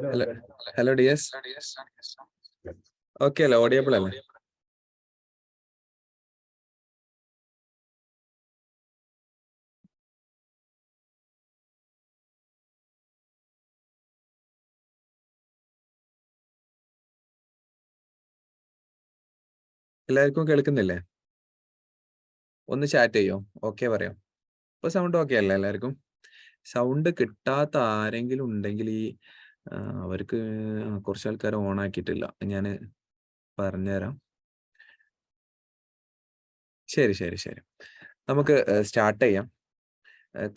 Hello hello ഡിയസ്. Okay അല്ലേ? Audible അല്ലേ? എല്ലാവർക്കും കേൾക്കുന്നില്ലേ? ഒന്ന് ചാറ്റ് ചെയ്യോ? ഓക്കെ പറയാം. ഇപ്പൊ സൗണ്ട് ഓക്കെ അല്ലേ എല്ലാവർക്കും? സൗണ്ട് കിട്ടാത്ത ആരെങ്കിലും ഉണ്ടെങ്കിൽ അവർക്ക് കുറച്ച് ആൾക്കാർ ഓൺ ആക്കിയിട്ടില്ല. ഞാൻ പറഞ്ഞുതരാം. ശരി ശരി ശരി, നമുക്ക് സ്റ്റാർട്ട് ചെയ്യാം.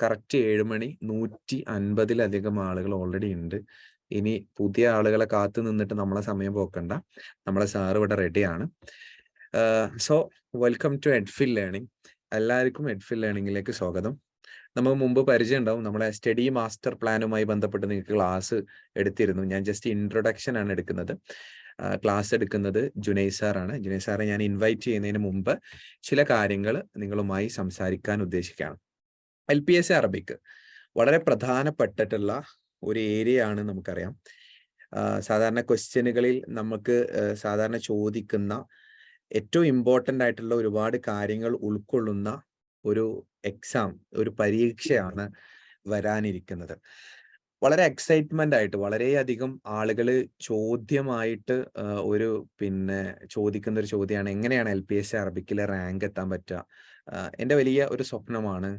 കറക്റ്റ് 7 മണി 150-ലധികം ആളുകൾ ഓൾറെഡി ഉണ്ട്. ഇനി പുതിയ ആളുകളെ കാത്തു നിന്നിട്ട് നമ്മളെ സമയം പോക്കണ്ട. നമ്മളെ സാർ ഇവിടെ റെഡിയാണ്. So welcome to Edfil learning. എല്ലാവർക്കും എഡ്ഫിൽ ലേണിംഗിലേക്ക് സ്വാഗതം. നമുക്ക് മുമ്പ് പരിചയം ഉണ്ടാവും. നമ്മളെ സ്റ്റഡി മാസ്റ്റർ പ്ലാനുമായി ബന്ധപ്പെട്ട് നിങ്ങൾക്ക് ക്ലാസ് എടുത്തിരുന്നു. ഞാൻ ജസ്റ്റ് ഇൻട്രൊഡക്ഷൻ ആണ് എടുക്കുന്നത്. ക്ലാസ് എടുക്കുന്നത് ജുനൈസ് സാറാണ്. ജുനൈസ് സാറെ ഞാൻ ഇൻവൈറ്റ് ചെയ്യുന്നതിന് മുമ്പ് ചില കാര്യങ്ങൾ നിങ്ങളുമായി സംസാരിക്കാൻ ഉദ്ദേശിക്കുകയാണ്. LPSA അറബിക് വളരെ പ്രധാനപ്പെട്ടിട്ടുള്ള ഒരു ഏരിയ ആണ്, നമുക്കറിയാം. സാധാരണ ക്വസ്റ്റ്യനുകളിൽ നമുക്ക് സാധാരണ ചോദിക്കുന്ന ഏറ്റവും ഇമ്പോർട്ടൻ്റ് ആയിട്ടുള്ള ഒരുപാട് കാര്യങ്ങൾ ഉൾക്കൊള്ളുന്ന ഒരു എക്സാം, ഒരു പരീക്ഷയാണ് വരാനിരിക്കുന്നത്. വളരെ എക്സൈറ്റ്മെന്റ് ആയിട്ട് വളരെയധികം ആളുകൾ ചോദ്യമായിട്ട് ചോദിക്കുന്ന ഒരു ചോദ്യമാണ്, എങ്ങനെയാണ് LPSA അറബിക്കിലെ റാങ്ക് എത്താൻ പറ്റുക? എൻ്റെ വലിയ ഒരു സ്വപ്നമാണ്.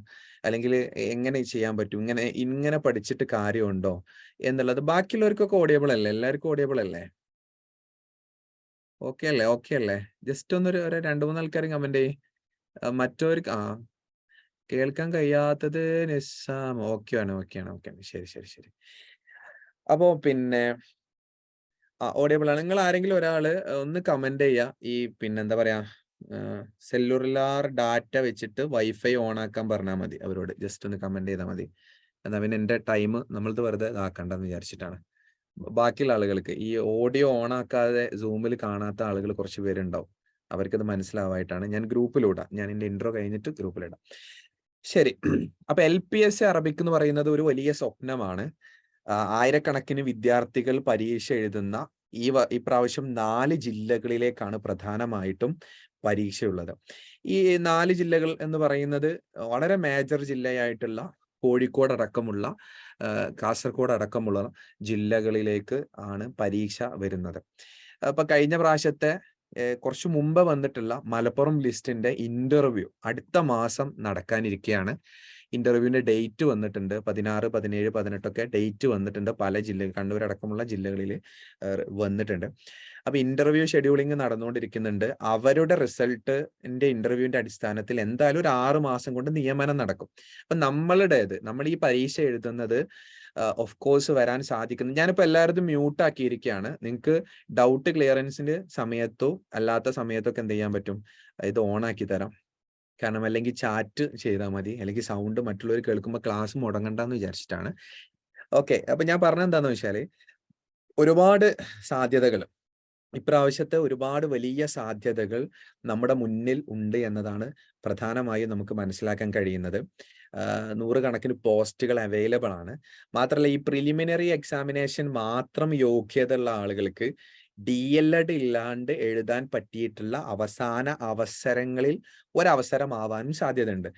അല്ലെങ്കിൽ എങ്ങനെ ചെയ്യാൻ പറ്റും, ഇങ്ങനെ പഠിച്ചിട്ട് കാര്യമുണ്ടോ എന്നുള്ളത്. ബാക്കിയുള്ളവർക്കൊക്കെ ഓഡിയബിൾ അല്ലേ? എല്ലാവർക്കും ഓഡിയബിൾ അല്ലേ? ഓക്കെ അല്ലേ? ഓക്കെ അല്ലേ? ജസ്റ്റ് ഒന്നൊരു 2-3 ആൾക്കാരും കമന്റ് ചെയ്യും. മറ്റവർക്ക് കേൾക്കാൻ കഴിയാത്തത് നിസ്സാം. ഓക്കെയാണ് ഓക്കെയാണ് ഓക്കെയാണ്. ശരി ശരി ശരി. അപ്പോ ഓഡിയബിൾ ആണ്. നിങ്ങൾ ആരെങ്കിലും ഒരാള് ഒന്ന് കമന്റ് ചെയ്യുക. എന്താ പറയാ, സെല്ലുലാർ ഡാറ്റ വെച്ചിട്ട് വൈഫൈ ഓൺ ആക്കാൻ പറഞ്ഞാൽ മതി. അവരോട് ജസ്റ്റ് ഒന്ന് കമന്റ് ചെയ്താൽ മതി. എന്നാ പിന്നെ എന്റെ ടൈം നമ്മളത് വെറുതെ ഇതാക്കണ്ടെന്ന് വിചാരിച്ചിട്ടാണ്. ബാക്കിയുള്ള ആളുകൾക്ക് ഈ ഓഡിയോ ഓൺ ആക്കാതെ സൂമിൽ കാണാത്ത ആളുകൾ കുറച്ച് പേരുണ്ടാവും. അവർക്കത് മനസ്സിലാവായിട്ടാണ് ഞാൻ ഗ്രൂപ്പിലിടാം. ഞാൻ എന്റെ ഇൻട്രോ കഴിഞ്ഞിട്ട് ഗ്രൂപ്പിലിടാം. ശരി. അപ്പൊ LPSA അറബിക് എന്ന് പറയുന്നത് ഒരു വലിയ സ്വപ്നമാണ്. ആയിരക്കണക്കിന് വിദ്യാർത്ഥികൾ പരീക്ഷ എഴുതുന്ന ഈ പ്രാവശ്യം 4 ജില്ലകളിലേക്കാണ് പ്രധാനമായിട്ടും പരീക്ഷയുള്ളത്. ഈ 4 ജില്ലകൾ എന്ന് പറയുന്നത് വളരെ മേജർ ജില്ലയായിട്ടുള്ള കോഴിക്കോട് അടക്കമുള്ള, കാസർഗോഡ് അടക്കമുള്ള ജില്ലകളിലേക്ക് ആണ് പരീക്ഷ വരുന്നത്. അപ്പൊ കഴിഞ്ഞ പ്രാവശ്യത്തെ കുറച്ചു മുമ്പ് വന്നിട്ടുള്ള മലപ്പുറം ലിസ്റ്റിന്റെ ഇന്റർവ്യൂ അടുത്ത മാസം നടക്കാനിരിക്കുകയാണ്. ഇന്റർവ്യൂവിന്റെ ഡേറ്റ് വന്നിട്ടുണ്ട്. 16, 17, 18 ഒക്കെ ഡേറ്റ് വന്നിട്ടുണ്ട്. പല ജില്ലകൾ, കണ്ണൂർ അടക്കമുള്ള ജില്ലകളിൽ വന്നിട്ടുണ്ട്. അപ്പൊ ഇന്റർവ്യൂ ഷെഡ്യൂളിംഗ് നടന്നുകൊണ്ടിരിക്കുന്നുണ്ട്. അവരുടെ റിസൾട്ടിന്റെ ഇന്റർവ്യൂവിന്റെ അടിസ്ഥാനത്തിൽ എന്തായാലും ഒരു 6 മാസം കൊണ്ട് നിയമനം നടക്കും. അപ്പൊ നമ്മൾ ഈ പരീക്ഷ എഴുതുന്നത് ഓഫ് കോഴ്സ് വരാൻ സാധിക്കുന്നു. ഞാനിപ്പോ എല്ലാവരും മ്യൂട്ട് ആക്കിയിരിക്കുകയാണ്. നിങ്ങൾക്ക് ഡൗട്ട് ക്ലിയറൻസിന്റെ സമയത്തോ അല്ലാത്ത സമയത്തോ ഒക്കെ എന്ത് ചെയ്യാൻ പറ്റും, ഇത് ഓൺ ആക്കി തരാം. കാരണം അല്ലെങ്കിൽ ചാറ്റ് ചെയ്താൽ മതി, അല്ലെങ്കിൽ സൗണ്ട് മറ്റുള്ളവർ കേൾക്കുമ്പോൾ ക്ലാസ് മുടങ്ങണ്ടെന്ന് വിചാരിച്ചിട്ടാണ്. ഓക്കെ. അപ്പൊ ഞാൻ പറഞ്ഞത് എന്താന്ന് വെച്ചാല്, ഒരുപാട് സാധ്യതകൾ, ഇപ്രാവശ്യത്തെ ഒരുപാട് വലിയ സാധ്യതകൾ നമ്മുടെ മുന്നിൽ ഉണ്ട് എന്നതാണ് പ്രധാനമായും നമുക്ക് മനസ്സിലാക്കാൻ കഴിയുന്നത്. 100 കണക്കിന് പോസ്റ്റുകൾ അവൈലബിൾ ആണ്. മാത്രമല്ല, ഈ പ്രിലിമിനറി എക്സാമിനേഷൻ മാത്രം യോഗ്യത ഉള്ള ആളുകൾക്ക് DLED ഇല്ലാണ്ട് എഴുതാൻ പറ്റിയിട്ടുള്ള അവസാന അവസരങ്ങളിൽ ഒരവസരമാവാനും സാധ്യതയുണ്ട്.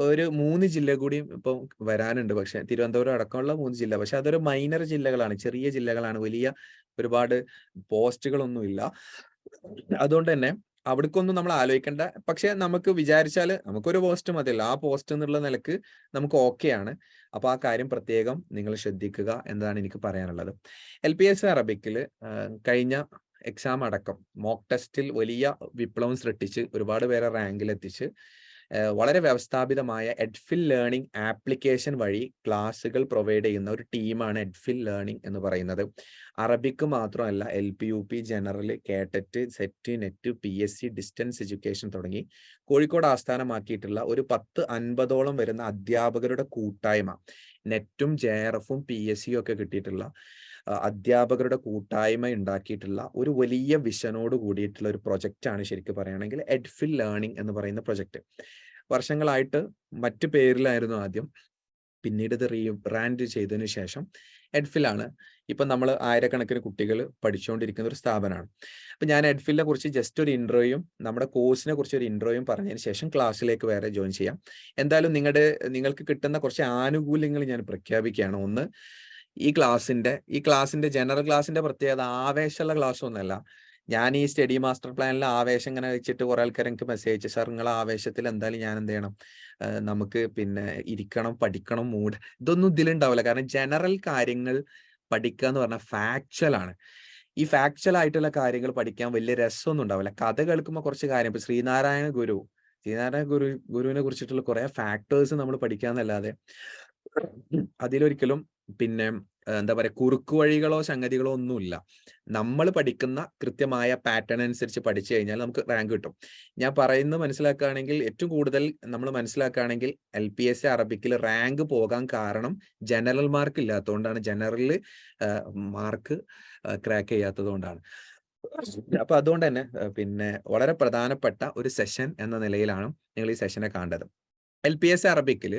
ഒരു 3 ജില്ല കൂടി ഇപ്പം വരാനുണ്ട്. പക്ഷെ തിരുവനന്തപുരം അടക്കമുള്ള 3 ജില്ല, പക്ഷെ അതൊരു മൈനർ ജില്ലകളാണ്, ചെറിയ ജില്ലകളാണ്, വലിയ ഒരുപാട് പോസ്റ്റുകളൊന്നുമില്ല. അതുകൊണ്ട് തന്നെ അവിടേക്കൊന്നും നമ്മൾ ആലോചിക്കേണ്ട. പക്ഷെ നമുക്ക് വിചാരിച്ചാൽ നമുക്കൊരു പോസ്റ്റ് മതിയല്ലോ. ആ പോസ്റ്റ് എന്നുള്ള നിലക്ക് നമുക്ക് ഓക്കെയാണ്. അപ്പൊ ആ കാര്യം പ്രത്യേകം നിങ്ങൾ ശ്രദ്ധിക്കുക എന്നതാണ് എനിക്ക് പറയാനുള്ളത്. LPSA അറബിക്കിൽ കഴിഞ്ഞ എക്സാം അടക്കം മോക്ക് ടെസ്റ്റിൽ വലിയ വിപ്ലവം സൃഷ്ടിച്ച് ഒരുപാട് പേരെ റാങ്കിലെത്തിച്ച് വളരെ വ്യവസ്ഥാപിതമായ എഡ്ഫിൽ ലേണിംഗ് ആപ്ലിക്കേഷൻ വഴി ക്ലാസ്സുകൾ പ്രൊവൈഡ് ചെയ്യുന്ന ഒരു ടീമാണ് എഡ്ഫിൽ ലേണിംഗ് എന്ന് പറയുന്നത്. അറബിക്ക് മാത്രമല്ല, LP, UP, general, KTET, SET, NET, PSC, distance education തുടങ്ങി കോഴിക്കോട് ആസ്ഥാനമാക്കിയിട്ടുള്ള ഒരു 10-50ഓളം വരുന്ന അധ്യാപകരുടെ കൂട്ടായ്മ, നെറ്റും JRFും PSCയും ഒക്കെ കിട്ടിയിട്ടുള്ള അധ്യാപകരുടെ കൂട്ടായ്മ ഉണ്ടാക്കിയിട്ടുള്ള ഒരു വലിയ വിഷനോട് കൂടിയിട്ടുള്ള ഒരു പ്രൊജക്റ്റാണ് ശരിക്കും പറയുകയാണെങ്കിൽ എഡ്ഫിൽ ലേണിംഗ് എന്ന് പറയുന്ന പ്രൊജക്റ്റ്. വർഷങ്ങളായിട്ട് മറ്റു പേരിലായിരുന്നു ആദ്യം. പിന്നീട് ഇത് റീബ്രാൻഡ് ചെയ്തതിന് ശേഷം എഡ്ഫിലാണ് ഇപ്പം നമ്മൾ ആയിരക്കണക്കിന് കുട്ടികൾ പഠിച്ചുകൊണ്ടിരിക്കുന്ന ഒരു സ്ഥാപനമാണ്. അപ്പം ഞാൻ എഡ്ഫിലിനെ കുറിച്ച് ജസ്റ്റ് ഒരു ഇൻട്രോയും നമ്മുടെ കോഴ്സിനെ കുറിച്ച് ഒരു ഇൻട്രോയും പറഞ്ഞതിന് ശേഷം ക്ലാസ്സിലേക്ക് വേറെ ജോയിൻ ചെയ്യാം. എന്തായാലും നിങ്ങൾക്ക് കിട്ടുന്ന കുറച്ച് ആനുകൂല്യങ്ങൾ ഞാൻ പ്രഖ്യാപിക്കുകയാണ്. ഒന്ന്, ഈ ക്ലാസ്സിന്റെ ജനറൽ ക്ലാസ്സിന്റെ പ്രത്യേകത ആവേശമുള്ള ക്ലാസ് ഒന്നല്ല. ഞാൻ ഈ സ്റ്റഡി മാസ്റ്റർ പ്ലാനിൽ ആവേശം ഇങ്ങനെ വെച്ചിട്ട് കുറെ ആൾക്കാർ എനിക്ക് മെസ്സേജ് അയച്ചു, സാർ നിങ്ങളെ ആവേശത്തിൽ എന്തായാലും ഞാൻ എന്ത് ചെയ്യണം, നമുക്ക് പിന്നെ ഇരിക്കണം, പഠിക്കണം, മൂഡ് ഇതൊന്നും ഇതിലുണ്ടാവില്ല. കാരണം ജനറൽ കാര്യങ്ങൾ പഠിക്കുക എന്ന് പറഞ്ഞാൽ ഫാക്ച്വൽ ആണ്. ഈ ഫാക്ച്വൽ ആയിട്ടുള്ള കാര്യങ്ങൾ പഠിക്കാൻ വലിയ രസമൊന്നും ഉണ്ടാവില്ല. കഥ കേൾക്കുമ്പോൾ കുറച്ച് കാര്യം, ഇപ്പൊ ശ്രീനാരായണ ഗുരുവിനെ കുറിച്ചിട്ടുള്ള കുറെ ഫാക്ടേഴ്സ് നമ്മൾ പഠിക്കാന്നല്ലാതെ അതിലൊരിക്കലും പിന്നെ എന്താ പറയാ കുറുക്കു വഴികളോ സംഗതികളോ ഒന്നുമില്ല. നമ്മൾ പഠിക്കുന്ന കൃത്യമായ പാറ്റേൺ അനുസരിച്ച് പഠിച്ചു കഴിഞ്ഞാൽ നമുക്ക് റാങ്ക് കിട്ടും. ഞാൻ പറയുന്നത് മനസ്സിലാക്കുകയാണെങ്കിൽ, ഏറ്റവും കൂടുതൽ നമ്മൾ മനസ്സിലാക്കുകയാണെങ്കിൽ LPSC അറബിക്കിൽ റാങ്ക് പോകാൻ കാരണം ജനറൽ മാർക്ക് ഇല്ലാത്തതുകൊണ്ടാണ്. ജനറൽ മാർക്ക് ക്രാക്ക് ചെയ്യാത്തത് കൊണ്ടാണ്. അപ്പൊ അതുകൊണ്ട് തന്നെ പിന്നെ വളരെ പ്രധാനപ്പെട്ട ഒരു സെഷൻ എന്ന നിലയിലാണ് നിങ്ങൾ ഈ സെഷനെ കാണേണ്ടത്. LPSC അറബിക്കിൽ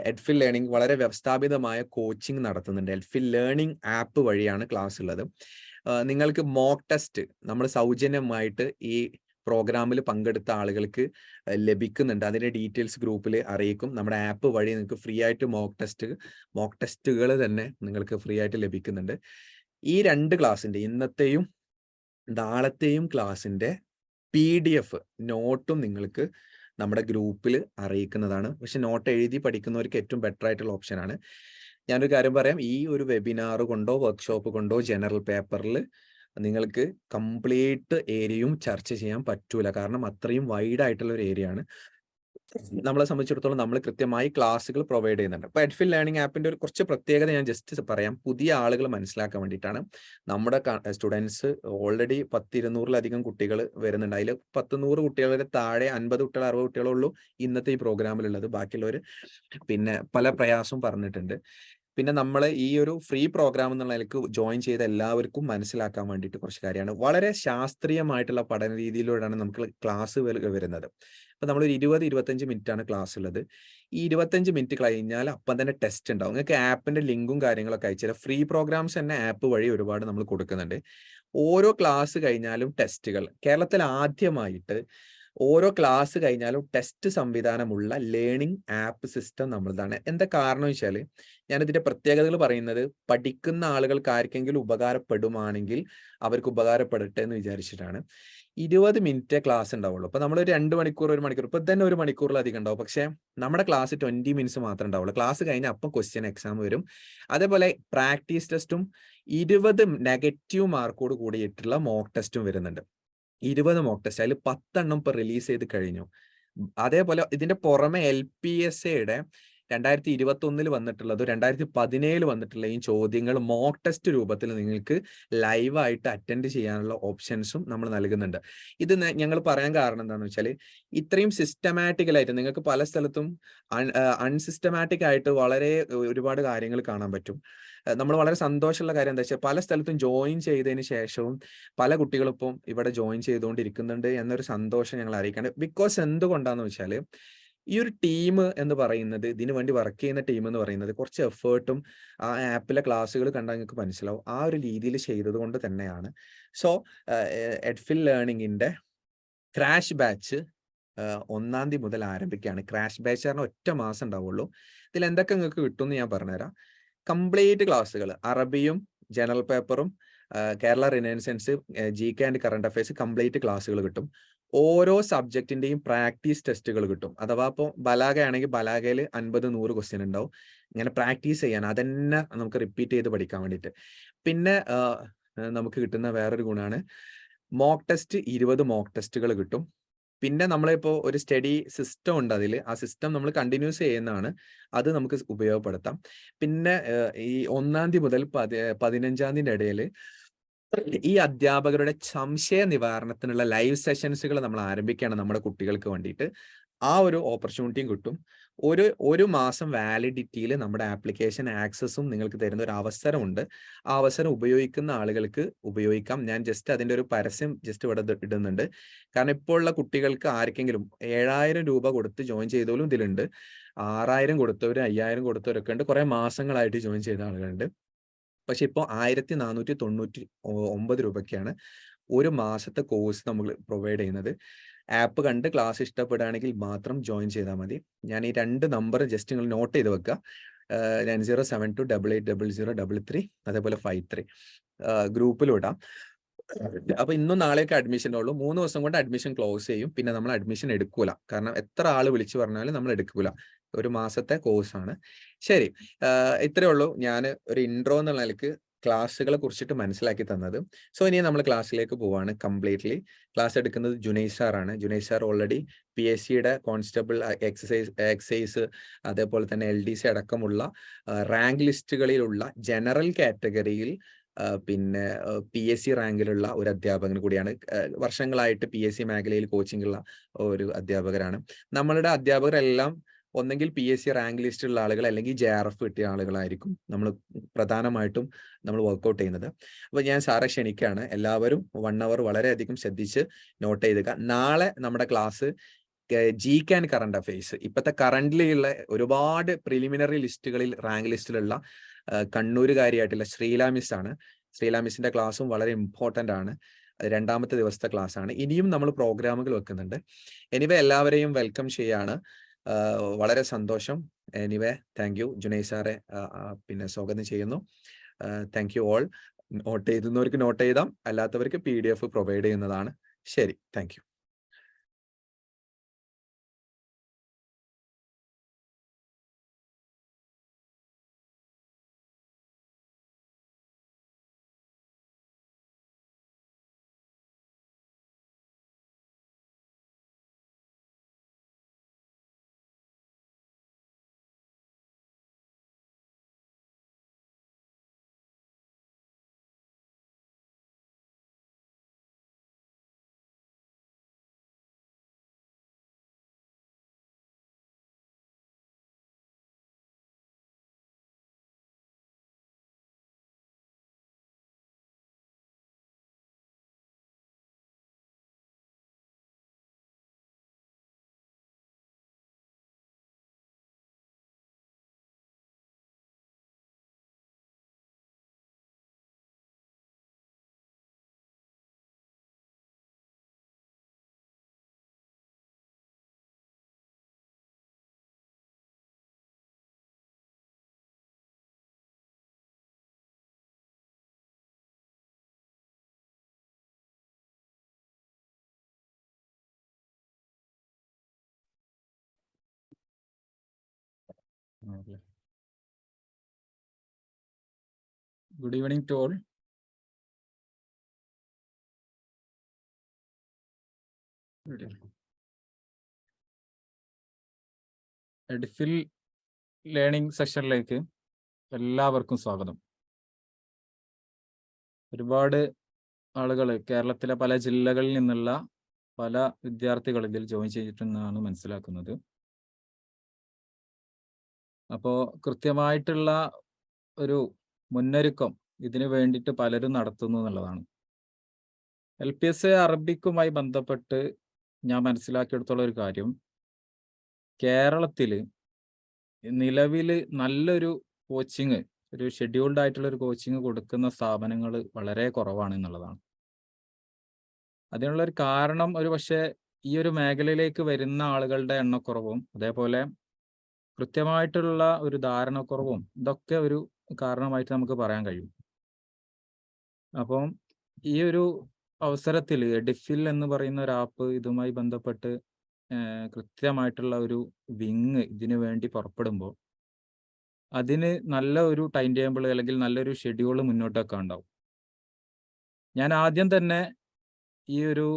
എഡ്ഫിൽ ലേണിംഗ് വളരെ വ്യവസ്ഥാപിതമായ കോച്ചിങ് നടത്തുന്നുണ്ട്. എഡ്ഫിൽ ലേണിംഗ് ആപ്പ് വഴിയാണ് ക്ലാസ് ഉള്ളത്. നിങ്ങൾക്ക് മോക്ക് ടെസ്റ്റ് നമ്മൾ സൗജന്യമായിട്ട് ഈ പ്രോഗ്രാമിൽ പങ്കെടുത്ത ആളുകൾക്ക് ലഭിക്കുന്നുണ്ട്. അതിന്റെ ഡീറ്റെയിൽസ് ഗ്രൂപ്പിൽ അറിയിക്കും. നമ്മുടെ ആപ്പ് വഴി നിങ്ങൾക്ക് ഫ്രീ ആയിട്ട് മോക്ക് ടെസ്റ്റുകൾ തന്നെ നിങ്ങൾക്ക് ഫ്രീ ആയിട്ട് ലഭിക്കുന്നുണ്ട്. ഈ 2 ക്ലാസ്സിന്റെ, ഇന്നത്തെയും നാളത്തെയും ക്ലാസ്സിന്റെ PDF നോട്ടും നിങ്ങൾക്ക് നമ്മുടെ ഗ്രൂപ്പിൽ അറിയിക്കുന്നതാണ്. പക്ഷെ നോട്ട് എഴുതി പഠിക്കുന്നവർക്ക് ഏറ്റവും ബെറ്റർ ആയിട്ടുള്ള ഓപ്ഷനാണ്. ഞാനൊരു കാര്യം പറയാം, ഈ ഒരു വെബിനാർ കൊണ്ടോ വർക്ക്ഷോപ്പ് കൊണ്ടോ ജനറൽ പേപ്പറിൽ നിങ്ങൾക്ക് കംപ്ലീറ്റ് ഏരിയയും ചർച്ച ചെയ്യാൻ പറ്റൂല. കാരണം അത്രയും വൈഡ് ആയിട്ടുള്ള ഒരു ഏരിയ ആണ്. നമ്മളെ സംബന്ധിച്ചിടത്തോളം നമ്മൾ കൃത്യമായി ക്ലാസ്സുകൾ പ്രൊവൈഡ് ചെയ്യുന്നുണ്ട്. അപ്പോൾ എഡ്ഫിൽ ലേണിംഗ് ആപ്പിന്റെ ഒരു കുറച്ച് പ്രത്യേകത ഞാൻ ജസ്റ്റ് പറയാം, പുതിയ ആളുകൾ മനസ്സിലാക്കാൻ വേണ്ടിയിട്ടാണ്. നമ്മുടെ സ്റ്റുഡൻസ് ഓൾറെഡി 10-200-ലധികം കുട്ടികൾ വരുന്നുണ്ട്. അതിൽ 10-100 കുട്ടികളുടെ താഴെ 50 കുട്ടികൾ 60 കുട്ടികളേ ഉള്ളൂ ഇന്നത്തെ ഈ പ്രോഗ്രാമിലുള്ളത്. ബാക്കിയുള്ളവർ പിന്നെ പല പ്രയാസവും പറഞ്ഞിട്ടുണ്ട്. പിന്നെ നമ്മൾ ഈ ഒരു ഫ്രീ പ്രോഗ്രാം എന്നുള്ള നിലയ്ക്ക് ജോയിൻ ചെയ്ത എല്ലാവർക്കും മനസ്സിലാക്കാൻ വേണ്ടിയിട്ട് കുറച്ച് കാര്യമാണ്. വളരെ ശാസ്ത്രീയമായിട്ടുള്ള പഠന രീതിയിലൂടെയാണ് നമുക്ക് ക്ലാസ് വരുന്നത്. അപ്പൊ നമ്മളൊരു 20-25 മിനിറ്റ് ആണ് ക്ലാസ് ഉള്ളത്. ഈ 25 മിനിറ്റ് കഴിഞ്ഞാൽ അപ്പം തന്നെ ടെസ്റ്റ് ഉണ്ടാവും. നിങ്ങൾക്ക് ആപ്പിന്റെ ലിങ്കും കാര്യങ്ങളൊക്കെ അയച്ചുതരാം. ഫ്രീ പ്രോഗ്രാംസ് തന്നെ ആപ്പ് വഴി ഒരുപാട് നമ്മൾ കൊടുക്കുന്നുണ്ട്. ഓരോ ക്ലാസ് കഴിഞ്ഞാലും ടെസ്റ്റുകൾ. കേരളത്തിൽ ആദ്യമായിട്ട് ഓരോ ക്ലാസ് കഴിഞ്ഞാലും ടെസ്റ്റ് സംവിധാനമുള്ള ലേണിംഗ് ആപ്പ് സിസ്റ്റം നമ്മളതാണ്. എന്താ കാരണം വെച്ചാൽ, ഞാനിതിന്റെ പ്രത്യേകതകൾ പറയുന്നത് പഠിക്കുന്ന ആളുകൾക്ക് ആർക്കെങ്കിലും ഉപകാരപ്പെടുവാണെങ്കിൽ അവർക്ക് ഉപകാരപ്പെടട്ടെ എന്ന് വിചാരിച്ചിട്ടാണ്. 20 മിനിറ്റ് ക്ലാസ് ഉണ്ടാവുള്ളൂ. അപ്പൊ നമ്മൾ 2 മണിക്കൂർ 1 മണിക്കൂർ ഇപ്പൊ തന്നെ 1 മണിക്കൂറിലധികം ഉണ്ടാവും. പക്ഷെ നമ്മുടെ ക്ലാസ് 20 മിനിറ്റ്സ് മാത്രമേ ഉണ്ടാവുള്ളൂ. ക്ലാസ് കഴിഞ്ഞാൽ അപ്പം ക്വസ്റ്റ്യൻ എക്സാം വരും. അതേപോലെ പ്രാക്ടീസ് ടെസ്റ്റും 20 നെഗറ്റീവ് മാർക്കോട് കൂടിയിട്ടുള്ള മോക്ക് ടെസ്റ്റും വരുന്നുണ്ട്. 20 മോക്ക് ടെസ്റ്റ്, അതിൽ 10 ഇപ്പൊ റിലീസ് ചെയ്ത് കഴിഞ്ഞു. അതേപോലെ ഇതിന്റെ പുറമെ LPSAയുടെ 2021 വന്നിട്ടുള്ളതും 2017 വന്നിട്ടുള്ള ഈ ചോദ്യങ്ങൾ മോക്ക് ടെസ്റ്റ് രൂപത്തിൽ നിങ്ങൾക്ക് ലൈവായിട്ട് അറ്റൻഡ് ചെയ്യാനുള്ള ഓപ്ഷൻസും നമ്മൾ നൽകുന്നുണ്ട്. ഇത് ഞങ്ങൾ പറയാൻ കാരണം എന്താണെന്ന് വെച്ചാൽ, ഇത്രയും സിസ്റ്റമാറ്റിക്കലായിട്ട് നിങ്ങൾക്ക് പല സ്ഥലത്തും അൺസിസ്റ്റമാറ്റിക് ആയിട്ട് വളരെ ഒരുപാട് കാര്യങ്ങൾ കാണാൻ പറ്റും. നമ്മൾ വളരെ സന്തോഷമുള്ള കാര്യം എന്താ വെച്ചാൽ, പല സ്ഥലത്തും ജോയിൻ ചെയ്തതിന് ശേഷവും പല കുട്ടികളും ഇപ്പം ഇവിടെ ജോയിൻ ചെയ്തുകൊണ്ടിരിക്കുന്നുണ്ട് എന്നൊരു സന്തോഷം ഞങ്ങൾ അറിയിക്കാണ്ട്. ബിക്കോസ് എന്തുകൊണ്ടാന്ന് വെച്ചാൽ, ഈ ഒരു ടീം എന്ന് പറയുന്നത്, ഇതിനു വേണ്ടി വർക്ക് ചെയ്യുന്ന ടീം എന്ന് പറയുന്നത് കുറച്ച് എഫേർട്ടും ആ ആപ്പിലെ ക്ലാസ്സുകൾ കണ്ടാൽ നിങ്ങൾക്ക് മനസ്സിലാവും, ആ ഒരു രീതിയിൽ ചെയ്തത് കൊണ്ട് തന്നെയാണ്. സോ എഡ്ഫിൽ ലേണിംഗിന്റെ ക്രാഷ് ബാച്ച് 1-ാം തീയതി മുതൽ ആരംഭിക്കുകയാണ്. ക്രാഷ് ബാച്ച് പറഞ്ഞാൽ ഒറ്റ മാസം ഉണ്ടാവുള്ളൂ. ഇതിൽ എന്തൊക്കെ നിങ്ങൾക്ക് കിട്ടും എന്ന് ഞാൻ പറഞ്ഞുതരാം. കംപ്ലീറ്റ് ക്ലാസ്സുകൾ, അറബിയും ജനറൽ പേപ്പറും Kerala renaissance, GK and current affairs complete ക്ലാസ്സുകൾ കിട്ടും. ഓരോ സബ്ജക്റ്റിന്റെയും പ്രാക്ടീസ് ടെസ്റ്റുകൾ കിട്ടും. അഥവാ ഇപ്പോൾ ബലാഗയാണെങ്കിൽ ബലാഗയിൽ 50-100 ക്വസ്റ്റ്യൻ ഉണ്ടാവും. ഇങ്ങനെ പ്രാക്ടീസ് ചെയ്യാൻ, അതന്നെ നമുക്ക് റിപ്പീറ്റ് ചെയ്ത് പഠിക്കാൻ വേണ്ടിയിട്ട്. പിന്നെ നമുക്ക് കിട്ടുന്ന വേറൊരു ഗുണമാണ് മോക്ക് ടെസ്റ്റ്. 20 മോക്ക് ടെസ്റ്റുകൾ കിട്ടും. പിന്നെ നമ്മളിപ്പോൾ ഒരു സ്റ്റഡി സിസ്റ്റം ഉണ്ട്, അതിൽ ആ സിസ്റ്റം നമ്മൾ കണ്ടിന്യൂസ് ചെയ്യുന്നതാണ്. അത് നമുക്ക് ഉപയോഗപ്പെടുത്താം. പിന്നെ ഈ 1-ാം തീയതി മുതൽ 15-ാം തീയതിയുടെ ഇടയിൽ ഈ അധ്യാപകരുടെ സംശയ നിവാരണത്തിനുള്ള ലൈവ് സെഷൻസുകൾ നമ്മൾ ആരംഭിക്കുകയാണ് നമ്മുടെ കുട്ടികൾക്ക് വേണ്ടിയിട്ട്. ആ ഒരു ഓപ്പർച്യൂണിറ്റിയും കിട്ടും. ഒരു മാസം വാലിഡിറ്റിയിൽ നമ്മുടെ ആപ്ലിക്കേഷൻ ആക്സസും നിങ്ങൾക്ക് തരുന്ന ഒരു അവസരമുണ്ട്. ആ അവസരം ഉപയോഗിക്കുന്ന ആളുകൾക്ക് ഉപയോഗിക്കാം. ഞാൻ ജസ്റ്റ് അതിന്റെ ഒരു പരസ്യം ജസ്റ്റ് ഇവിടെ ഇടുന്നുണ്ട്. കാരണം ഇപ്പോൾ ഉള്ള കുട്ടികൾക്ക് ആർക്കെങ്കിലും 7000 രൂപ കൊടുത്ത് ജോയിൻ ചെയ്തോലും ഇതിലുണ്ട്. 6000 കൊടുത്തവര് 5000 കൊടുത്തവരൊക്കെ ഉണ്ട്. കുറെ മാസങ്ങളായിട്ട് ജോയിൻ ചെയ്ത ആളുകളുണ്ട്. പക്ഷെ ഇപ്പോൾ 1499 രൂപയ്ക്കാണ് ഒരു മാസത്തെ കോഴ്സ് നമ്മൾ പ്രൊവൈഡ് ചെയ്യുന്നത്. ആപ്പ് കണ്ട് ക്ലാസ് ഇഷ്ടപ്പെടുകയാണെങ്കിൽ മാത്രം ജോയിൻ ചെയ്താൽ മതി. ഞാൻ ഈ 2 നമ്പർ ജസ്റ്റ് നിങ്ങൾ നോട്ട് ചെയ്ത് വെക്കുക. 9072880033 അതേപോലെ 53 ഗ്രൂപ്പിലും ഇടാം. അപ്പൊ ഇന്നും നാളെയൊക്കെ അഡ്മിഷൻ ഉള്ളൂ. 3 ദിവസം കൊണ്ട് അഡ്മിഷൻ ക്ലോസ് ചെയ്യും. പിന്നെ നമ്മൾ അഡ്മിഷൻ എടുക്കൂല. കാരണം എത്ര ആള് വിളിച്ചു പറഞ്ഞാലും നമ്മൾ എടുക്കൂല. ഒരു മാസത്തെ കോഴ്സാണ്. ശരി, ഇത്രയേ ഉള്ളൂ. ഞാൻ ഒരു ഇൻട്രോ എന്നുള്ള നിലയ്ക്ക് ക്ലാസ്സുകളെ കുറിച്ചിട്ട് മനസ്സിലാക്കി തന്നത്. സോ ഇനി നമ്മൾ ക്ലാസ്സിലേക്ക് പോവാണ് കംപ്ലീറ്റ്ലി. ക്ലാസ് എടുക്കുന്നത് ജുനൈസ് സാറാണ്. ജുനൈസ് സാർ ഓൾറെഡി PSCയുടെ കോൺസ്റ്റബിൾ എക്സൈസ് അതേപോലെ തന്നെ LDC അടക്കമുള്ള റാങ്ക് ലിസ്റ്റുകളിലുള്ള ജനറൽ കാറ്റഗറിയിൽ പിന്നെ PSC റാങ്കിലുള്ള ഒരു അധ്യാപകൻ കൂടിയാണ്. വർഷങ്ങളായിട്ട് PSC മേഖലയിൽ കോച്ചിങ് ഉള്ള ഒരു അധ്യാപകരാണ്. നമ്മളുടെ അധ്യാപകരെല്ലാം ഒന്നെങ്കിൽ PSC റാങ്ക് ലിസ്റ്റുള്ള ആളുകൾ അല്ലെങ്കിൽ JRF കിട്ടിയ ആളുകളായിരിക്കും നമ്മൾ പ്രധാനമായിട്ടും നമ്മൾ വർക്ക്ഔട്ട് ചെയ്യുന്നത്. അപ്പോൾ ഞാൻ സാറെ ക്ഷണിക്കുകയാണ്. എല്ലാവരും 1 അവർ വളരെയധികം ശ്രദ്ധിച്ച് നോട്ട് ചെയ്തുക. നാളെ നമ്മുടെ class GK and current affairs, ഇപ്പോഴത്തെ കറന്റ്ലി ഉള്ള ഒരുപാട് പ്രിലിമിനറി ലിസ്റ്റുകളിൽ റാങ്ക് ലിസ്റ്റിലുള്ള കണ്ണൂരുകാരിയായിട്ടുള്ള ശ്രീല മിസ് ആണ്. ശ്രീല മിസ്സിന്റെ ക്ലാസ്സും വളരെ ഇമ്പോർട്ടൻ്റ് ആണ്. 2ാമത്തെ ദിവസത്തെ ക്ലാസ് ആണ്. ഇനിയും നമ്മൾ പ്രോഗ്രാമുകൾ വെക്കുന്നുണ്ട്. എനിവേ എല്ലാവരെയും വെൽക്കം ചെയ്യാണ്. വളരെ സന്തോഷം. Anyway thank U. ജുനൈസ് സാറെ പിന്നെ സ്വാഗതം ചെയ്യുന്നു. Thank you all. നോട്ട് എഴുതുന്നവർക്ക് നോട്ട് എഴുതാം, അല്ലാത്തവർക്ക് PDF പ്രൊവൈഡ് ചെയ്യുന്നതാണ്. ശരി, thank you. Good evening to all. Edfil learning സെഷനിലേക്ക് എല്ലാവർക്കും സ്വാഗതം. ഒരുപാട് ആളുകൾ കേരളത്തിലെ പല ജില്ലകളിൽ നിന്നുള്ള പല വിദ്യാർത്ഥികൾ ഇതിൽ ജോയിൻ ചെയ്തിട്ടുണ്ടെന്നാണ് മനസ്സിലാക്കുന്നത്. അപ്പോൾ കൃത്യമായിട്ടുള്ള ഒരു മുന്നൊരുക്കം ഇതിനു വേണ്ടിയിട്ട് പലരും നടത്തുന്നു എന്നുള്ളതാണ്. LPSA അറബിക്കുമായി ബന്ധപ്പെട്ട് ഞാൻ മനസ്സിലാക്കിയെടുത്തുള്ള ഒരു കാര്യം, കേരളത്തിൽ നിലവിൽ നല്ലൊരു കോച്ചിങ്, ഒരു ഷെഡ്യൂൾഡ് ആയിട്ടുള്ള ഒരു കോച്ചിങ് കൊടുക്കുന്ന സ്ഥാപനങ്ങൾ വളരെ കുറവാണ് എന്നുള്ളതാണ്. അതിനുള്ളൊരു കാരണം ഒരു പക്ഷേ ഈ ഒരു മേഖലയിലേക്ക് വരുന്ന ആളുകളുടെ എണ്ണക്കുറവും അതേപോലെ കൃത്യമായിട്ടുള്ള ഒരു ധാരണക്കുറവും ഇതൊക്കെ ഒരു കാരണമായിട്ട് നമുക്ക് പറയാൻ കഴിയും. അപ്പം ഈ ഒരു അവസരത്തിൽ എഡിഫിൽ എന്ന് പറയുന്ന ഒരു ആപ്പ് ഇതുമായി ബന്ധപ്പെട്ട് കൃത്യമായിട്ടുള്ള ഒരു വിങ് ഇതിനു വേണ്ടി പുറപ്പെടുമ്പോൾ അതിന് നല്ല ഒരു ടൈം ടേബിൾ അല്ലെങ്കിൽ നല്ലൊരു ഷെഡ്യൂൾ മുന്നോട്ടൊക്കെ ഉണ്ടാവും. ഞാൻ ആദ്യം തന്നെ ഈ ഒരു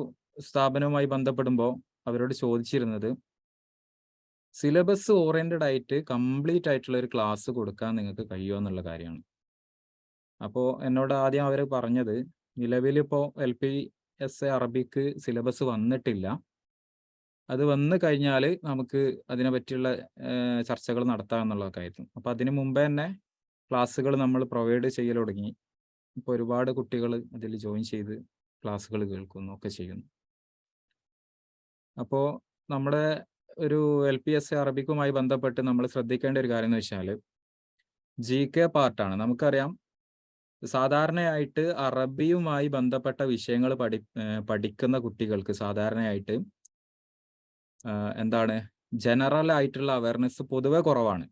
സ്ഥാപനവുമായി ബന്ധപ്പെടുമ്പോൾ അവരോട് ചോദിച്ചിരുന്നത്, സിലബസ് ഓറിയന്റഡ് ആയിട്ട് കംപ്ലീറ്റ് ആയിട്ടുള്ള ഒരു ക്ലാസ് കൊടുക്കാൻ നിങ്ങൾക്ക് കഴിയുമോ എന്നുള്ള കാര്യമാണ്. അപ്പോൾ എന്നോട് ആദ്യം അവർ പറഞ്ഞത്, നിലവിലിപ്പോൾ LPSA അറബിക്ക് സിലബസ് വന്നിട്ടില്ല, അത് വന്നു കഴിഞ്ഞാൽ നമുക്ക് അതിനെ പറ്റിയുള്ള ചർച്ചകൾ നടത്താം എന്നുള്ളതൊക്കെ ആയിരുന്നു. അപ്പോൾ അതിന് മുമ്പേ തന്നെ ക്ലാസ്സുകൾ നമ്മൾ പ്രൊവൈഡ് ചെയ്യൽ തുടങ്ങി. ഇപ്പോൾ ഒരുപാട് കുട്ടികൾ അതിൽ ജോയിൻ ചെയ്ത് ക്ലാസ്സുകൾ കേൾക്കുന്നു ഒക്കെ ചെയ്യുന്നു. അപ്പോൾ നമ്മുടെ ഒരു LPSA അറബിക്കുമായി ബന്ധപ്പെട്ട് നമ്മൾ ശ്രദ്ധിക്കേണ്ട ഒരു കാര്യം എന്ന് വെച്ചാൽ GK പാർട്ടാണ്. നമുക്കറിയാം സാധാരണയായിട്ട് അറബിയുമായി ബന്ധപ്പെട്ട വിഷയങ്ങൾ പഠിക്കുന്ന കുട്ടികൾക്ക് സാധാരണയായിട്ട് എന്താണ് ജനറൽ ആയിട്ടുള്ള അവയർനെസ് പൊതുവെ കുറവാണ്.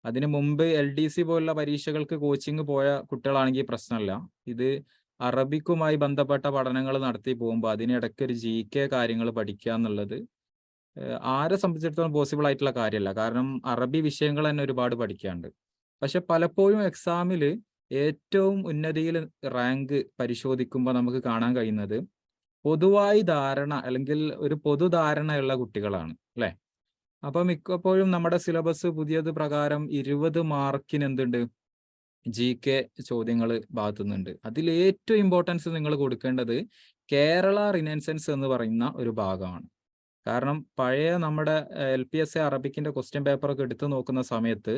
അതിന് മുമ്പ് LDC പോലുള്ള പരീക്ഷകൾക്ക് കോച്ചിങ് പോയ കുട്ടികളാണെങ്കിൽ പ്രശ്നമല്ല. ഇത് അറബിക്കുമായി ബന്ധപ്പെട്ട പഠനങ്ങൾ നടത്തി പോകുമ്പോൾ അതിനിടയ്ക്ക് ഒരു GK കാര്യങ്ങൾ പഠിക്കുക എന്നുള്ളത് ആരെ സംബന്ധിച്ചിടത്തോളം പോസിബിൾ ആയിട്ടുള്ള കാര്യമല്ല. കാരണം അറബി വിഷയങ്ങൾ തന്നെ ഒരുപാട് പഠിക്കാനുണ്ട്. പക്ഷെ പലപ്പോഴും എക്സാമിൽ ഏറ്റവും ഉന്നതിയിൽ റാങ്ക് പരിശോധിക്കുമ്പോൾ നമുക്ക് കാണാൻ കഴിയുന്നത് പൊതുവായി ധാരണ അല്ലെങ്കിൽ ഒരു പൊതുധാരണയുള്ള കുട്ടികളാണ് അല്ലേ? അപ്പൊ മിക്കപ്പോഴും നമ്മുടെ സിലബസ് പുതിയത് പ്രകാരം 20 മാർക്കിന് എന്തുണ്ട് GK ചോദ്യങ്ങൾ ഭാഗത്തുനിന്നുണ്ട്. അതിൽ ഏറ്റവും ഇമ്പോർട്ടൻസ് നിങ്ങൾ കൊടുക്കേണ്ടത് കേരള റിനൻസൻസ് എന്ന് പറയുന്ന ഒരു ഭാഗമാണ്. കാരണം പഴയ നമ്മുടെ LPSA അറബിക്കിന്റെ ക്വസ്റ്റ്യൻ പേപ്പറൊക്കെ എടുത്തു നോക്കുന്ന സമയത്ത്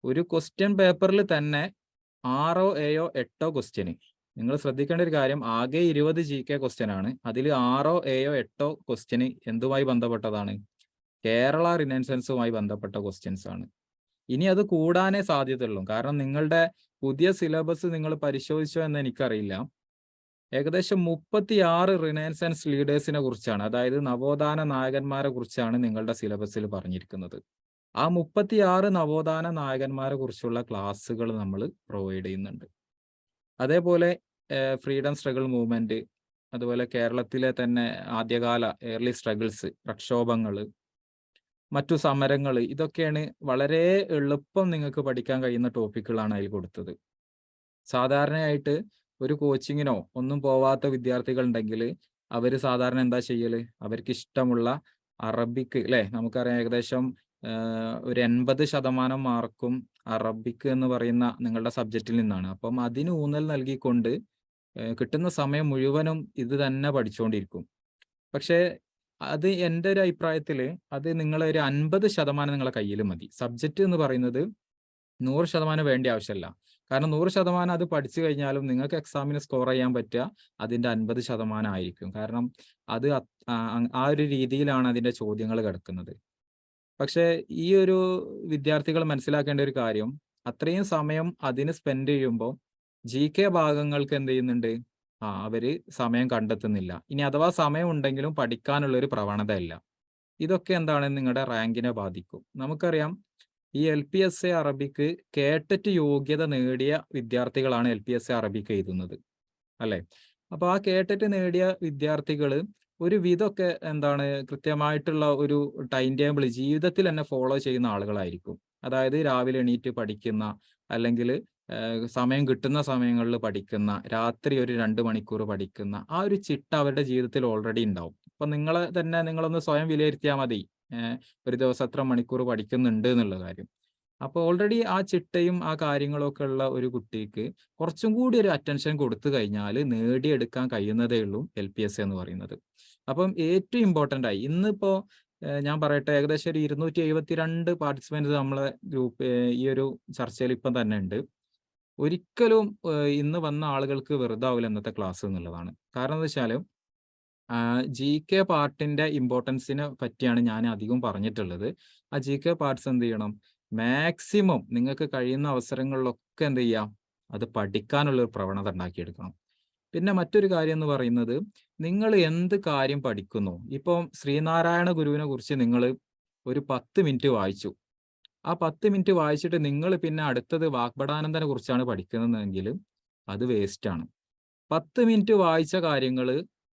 ഒരു ക്വസ്റ്റ്യൻ പേപ്പറിൽ തന്നെ 6 7 8 ക്വസ്റ്റ്യന്. നിങ്ങൾ ശ്രദ്ധിക്കേണ്ട ഒരു കാര്യം, ആകെ 20 GK ക്വസ്റ്റ്യൻ ആണ്. അതിൽ 6 7 8 ക്വസ്റ്റ്യന് എന്തുമായി ബന്ധപ്പെട്ടതാണ്? കേരള റിനൻസൻസുമായി ബന്ധപ്പെട്ട ക്വസ്റ്റ്യൻസ് ആണ്. ഇനി അത് കൂടാനേ സാധ്യതയുള്ളൂ. കാരണം നിങ്ങളുടെ പുതിയ സിലബസ് നിങ്ങൾ പരിശോധിച്ചോ എന്ന് എനിക്കറിയില്ല. ഏകദേശം 36 റിനൻസൻസ് ലീഡേഴ്സിനെ കുറിച്ചാണ്, അതായത് നവോത്ഥാന നായകന്മാരെ കുറിച്ചാണ് നിങ്ങളുടെ സിലബസിൽ പറഞ്ഞിരിക്കുന്നത്. ആ 36 നവോത്ഥാന നായകന്മാരെ കുറിച്ചുള്ള ക്ലാസ്സുകൾ നമ്മൾ പ്രൊവൈഡ് ചെയ്യുന്നുണ്ട്. അതേപോലെ ഫ്രീഡം സ്ട്രഗിൾ മൂവ്മെന്റ്, അതുപോലെ കേരളത്തിലെ തന്നെ ആദ്യകാല ഏർലി സ്ട്രഗിൾസ്, പ്രക്ഷോഭങ്ങൾ, മറ്റു സമരങ്ങൾ, ഇതൊക്കെയാണ് വളരെ എളുപ്പം നിങ്ങൾക്ക് പഠിക്കാൻ കഴിയുന്ന ടോപ്പിക്കുകളാണ് അതിൽ കൊടുത്തത്. സാധാരണയായിട്ട് ഒരു കോച്ചിങ്ങിനോ ഒന്നും പോവാത്ത വിദ്യാർത്ഥികൾ ഉണ്ടെങ്കിൽ അവർ സാധാരണ എന്താ ചെയ്യല്? അവർക്ക് ഇഷ്ടമുള്ള അറബിക്ക് അല്ലേ, നമുക്കറിയാം ഏകദേശം ഒരു 80% മാർക്കും അറബിക്ക് എന്ന് പറയുന്ന നിങ്ങളുടെ സബ്ജക്റ്റിൽ നിന്നാണ്. അപ്പം അതിന് ഊന്നൽ നൽകിക്കൊണ്ട് കിട്ടുന്ന സമയം മുഴുവനും ഇത് തന്നെ പഠിച്ചുകൊണ്ടിരിക്കും. പക്ഷേ അത് എൻ്റെ ഒരു അഭിപ്രായത്തിൽ അത് നിങ്ങളൊരു 50% നിങ്ങളെ കയ്യിൽ മതി. സബ്ജക്റ്റ് എന്ന് പറയുന്നത് 100% വേണ്ട ആവശ്യമില്ല. കാരണം 100% അത് പഠിച്ചു കഴിഞ്ഞാലും നിങ്ങൾക്ക് എക്സാമിന് സ്കോർ ചെയ്യാൻ പറ്റുക അതിൻ്റെ 50% ആയിരിക്കും. കാരണം അത് ആ ഒരു രീതിയിലാണ് അതിൻ്റെ ചോദ്യങ്ങൾ കിടക്കുന്നത്. പക്ഷേ ഈ ഒരു വിദ്യാർത്ഥികൾ മനസ്സിലാക്കേണ്ട ഒരു കാര്യം, അത്രയും സമയം അതിന് സ്പെൻഡ് ചെയ്യുമ്പോൾ GK ഭാഗങ്ങൾക്ക് എന്ത് ചെയ്യുന്നുണ്ട്? അവര് സമയം കണ്ടെത്തുന്നില്ല. ഇനി അഥവാ സമയം ഉണ്ടെങ്കിലും പഠിക്കാനുള്ള ഒരു പ്രവണത ഇല്ല. ഇതൊക്കെ എന്താണ് നിങ്ങളുടെ റാങ്കിനെ ബാധിക്കും. നമുക്കറിയാം ഈ LPSA അറബിക്ക് കേട്ടറ്റ് യോഗ്യത നേടിയ വിദ്യാർത്ഥികളാണ് LPSA അറബിക്ക് എഴുതുന്നത് അല്ലെ? അപ്പൊ ആ കേട്ടറ്റ് നേടിയ വിദ്യാർത്ഥികൾ ഒരു വിധമൊക്കെ എന്താണ് കൃത്യമായിട്ടുള്ള ഒരു ടൈം ടേബിൾ ജീവിതത്തിൽ തന്നെ ഫോളോ ചെയ്യുന്ന ആളുകളായിരിക്കും. അതായത് രാവിലെ എണീറ്റ് പഠിക്കുന്ന, അല്ലെങ്കിൽ സമയം കിട്ടുന്ന സമയങ്ങളിൽ പഠിക്കുന്ന, രാത്രി ഒരു 2 മണിക്കൂർ പഠിക്കുന്ന ആ ഒരു ചിട്ട അവരുടെ ജീവിതത്തിൽ ഓൾറെഡി ഉണ്ടാവും. അപ്പൊ നിങ്ങളെ തന്നെ നിങ്ങളൊന്ന് സ്വയം വിലയിരുത്തിയാൽ മതി ഒരു ദിവസം എത്ര മണിക്കൂർ പഠിക്കുന്നുണ്ട് എന്നുള്ള കാര്യം. അപ്പോൾ ഓൾറെഡി ആ ചിട്ടയും ആ കാര്യങ്ങളൊക്കെ ഉള്ള ഒരു കുട്ടിക്ക് കുറച്ചും കൂടി ഒരു അറ്റൻഷൻ കൊടുത്തു കഴിഞ്ഞാൽ നേടിയെടുക്കാൻ കഴിയുന്നതേ ഉള്ളൂ LPSA എന്ന് പറയുന്നത്. അപ്പം ഏറ്റവും ഇമ്പോർട്ടൻ്റ് ആയി ഇന്നിപ്പോൾ ഞാൻ പറയട്ടെ, ഏകദേശം ഒരു 272 പാർട്ടിസിപ്പൻസ് നമ്മളെ ഗ്രൂപ്പ് ഈ ഒരു ചർച്ചയിൽ ഇപ്പം തന്നെ ഉണ്ട്. ഒരിക്കലും ഇന്ന് വന്ന ആളുകൾക്ക് വെറുതെ ആവില്ല ഇന്നത്തെ ക്ലാസ് എന്നുള്ളതാണ്. കാരണം എന്താ വെച്ചാൽ GK പാർട്ടിന്റെ ഇമ്പോർട്ടൻസിനെ പറ്റിയാണ് ഞാൻ അധികം പറഞ്ഞിട്ടുള്ളത്. ആ GK പാർട്സ് എന്ത് ചെയ്യണം? മാക്സിമം നിങ്ങൾക്ക് കഴിയുന്ന അവസരങ്ങളിലൊക്കെ എന്ത് ചെയ്യാം? അത് പഠിക്കാനുള്ള ഒരു പ്രവണത ഉണ്ടാക്കിയെടുക്കണം. പിന്നെ മറ്റൊരു കാര്യം എന്ന് പറയുന്നത്, നിങ്ങൾ എന്ത് കാര്യം പഠിക്കുന്നു, ഇപ്പം ശ്രീനാരായണ ഗുരുവിനെ കുറിച്ച് നിങ്ങൾ ഒരു 10 മിനിറ്റ് വായിച്ചു. ആ 10 മിനിറ്റ് വായിച്ചിട്ട് നിങ്ങൾ പിന്നെ അടുത്തത് വാഗ്ഭടാനന്ദനെ കുറിച്ചാണ് പഠിക്കുന്നതെങ്കിൽ അത് വേസ്റ്റാണ്. 10 മിനിറ്റ് വായിച്ച കാര്യങ്ങൾ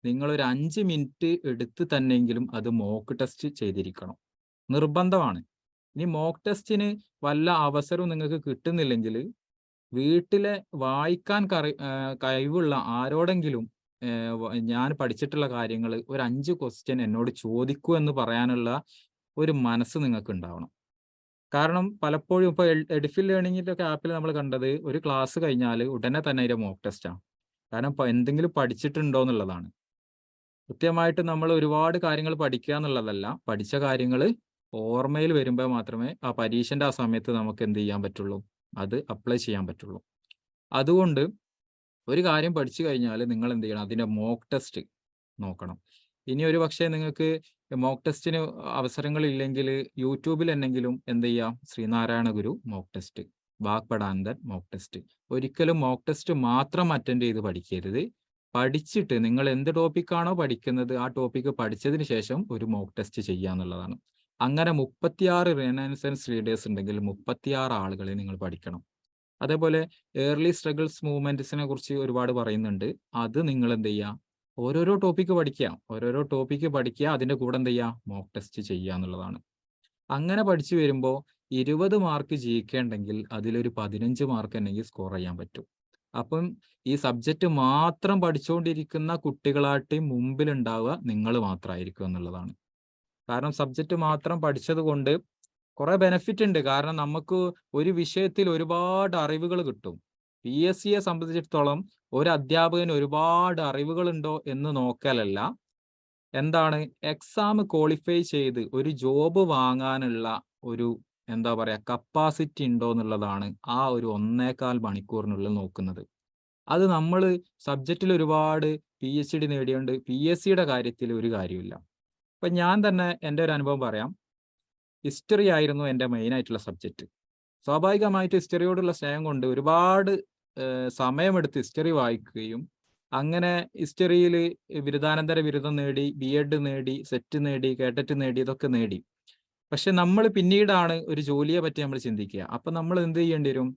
നിങ്ങളൊരു 5 മിനിറ്റ് എടുത്ത് തന്നെയെങ്കിലും അത് മോക്ക് ടെസ്റ്റ് ചെയ്തിരിക്കണം, നിർബന്ധമാണ്. ഇനി മോക്ക് ടെസ്റ്റിന് വല്ല അവസരവും നിങ്ങൾക്ക് കിട്ടുന്നില്ലെങ്കിൽ വീട്ടിലെ വായിക്കാൻ കഴിവുള്ള ആരോടെങ്കിലും ഞാൻ പഠിച്ചിട്ടുള്ള കാര്യങ്ങൾ ഒരു 5 ക്വസ്റ്റ്യൻ എന്നോട് ചോദിക്കൂ എന്ന് പറയാനുള്ള ഒരു മനസ്സ് നിങ്ങൾക്ക് ഉണ്ടാവണം. കാരണം പലപ്പോഴും ഇപ്പോൾ എഡിഫിൽ ലേണിംഗിന്റെ ഒക്കെ ആപ്പിൽ നമ്മൾ കണ്ടത് ഒരു ക്ലാസ് കഴിഞ്ഞാൽ ഉടനെ തന്നെ അതിന്റെ മോക്ക് ടെസ്റ്റാണ്. കാരണം എന്തെങ്കിലും പഠിച്ചിട്ടുണ്ടോ എന്നുള്ളതാണ്. കൃത്യമായിട്ട് നമ്മൾ ഒരുപാട് കാര്യങ്ങൾ പഠിക്കുക എന്നുള്ളതല്ല, പഠിച്ച കാര്യങ്ങൾ ഓർമ്മയിൽ വരുമ്പോൾ മാത്രമേ ആ പരീക്ഷന്റെ ആ സമയത്ത് നമുക്ക് എന്ത് ചെയ്യാൻ പറ്റുള്ളൂ, അത് അപ്ലൈ ചെയ്യാൻ പറ്റുള്ളൂ. അതുകൊണ്ട് ഒരു കാര്യം പഠിച്ചു കഴിഞ്ഞാൽ നിങ്ങൾ എന്ത് ചെയ്യണം, അതിന്റെ മോക്ക് ടെസ്റ്റ് നോക്കണം. ഇനി ഒരു പക്ഷേ നിങ്ങൾക്ക് മോക്ക് ടെസ്റ്റിന് അവസരങ്ങളില്ലെങ്കിൽ യൂട്യൂബിൽ എന്നെങ്കിലും എന്ത് ചെയ്യാം, ശ്രീനാരായണ ഗുരു മോക്ക് ടെസ്റ്റ്, വാക് പഠാനന്ദൻ മോക്ക് ടെസ്റ്റ്. ഒരിക്കലും മോക്ക് ടെസ്റ്റ് മാത്രം അറ്റൻഡ് ചെയ്ത് പഠിക്കരുത്. പഠിച്ചിട്ട് നിങ്ങൾ എന്ത് ടോപ്പിക്കാണോ പഠിക്കുന്നത് ആ ടോപ്പിക്ക് പഠിച്ചതിന് ശേഷം ഒരു മോക്ക് ടെസ്റ്റ് ചെയ്യുക എന്നുള്ളതാണ്. അങ്ങനെ 36 റിനൈസൻസ് റീഡേഴ്സ് ഉണ്ടെങ്കിൽ 36 ആളുകളെ നിങ്ങൾ പഠിക്കണം. അതേപോലെ ഏർലി സ്ട്രഗിൾസ് മൂവ്മെന്റ്സിനെ കുറിച്ച് ഒരുപാട് പറയുന്നുണ്ട്. അത് നിങ്ങൾ എന്ത് ചെയ്യുക, ഓരോരോ ടോപ്പിക്ക് പഠിക്കുക, ഓരോരോ ടോപ്പിക്ക് പഠിക്കുക, അതിന്റെ കൂടെ എന്ത് ചെയ്യുക, മോക്ക് ടെസ്റ്റ് ചെയ്യുക എന്നുള്ളതാണ്. അങ്ങനെ പഠിച്ചു വരുമ്പോൾ 20 മാർക്ക് ജയിക്കേണ്ടെങ്കിൽ അതിലൊരു 15 മാർക്ക് ഉണ്ടെങ്കിൽ സ്കോർ ചെയ്യാൻ പറ്റും. അപ്പം ഈ സബ്ജക്റ്റ് മാത്രം പഠിച്ചുകൊണ്ടിരിക്കുന്ന കുട്ടികളായിട്ട് മുമ്പിലുണ്ടാവുക നിങ്ങൾ മാത്രമായിരിക്കും എന്നുള്ളതാണ്. കാരണം സബ്ജക്റ്റ് മാത്രം പഠിച്ചത് കൊണ്ട് കുറെ ബെനിഫിറ്റ് ഉണ്ട്. കാരണം നമുക്ക് ഒരു വിഷയത്തിൽ ഒരുപാട് അറിവുകൾ കിട്ടും. PSCയെ സംബന്ധിച്ചിടത്തോളം ഒരു അധ്യാപകന് ഒരുപാട് അറിവുകളുണ്ടോ എന്ന് നോക്കലല്ല, എന്താണ് എക്സാം ക്വാളിഫൈ ചെയ്ത് ഒരു ജോബ് വാങ്ങാനുള്ള ഒരു എന്താ പറയാ കപ്പാസിറ്റി ഉണ്ടോ എന്നുള്ളതാണ് ആ ഒരു 1.25 മണിക്കൂറിനുള്ളിൽ നോക്കുന്നത്. അത് നമ്മൾ സബ്ജക്റ്റിൽ ഒരുപാട് PhD നേടിയുണ്ട്, PSCയുടെ കാര്യത്തിൽ ഒരു കാര്യമില്ല. ഇപ്പൊ ഞാൻ തന്നെ എൻ്റെ ഒരു അനുഭവം പറയാം. ഹിസ്റ്ററി ആയിരുന്നു എൻ്റെ മെയിൻ ആയിട്ടുള്ള സബ്ജക്റ്റ്. സ്വാഭാവികമായിട്ട് ഹിസ്റ്ററിയോടുള്ള സ്നേഹം കൊണ്ട് ഒരുപാട് സമയമെടുത്ത് ഹിസ്റ്ററി വായിക്കുകയും അങ്ങനെ ഹിസ്റ്ററിയിൽ ബിരുദാനന്തര ബിരുദം നേടി, BEd നേടി, സെറ്റ് നേടി, കേട്ടറ്റ് നേടി, ഇതൊക്കെ നേടി. പക്ഷെ നമ്മൾ പിന്നീടാണ് ഒരു ജോലിയെ പറ്റി നമ്മൾ ചിന്തിക്കുക. അപ്പൊ നമ്മൾ എന്ത് ചെയ്യേണ്ടി വരും,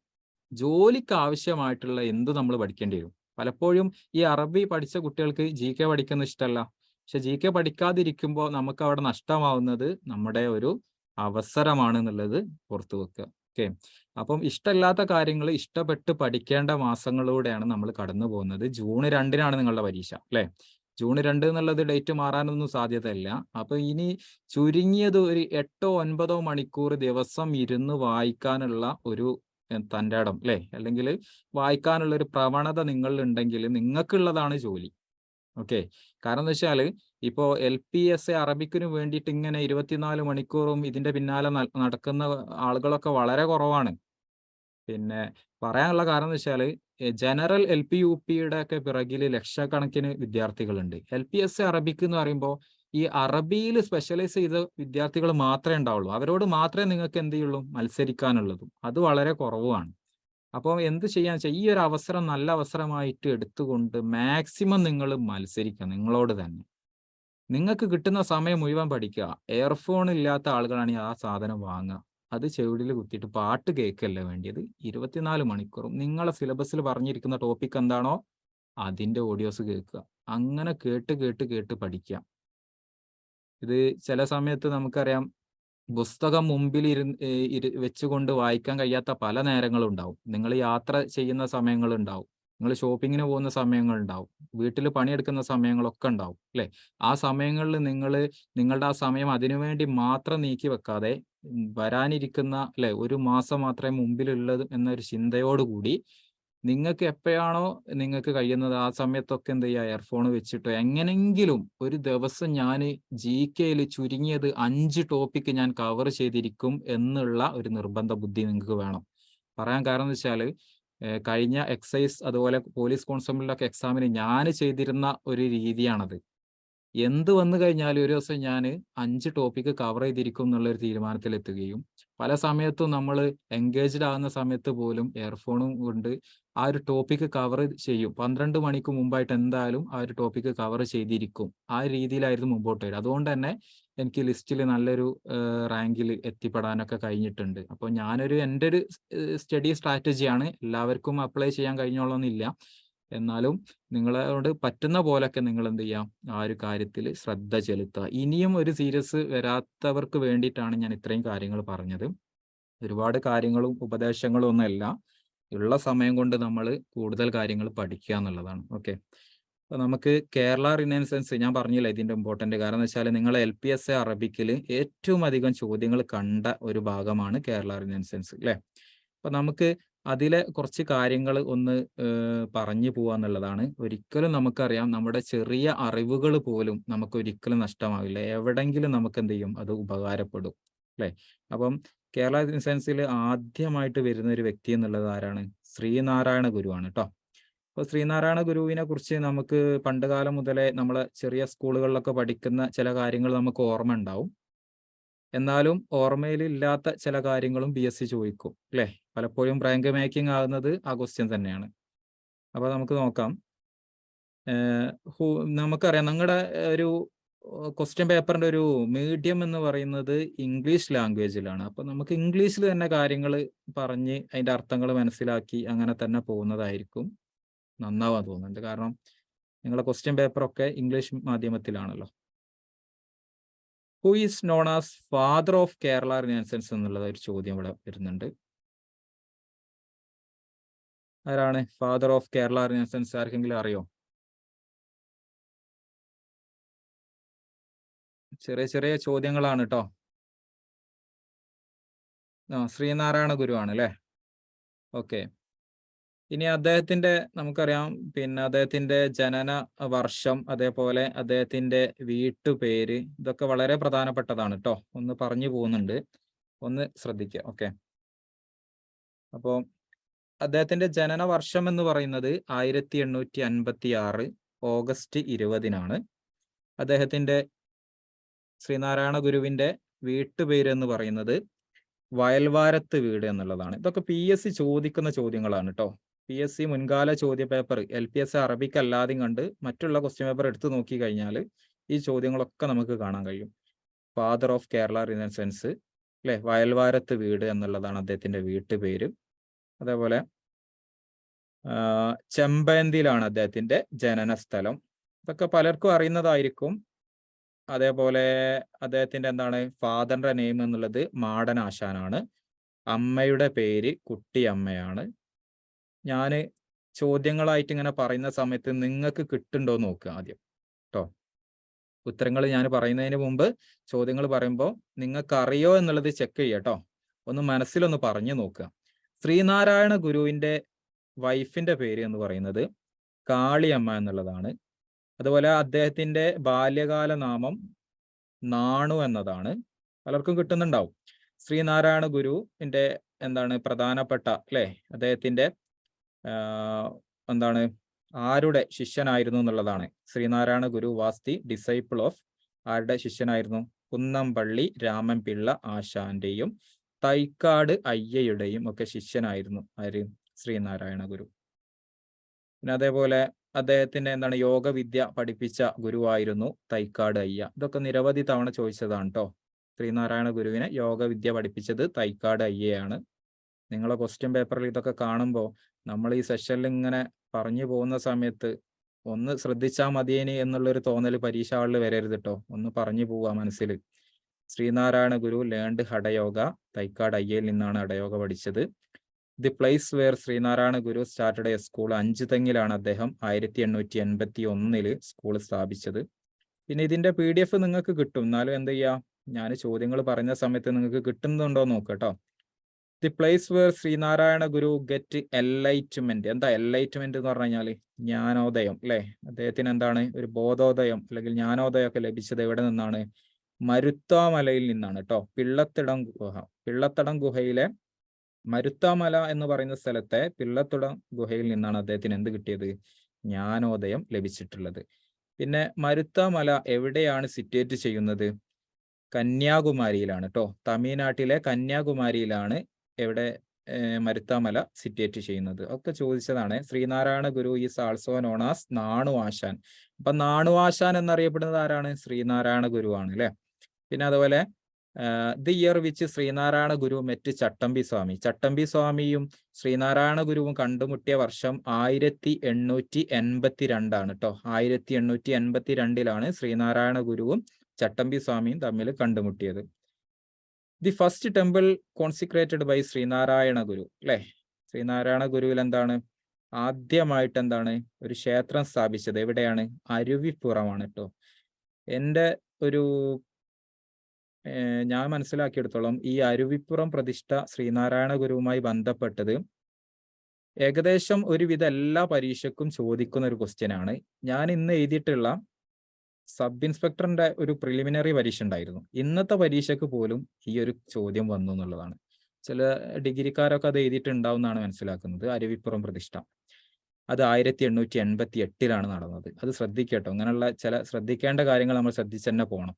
ജോലിക്ക് ആവശ്യമായിട്ടുള്ള എന്ത് നമ്മൾ പഠിക്കേണ്ടി വരും. പലപ്പോഴും ഈ അറബി പഠിച്ച കുട്ടികൾക്ക് GK പഠിക്കുന്ന ഇഷ്ടമല്ല. പക്ഷെ GK പഠിക്കാതിരിക്കുമ്പോൾ നമുക്ക് അവിടെ നഷ്ടമാവുന്നത് നമ്മുടെ ഒരു അവസരമാണ് എന്നുള്ളത് പുറത്തു വെക്കുക. ഓക്കെ, അപ്പം ഇഷ്ടമില്ലാത്ത കാര്യങ്ങൾ ഇഷ്ടപ്പെട്ട് പഠിക്കേണ്ട മാസങ്ങളിലൂടെയാണ് നമ്മൾ കടന്നു പോകുന്നത്. ജൂൺ 2-നാണ് നിങ്ങളുടെ പരീക്ഷ അല്ലെ. ജൂൺ 2 എന്നുള്ളത് ഡേറ്റ് മാറാനൊന്നും സാധ്യതയില്ല. അപ്പൊ ഇനി ചുരുങ്ങിയത് ഒരു 8-9 മണിക്കൂർ ദിവസം ഇരുന്ന് വായിക്കാനുള്ള ഒരു തൻ്റെ ഇടം അല്ലെ, അല്ലെങ്കിൽ വായിക്കാനുള്ള ഒരു പ്രവണത നിങ്ങളിൽ ഉണ്ടെങ്കിൽ നിങ്ങൾക്കുള്ളതാണ് ജോലി. ഓക്കെ, കാരണം എന്താ വെച്ചാൽ ഇപ്പോ LPSA അറബിക്കിന് വേണ്ടിയിട്ട് ഇങ്ങനെ 24 മണിക്കൂറും ഇതിന്റെ പിന്നാലെ നടക്കുന്ന ആളുകളൊക്കെ വളരെ കുറവാണ്. പിന്നെ പറയാനുള്ള കാരണം എന്ന് വെച്ചാൽ ജനറൽ LP UPയുടെ ഒക്കെ പിറകിൽ ലക്ഷക്കണക്കിന് വിദ്യാർത്ഥികളുണ്ട്. LPSA അറബിക്ക് എന്ന് പറയുമ്പോൾ ഈ അറബിയിൽ സ്പെഷ്യലൈസ് ചെയ്ത വിദ്യാർത്ഥികൾ മാത്രമേ ഉണ്ടാവുള്ളൂ. അവരോട് മാത്രമേ നിങ്ങൾക്ക് എന്ത് ചെയ്യുള്ളൂ, മത്സരിക്കാനുള്ളതും. അത് വളരെ കുറവാണ്. അപ്പോൾ എന്ത് ചെയ്യാന്ന് വെച്ചാൽ ഈ ഒരു അവസരം നല്ല അവസരമായിട്ട് എടുത്തുകൊണ്ട് മാക്സിമം നിങ്ങൾ മത്സരിക്കുക നിങ്ങളോട് തന്നെ. നിങ്ങൾക്ക് കിട്ടുന്ന സമയം മുഴുവൻ പഠിക്കുക. എയർഫോൺ ഇല്ലാത്ത ആളുകളാണെങ്കിൽ ആ സാധനം വാങ്ങുക. അത് ചെവിടിൽ കുത്തിയിട്ട് പാട്ട് കേൾക്കല്ല വേണ്ടിയത്. 24 മണിക്കൂറും നിങ്ങളെ സിലബസിൽ പറഞ്ഞിരിക്കുന്ന ടോപ്പിക് എന്താണോ അതിന്റെ ഓഡിയോസ് കേൾക്കുക. അങ്ങനെ കേട്ട് കേട്ട് കേട്ട് പഠിക്കുക. ഇത് ചില സമയത്ത് നമുക്കറിയാം, പുസ്തകം മുമ്പിൽ വെച്ചുകൊണ്ട് വായിക്കാൻ കഴിയാത്ത പല നേരങ്ങളും ഉണ്ടാവും. നിങ്ങൾ യാത്ര ചെയ്യുന്ന സമയങ്ങളുണ്ടാവും, നിങ്ങൾ ഷോപ്പിങ്ങിന് പോകുന്ന സമയങ്ങളുണ്ടാവും, വീട്ടിൽ പണിയെടുക്കുന്ന സമയങ്ങളൊക്കെ ഉണ്ടാവും അല്ലെ. ആ സമയങ്ങളിൽ നിങ്ങളുടെ ആ സമയം അതിനുവേണ്ടി മാത്രം നീക്കി വെക്കാതെ വരാനിരിക്കുന്ന അല്ലെ ഒരു മാസം മാത്രമേ മുമ്പിലുള്ളത് എന്നൊരു ചിന്തയോടുകൂടി നിങ്ങൾക്ക് എപ്പോഴാണോ നിങ്ങൾക്ക് കഴിയുന്നത് ആ സമയത്തൊക്കെ എന്ത് ചെയ്യുക, എയർഫോൺ വെച്ചിട്ടോ എങ്ങനെങ്കിലും ഒരു ദിവസം ഞാൻ GK ചുരുങ്ങിയത് 5 ടോപ്പിക്ക് ഞാൻ കവർ ചെയ്തിരിക്കും എന്നുള്ള ഒരു നിർബന്ധ ബുദ്ധി നിങ്ങൾക്ക് വേണം. പറയാൻ കാരണം എന്ന് വെച്ചാൽ കഴിഞ്ഞ എക്സൈസ് അതുപോലെ പോലീസ് കോൺസ്റ്റബിളിലൊക്കെ എക്സാമിന് ഞാൻ ചെയ്തിരുന്ന ഒരു രീതിയാണത്. എന്ത് വന്നു കഴിഞ്ഞാലും ഒരു ദിവസം ഞാൻ 5 ടോപ്പിക്ക് കവർ ചെയ്തിരിക്കും എന്നുള്ളൊരു തീരുമാനത്തിലെത്തുകയും പല സമയത്തും നമ്മൾ എൻഗേജ്ഡ് ആകുന്ന സമയത്ത് പോലും എയർഫോണും കൊണ്ട് ആ ഒരു ടോപ്പിക്ക് കവർ ചെയ്യും. 12 മണിക്ക് മുമ്പായിട്ട് എന്തായാലും ആ ഒരു ടോപ്പിക്ക് കവർ ചെയ്തിരിക്കും. ആ രീതിയിലായിരുന്നു മുമ്പോട്ട് വരിക. അതുകൊണ്ട് തന്നെ എനിക്ക് ലിസ്റ്റിൽ നല്ലൊരു റാങ്കിൽ എത്തിപ്പെടാനൊക്കെ കഴിഞ്ഞിട്ടുണ്ട്. അപ്പോൾ എൻ്റെ ഒരു സ്റ്റഡി സ്ട്രാറ്റജിയാണ്. എല്ലാവർക്കും അപ്ലൈ ചെയ്യാൻ കഴിഞ്ഞോളന്നില്ല. എന്നാലും നിങ്ങളോട് പറ്റുന്ന പോലൊക്കെ നിങ്ങൾ എന്ത് ചെയ്യാം, ആ ഒരു കാര്യത്തിൽ ശ്രദ്ധ ചെലുത്തുക. ഇനിയും ഒരു സീരീസ് വരാത്തവർക്ക് വേണ്ടിയിട്ടാണ് ഞാൻ ഇത്രയും കാര്യങ്ങൾ പറഞ്ഞത്. ഒരുപാട് കാര്യങ്ങളും ഉപദേശങ്ങളും ഒന്നുമല്ല, ഉള്ള സമയം കൊണ്ട് നമ്മൾ കൂടുതൽ കാര്യങ്ങൾ പഠിക്കുക എന്നുള്ളതാണ്. ഓക്കെ, അപ്പൊ നമുക്ക് കേരള റിനൈസൻസ് ഞാൻ പറഞ്ഞില്ല ഇതിന്റെ ഇമ്പോർട്ടന്റ്. കാരണം എന്ന് വെച്ചാൽ നിങ്ങൾ LPSA അറബിക്കിൽ ഏറ്റവും അധികം ചോദ്യങ്ങൾ കണ്ട ഒരു ഭാഗമാണ് കേരള റിനൈസൻസ് അല്ലെ. അപ്പൊ നമുക്ക് അതിലെ കുറച്ച് കാര്യങ്ങൾ ഒന്ന് പറഞ്ഞു പോവാന്നുള്ളതാണ്. ഒരിക്കലും നമുക്കറിയാം നമ്മുടെ ചെറിയ അറിവുകൾ പോലും നമുക്ക് ഒരിക്കലും നഷ്ടമാവില്ല. എവിടെങ്കിലും നമുക്ക് എന്ത് ചെയ്യും അത് ഉപകാരപ്പെടും. അല്ലേ? അപ്പം കേരള സെൻസിൽ ആദ്യമായിട്ട് വരുന്ന ഒരു വ്യക്തി എന്നുള്ളത് ആരാണ്? ശ്രീനാരായണ ഗുരുവാണ് ട്ടോ. അപ്പോൾ ശ്രീനാരായണ ഗുരുവിനെ കുറിച്ച് നമുക്ക് പണ്ടുകാലം മുതലേ നമ്മളെ ചെറിയ സ്കൂളുകളിലൊക്കെ പഠിക്കുന്ന ചില കാര്യങ്ങൾ നമുക്ക് ഓർമ്മ ഉണ്ടാവും. എന്നാലും ഓർമ്മയിൽ ഇല്ലാത്ത ചില കാര്യങ്ങളും PSC ചോദിക്കും അല്ലേ? പലപ്പോഴും റാങ്ക് മേക്കിംഗ് ആകുന്നത് ആ ക്വസ്റ്റ്യൻ തന്നെയാണ്. അപ്പൊ നമുക്ക് നോക്കാം. ഏഹ് ഹു നമുക്കറിയാം നിങ്ങളുടെ ഒരു ക്വസ്റ്റ്യൻ പേപ്പറിന്റെ ഒരു മീഡിയം എന്ന് പറയുന്നത് ഇംഗ്ലീഷ് ലാംഗ്വേജിലാണ്. അപ്പൊ നമുക്ക് ഇംഗ്ലീഷിൽ തന്നെ കാര്യങ്ങൾ പറഞ്ഞ് അതിന്റെ അർത്ഥങ്ങൾ മനസ്സിലാക്കി അങ്ങനെ തന്നെ പോകുന്നതായിരിക്കും നന്നാവാൻ തോന്നുന്നുണ്ട്. കാരണം നിങ്ങളുടെ ക്വസ്റ്റ്യൻ പേപ്പറൊക്കെ ഇംഗ്ലീഷ് മാധ്യമത്തിലാണല്ലോ. Who is known as father of Kerala renaissance എന്നുള്ള ഒരു ചോദ്യം ഇവിടെ വരുന്നുണ്ട്. ആരാണ് ഫാദർ ഓഫ് കേരള റിനൈസൻസ്? ആർക്കെങ്കിലും അറിയോ? ചെറിയ ചെറിയ ചോദ്യങ്ങളാണ് കേട്ടോ. ശ്രീനാരായണ ഗുരു ആണ് അല്ലേ? ഓക്കെ. ഇനി അദ്ദേഹത്തിന്റെ നമുക്കറിയാം, പിന്നെ അദ്ദേഹത്തിന്റെ ജനന വർഷം, അതേപോലെ അദ്ദേഹത്തിന്റെ വീട്ടുപേര്, ഇതൊക്കെ വളരെ പ്രധാനപ്പെട്ടതാണ് കേട്ടോ. ഒന്ന് പറഞ്ഞു പോകുന്നുണ്ട്, ഒന്ന് ശ്രദ്ധിക്കുക. ഓക്കെ. അപ്പോൾ അദ്ദേഹത്തിന്റെ ജനന വർഷം എന്ന് പറയുന്നത് 1856 ഓഗസ്റ്റ് 20-നാണ്. അദ്ദേഹത്തിന്റെ ശ്രീനാരായണ ഗുരുവിന്റെ വീട്ടുപേര് എന്ന് പറയുന്നത് വയൽവാരത്ത് വീട് എന്നുള്ളതാണ്. ഇതൊക്കെ PSC ചോദിക്കുന്ന ചോദ്യങ്ങളാണ് കേട്ടോ. PSC മുൻകാല ചോദ്യ പേപ്പർ LPS അറബിക്ക് അല്ലാതെയും കണ്ട് മറ്റുള്ള ക്വസ്റ്റ്യൻ പേപ്പർ എടുത്തു നോക്കി കഴിഞ്ഞാൽ ഈ ചോദ്യങ്ങളൊക്കെ നമുക്ക് കാണാൻ കഴിയും. ഫാദർ ഓഫ് കേരള റിനൈസൻസ് അല്ലെ, വയൽവാരത്ത് വീട് എന്നുള്ളതാണ് അദ്ദേഹത്തിന്റെ വീട്ടുപേര്. അതേപോലെ ചെമ്പയന്തിയിലാണ് അദ്ദേഹത്തിന്റെ ജനന സ്ഥലം. ഇതൊക്കെ പലർക്കും അറിയുന്നതായിരിക്കും. അതേപോലെ അദ്ദേഹത്തിന്റെ എന്താണ് ഫാദറിന്റെ നെയിം എന്നുള്ളത് മാടൻ ആശാനാണ്. അമ്മയുടെ പേര് കുട്ടിയമ്മയാണ്. ഞാൻ ചോദ്യങ്ങളായിട്ട് ഇങ്ങനെ പറയുന്ന സമയത്ത് നിങ്ങൾക്ക് കിട്ടുന്നുണ്ടോ എന്ന് നോക്കുക ആദ്യം കേട്ടോ. ഉത്തരങ്ങൾ ഞാൻ പറയുന്നതിന് മുമ്പ് ചോദ്യങ്ങൾ പറയുമ്പോൾ നിങ്ങൾക്ക് അറിയോ എന്നുള്ളത് ചെക്ക് ചെയ്യട്ടോ. ഒന്ന് മനസ്സിലൊന്ന് പറഞ്ഞു നോക്കുക. ശ്രീനാരായണ ഗുരുവിന്റെ വൈഫിന്റെ പേര് എന്ന് പറയുന്നത് കാളിയമ്മ എന്നുള്ളതാണ്. അതുപോലെ അദ്ദേഹത്തിന്റെ ബാല്യകാല നാമം നാണു എന്നതാണ്. പലർക്കും കിട്ടുന്നുണ്ടാവും. ശ്രീനാരായണ ഗുരുവിന്റെ എന്താണ് പ്രധാനപ്പെട്ട അല്ലെ, അദ്ദേഹത്തിന്റെ എന്താണ് ആരുടെ ശിഷ്യനായിരുന്നു എന്നുള്ളതാണ്. ശ്രീനാരായണ ഗുരു വാസ് ദി ഡിസൈപ്പിൾ ഓഫ് ആരുടെ ശിഷ്യനായിരുന്നു? കുന്നംപള്ളി രാമൻ പിള്ള ആശാന്റെയും തൈക്കാട് അയ്യയുടെയും ഒക്കെ ശിഷ്യനായിരുന്നു ആര്? ശ്രീനാരായണ ഗുരു. പിന്നെ അതേപോലെ അദ്ദേഹത്തിന്റെ എന്താണ് യോഗവിദ്യ പഠിപ്പിച്ച ഗുരുവായിരുന്നു തൈക്കാട് അയ്യ. ഇതൊക്കെ നിരവധി തവണ ചോദിച്ചതാണ് കേട്ടോ. ശ്രീനാരായണ ഗുരുവിനെ യോഗവിദ്യ പഠിപ്പിച്ചത് തൈക്കാട് അയ്യയാണ്. നിങ്ങളെ ക്വസ്റ്റ്യൻ പേപ്പറിൽ ഇതൊക്കെ കാണുമ്പോൾ നമ്മൾ ഈ സെഷനിൽ ഇങ്ങനെ പറഞ്ഞു പോകുന്ന സമയത്ത് ഒന്ന് ശ്രദ്ധിച്ചാൽ മതിയേനി എന്നുള്ളൊരു തോന്നൽ പരീക്ഷ ഹാളിൽ വരരുത് കേട്ടോ. ഒന്ന് പറഞ്ഞു പോവാ മനസ്സിൽ. ശ്രീനാരായണ ഗുരു ലേൺഡ് ഹഠയോഗ, തൈക്കാട് അയ്യയിൽ നിന്നാണ് ഹഠയോഗ പഠിച്ചത്. The place where Sreenarayana Guru started a school, അഞ്ചുതെങ്ങിലാണ് അദ്ദേഹം 1881 സ്കൂൾ സ്ഥാപിച്ചത്. പിന്നെ ഇതിന്റെ PDF നിങ്ങൾക്ക് കിട്ടും. എന്നാലും എന്ത് ചെയ്യാ, ഞാൻ ചോദ്യങ്ങൾ പറഞ്ഞ സമയത്ത് നിങ്ങൾക്ക് കിട്ടുന്നുണ്ടോ നോക്കുക കേട്ടോ. The place where Sreenarayana Guru get enlightenment. എന്താ എൻലൈറ്റ്മെന്റ് എന്ന് പറഞ്ഞു കഴിഞ്ഞാൽ ജ്ഞാനോദയം അല്ലെ. അദ്ദേഹത്തിന് എന്താണ് ഒരു ബോധോദയം അല്ലെങ്കിൽ ജ്ഞാനോദയം ഒക്കെ ലഭിച്ചത് എവിടെ നിന്നാണ്? മരുത്താമലയിൽ നിന്നാണ് കേട്ടോ. പിള്ളത്തടം ഗുഹയിലെ മരുത്താമല എന്ന് പറയുന്ന സ്ഥലത്തെ പിള്ളത്തുടം ഗുഹയിൽ നിന്നാണ് അദ്ദേഹത്തിന് എന്ത് കിട്ടിയത്? ജ്ഞാനോദയം ലഭിച്ചിട്ടുള്ളത്. പിന്നെ മരുത്താമല എവിടെയാണ് സിറ്റുവേറ്റ് ചെയ്യുന്നത്? കന്യാകുമാരിയിലാണ് കേട്ടോ. തമിഴ്നാട്ടിലെ കന്യാകുമാരിയിലാണ് എവിടെ മരുത്താമല സിറ്റുവേറ്റ് ചെയ്യുന്നത്. ഒക്കെ ചോദിച്ചതാണ്. Sree Narayana Guru is also known as Nanu Asan. അപ്പൊ നാണു ആശാൻ എന്നറിയപ്പെടുന്നത് ആരാണ്? ശ്രീനാരായണ ഗുരു ആണ് അല്ലെ. പിന്നെ അതുപോലെ the year which Sree Narayana Guru met Chattampi Swami. Chattampi സ്വാമിയും ശ്രീനാരായണ ഗുരുവും കണ്ടുമുട്ടിയ വർഷം 1882 കേട്ടോ. 1882 ശ്രീനാരായണ ഗുരുവും ചട്ടമ്പി സ്വാമിയും തമ്മിൽ കണ്ടുമുട്ടിയത്. The first temple consecrated by Sree Narayana Guru അല്ലെ. ശ്രീനാരായണ ഗുരുവിൽ എന്താണ് ആദ്യമായിട്ട് എന്താണ് ഒരു ക്ഷേത്രം സ്ഥാപിച്ചത്? എവിടെയാണ്? അരുവിപ്പുറമാണ് കേട്ടോ. എൻ്റെ ഒരു ഞാൻ മനസ്സിലാക്കിയെടുത്തോളം ഈ അരുവിപ്പുറം പ്രതിഷ്ഠ ശ്രീനാരായണ ഗുരുവുമായി ബന്ധപ്പെട്ടത് ഏകദേശം ഒരുവിധ എല്ലാ പരീക്ഷയ്ക്കും ചോദിക്കുന്ന ഒരു ക്വസ്റ്റ്യൻ ആണ്. ഞാൻ ഇന്ന് എഴുതിയിട്ടുള്ള സബ് ഇൻസ്പെക്ടറിന്റെ ഒരു പ്രിലിമിനറി പരീക്ഷ ഉണ്ടായിരുന്നു. ഇന്നത്തെ പരീക്ഷയ്ക്ക് പോലും ഈ ഒരു ചോദ്യം വന്നു എന്നുള്ളതാണ്. ചില ഡിഗ്രിക്കാരൊക്കെ അത് എഴുതിയിട്ടുണ്ടാവും എന്നാണ് മനസ്സിലാക്കുന്നത്. അരുവിപ്പുറം പ്രതിഷ്ഠ അത് 1888 നടന്നത്. അത് ശ്രദ്ധിക്കട്ടോ. അങ്ങനെയുള്ള ചില ശ്രദ്ധിക്കേണ്ട കാര്യങ്ങൾ നമ്മൾ ശ്രദ്ധിച്ച് തന്നെ പോകണം.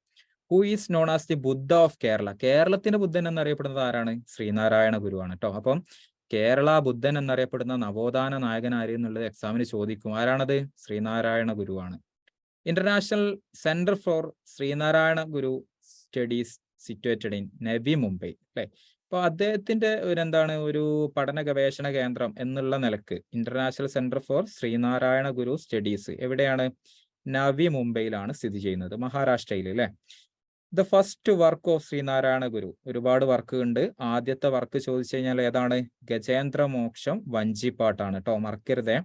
Who is known as the Buddha of Kerala? കേരളത്തിന്റെ ബുദ്ധൻ എന്നറിയപ്പെടുന്നത് ആരാണ്? ശ്രീനാരായണ ഗുരുവാണ് കേട്ടോ. അപ്പം കേരള ബുദ്ധൻ എന്നറിയപ്പെടുന്ന നവോത്ഥാന നായകൻ ആര് എന്നുള്ളത് എക്സാമിന് ചോദിക്കും. ആരാണത്? ശ്രീനാരായണ ഗുരുവാണ്. International centre for Sree Narayana Guru studies situated in Navi Mumbai അല്ലെ. അപ്പൊ അദ്ദേഹത്തിന്റെ ഒരു പഠന ഗവേഷണ കേന്ദ്രം എന്നുള്ള നിലക്ക് international centre for Sree Narayana Guru studies എവിടെയാണ്? നവി മുംബൈയിലാണ് സ്ഥിതി ചെയ്യുന്നത്, മഹാരാഷ്ട്രയിൽ അല്ലെ. The first work of Sree Narayana Guru, ഒരുപാട് വർക്ക് ഉണ്ട്. ആദ്യത്തെ വർക്ക് ചോദിച്ചു കഴിഞ്ഞാൽ ഏതാണ്? ഗജേന്ദ്ര മോക്ഷം വഞ്ചിപ്പാട്ടാണ് കേട്ടോ, മറക്കരുതേ.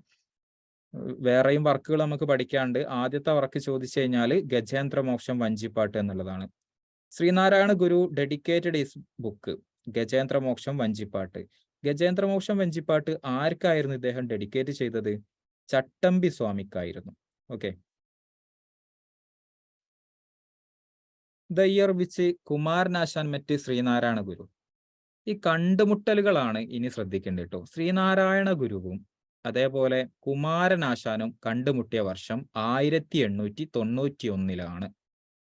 വേറെയും വർക്കുകൾ നമുക്ക് പഠിക്കാണ്ട്. ആദ്യത്തെ വർക്ക് ചോദിച്ചു കഴിഞ്ഞാൽ ഗജേന്ദ്ര മോക്ഷം വഞ്ചിപ്പാട്ട് എന്നുള്ളതാണ്. Sree Narayana Guru dedicated his book Gajendra Moksham Vanchipattu. Gajendra Moksham Vanchipattu ആർക്കായിരുന്നു ഇദ്ദേഹം ഡെഡിക്കേറ്റ് ചെയ്തത്? ചട്ടമ്പി സ്വാമിക്കായിരുന്നു. Okay. The year which Kumaranasan met Sree Narayana Guru. ഈ കണ്ടുമുട്ടലുകളാണ് ഇനി ശ്രദ്ധിക്കേണ്ടത് കേട്ടോ. ശ്രീനാരായണ ഗുരുവും അതേപോലെ കുമാരനാശാനും കണ്ടുമുട്ടിയ വർഷം 1891